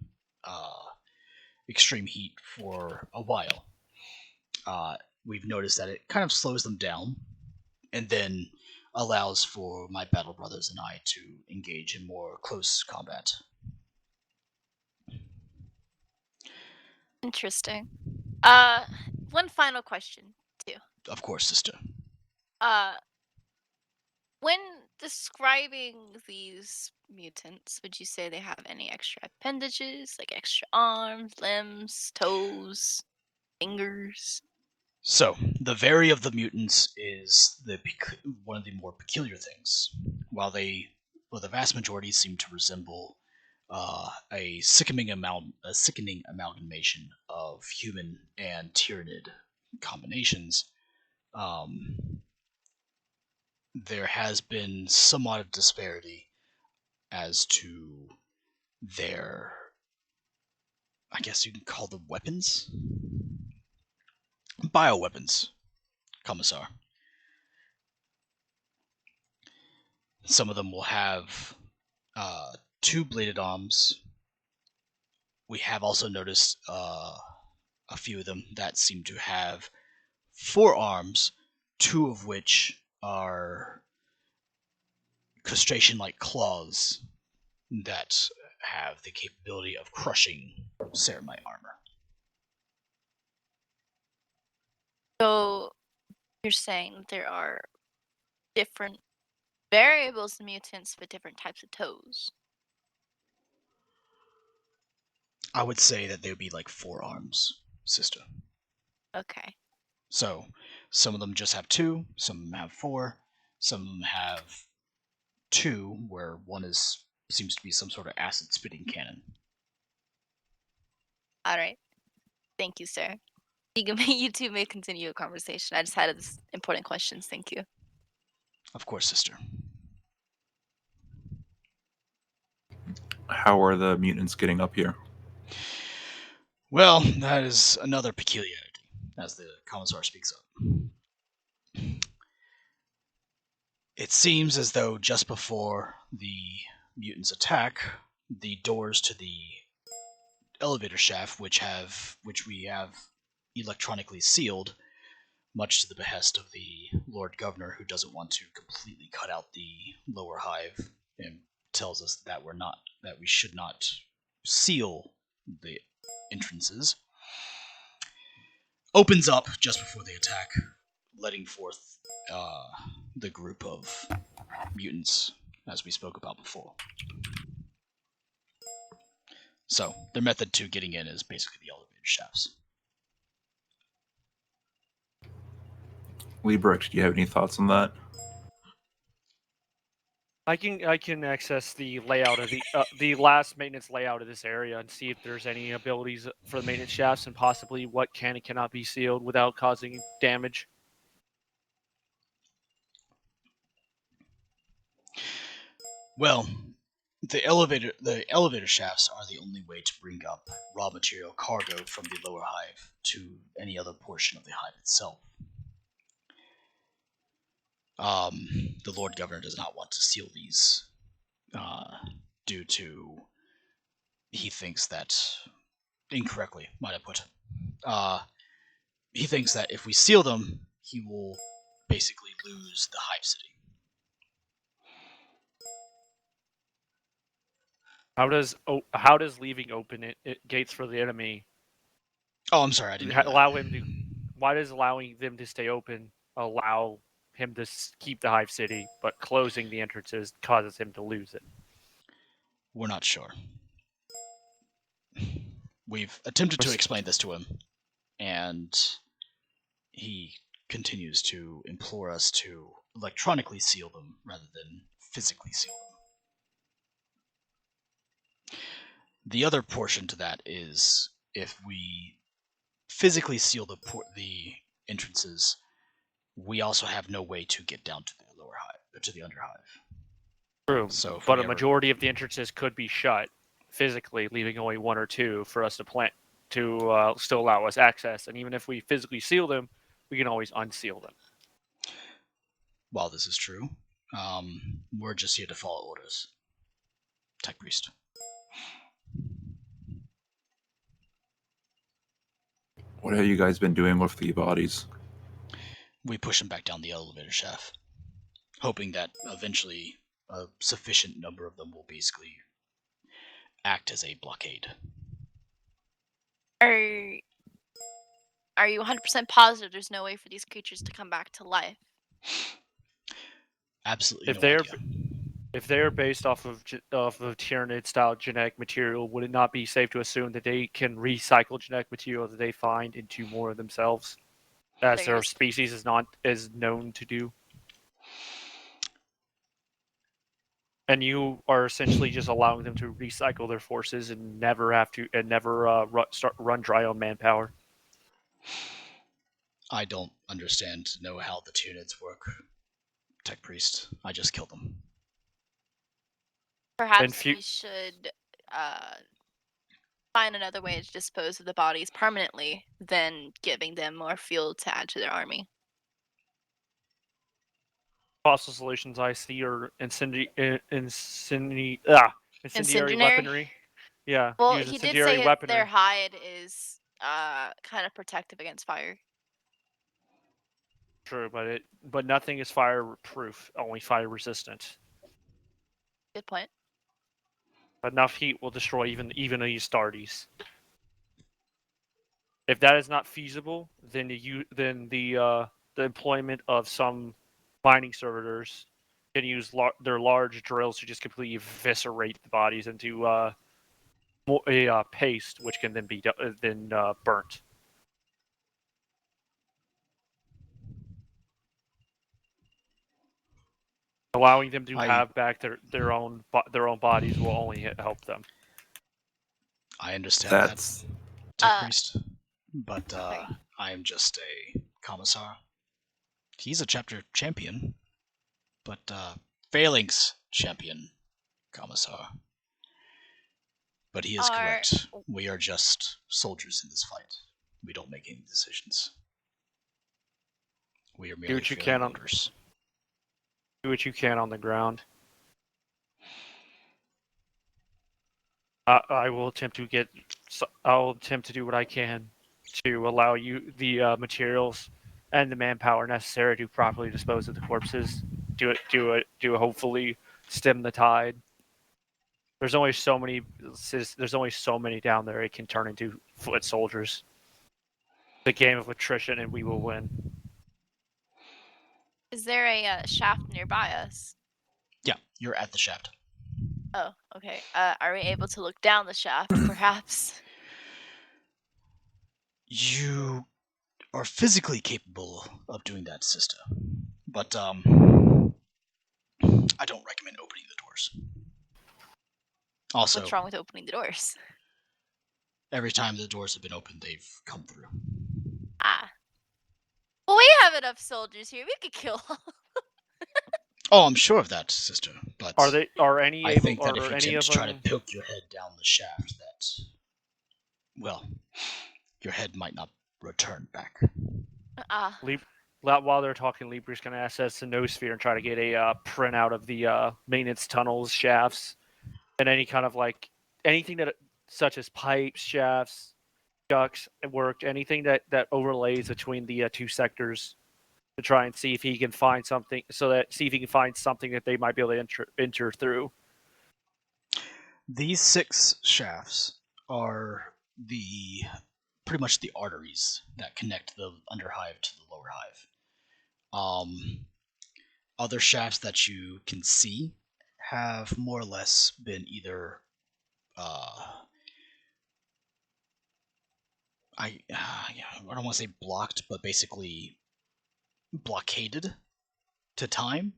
extreme heat for a while. We've noticed that it kind of slows them down, and then allows for my battle brothers and I to engage in more close combat. Interesting. One final question, too. Of course, sister. Uh, when describing these mutants, would you say they have any extra appendages, like extra arms, limbs, toes, fingers? So, the vary of the mutants is one of the more peculiar things. While the vast majority seem to resemble a sickening amalgamation of human and tyrannid combinations, there has been somewhat of disparity as to their, I guess you can call them weapons? Bioweapons, Commissar. Some of them will have two-bladed arms. We have also noticed a few of them that seem to have 4 arms, 2 of which are crustacean-like claws that have the capability of crushing ceramite armor. So you're saying there are different variables in mutants with different types of toes? I would say that they would be like 4 arms, sister. Okay. So, some of them just have 2, some of them have 4, some of them have 2, where one seems to be some sort of acid spitting cannon. All right. Thank you, sir. You two may continue a conversation. I just had this important questions. Thank you. Of course, sister. How are the mutants getting up here? Well, that is another peculiarity, as the Commissar speaks up. It seems as though just before the mutants attack, the doors to the elevator shaft, which we have electronically sealed, much to the behest of the Lord Governor, who doesn't want to completely cut out the lower hive and tells us that we should not seal the entrances, opens up just before they attack, letting forth the group of mutants, as we spoke about before. So, their method to getting in is basically the elevator shafts. Liebrecht, do you have any thoughts on that? I can access the layout of the last maintenance layout of this area and see if there's any abilities for the maintenance shafts and possibly what can and cannot be sealed without causing damage. Well, the elevator shafts are the only way to bring up raw material cargo from the lower hive to any other portion of the hive itself. The Lord Governor does not want to seal these due to, he thinks that, incorrectly, might I put, he thinks that if we seal them, he will basically lose the hive city. How does leaving open it gates for the enemy? Oh, I'm sorry, I didn't allow him to. Why does allowing them to stay open allow him to keep the hive city, but closing the entrances causes him to lose it? We're not sure. We've attempted to explain this to him, and he continues to implore us to electronically seal them rather than physically seal them. The other portion to that is if we physically seal the entrances, we also have no way to get down to the lower hive, to the underhive. True, so but a majority of the entrances could be shut physically, leaving only 1 or 2 for us to still allow us access. And even if we physically seal them, we can always unseal them. While this is true, we're just here to follow orders. Tech Priest. What have you guys been doing with the bodies? We push them back down the elevator shaft, hoping that eventually a sufficient number of them will basically act as a blockade. Are you 100% positive there's no way for these creatures to come back to life? Absolutely If they are based off of Tyranid style genetic material, would it not be safe to assume that they can recycle genetic material that they find into more of themselves, as their species is known to do? And you are essentially just allowing them to recycle their forces and never run dry on manpower. I don't understand to know how the Tyranids work, Tech Priest. I just kill them. Perhaps we should find another way to dispose of the bodies permanently than giving them more fuel to add to their army. Possible solutions I see are incendiary weaponry. Yeah. Well, use he did incendiary say weaponry. their hide is kind of protective against fire. True, but nothing is fire-proof, only fire-resistant. Good point. Enough heat will destroy even a Astartes. If that is not feasible, then the employment of some mining servitors can use their large drills to just completely eviscerate the bodies into a paste, which can then be burnt. Allowing them to have back their own bodies will only help them. I understand that, Tech Priest, but I am just a commissar. He's a chapter champion, but Phalanx champion commissar. But he is correct. We are just soldiers in this fight. We don't make any decisions. We are merely orders. Do what you can on the ground. I will attempt to I'll attempt to do what I can to allow you the materials and the manpower necessary to properly dispose of the corpses. Hopefully stem the tide. There's only so many down there it can turn into foot soldiers. The game of attrition, and we will win. Is there a shaft nearby us? Yeah, you're at the shaft. Oh, okay. Are we able to look down the shaft, perhaps? You are physically capable of doing that, sister. But, I don't recommend opening the doors. Also, what's wrong with opening the doors? Every time the doors have been opened, they've come through. Well, we have enough soldiers here. We could kill all. Oh, I'm sure of that, sister. But I think that if you attempt to try to poke your head down the shaft, that, well, your head might not return back. While they're talking, Libra's going to access the Noosphere and try to get a printout of the maintenance tunnels, shafts, and any kind of anything that, such as pipes, shafts, ducts, anything that overlays between the two sectors, to try and see if he can find something. See if he can find something that they might be able to enter through. These 6 shafts are pretty much the arteries that connect the underhive to the lower hive. Other shafts that you can see have more or less been either I don't want to say blocked, but basically blockaded to time,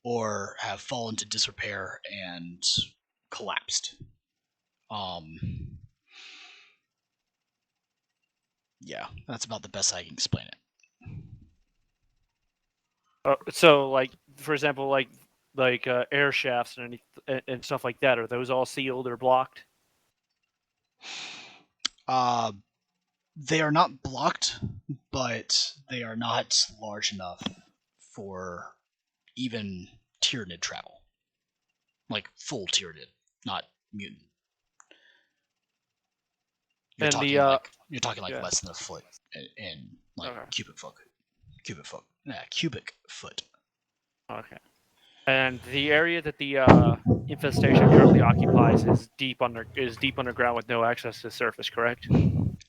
or have fallen to disrepair and collapsed. Yeah, that's about the best I can explain it. So, for example, air shafts and stuff like that, are those all sealed or blocked? They are not blocked, but they are not large enough for even Tyranid travel. Like full Tyranid, not mutant. You're And talking the like yeah. less than a foot in like cubic foot. Cubic foot. Okay. And the area that the infestation currently occupies is deep underground with no access to the surface, correct?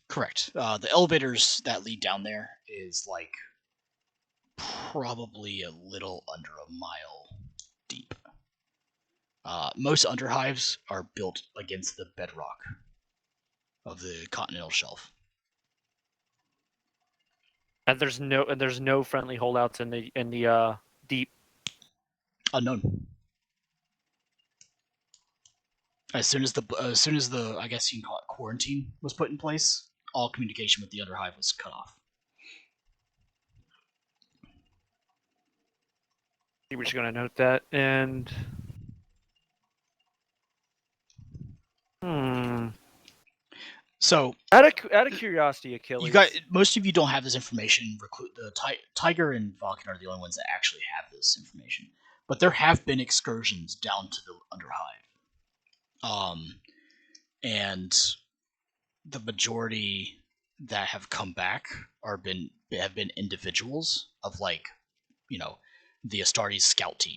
Correct. The elevators that lead down there is like probably a little under a mile deep. Most underhives are built against the bedrock of the continental shelf. And there's no friendly holdouts in the deep. Unknown. As soon as the I guess you can call it quarantine was put in place, all communication with the underhive was cut off. We're just gonna note that. And So, out of curiosity, Achilles, most of you don't have this information. The Tiger and Vulcan are the only ones that actually have this information. But there have been excursions down to the underhive, and the majority that have come back have been individuals of like, the Astartes scout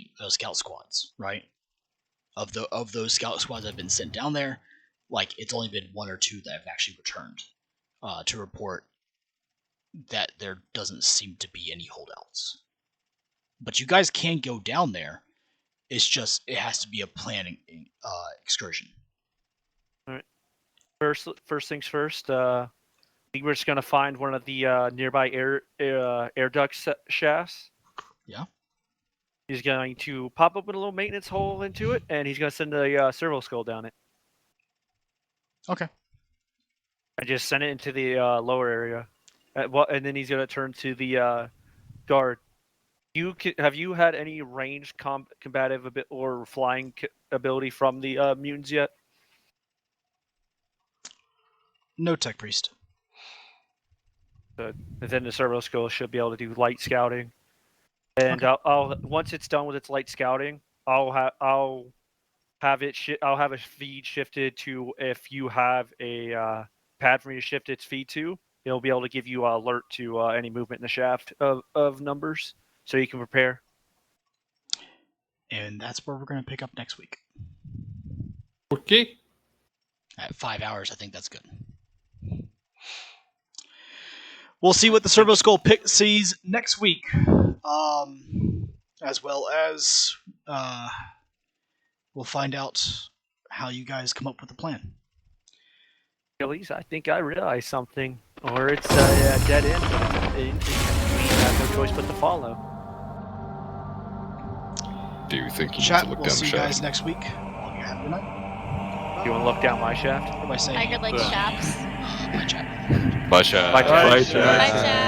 squads, right? Of those scout squads that have been sent down there, like it's only been one or two that have actually returned to report that there doesn't seem to be any holdouts. But you guys can go down there. It's just it has to be a planned excursion. All right. First things first. I think we're just gonna find one of the nearby air duct shafts. Yeah. He's going to pop open a little maintenance hole into it, and he's gonna send a servo skull down it. Okay. I just send it into the lower area, and then he's gonna turn to the guard. Have you had any ranged combative or flying ability from the mutants yet? No tech priest. Good. And then the servo skull should be able to do light scouting. And I'll once it's done with its light scouting, I'll have a feed shifted to, if you have a pad for me to shift its feed to, it'll be able to give you an alert to any movement in the shaft of numbers, so you can prepare. And that's where we're going to pick up next week. Okay. At 5 hours, I think that's good. We'll see what the servo skull sees next week, as well as we'll find out how you guys come up with a plan. Achilles, I think I realized something, or it's a dead end. We have no choice but to follow. Do you think you Chat, need to look we'll down see the you shaft? guys next week. Have a good night. You want to look down my shaft? What am I saying? Tiger like shafts. Bye, chat. Bye, chat. Bye, chat. Bye, chat.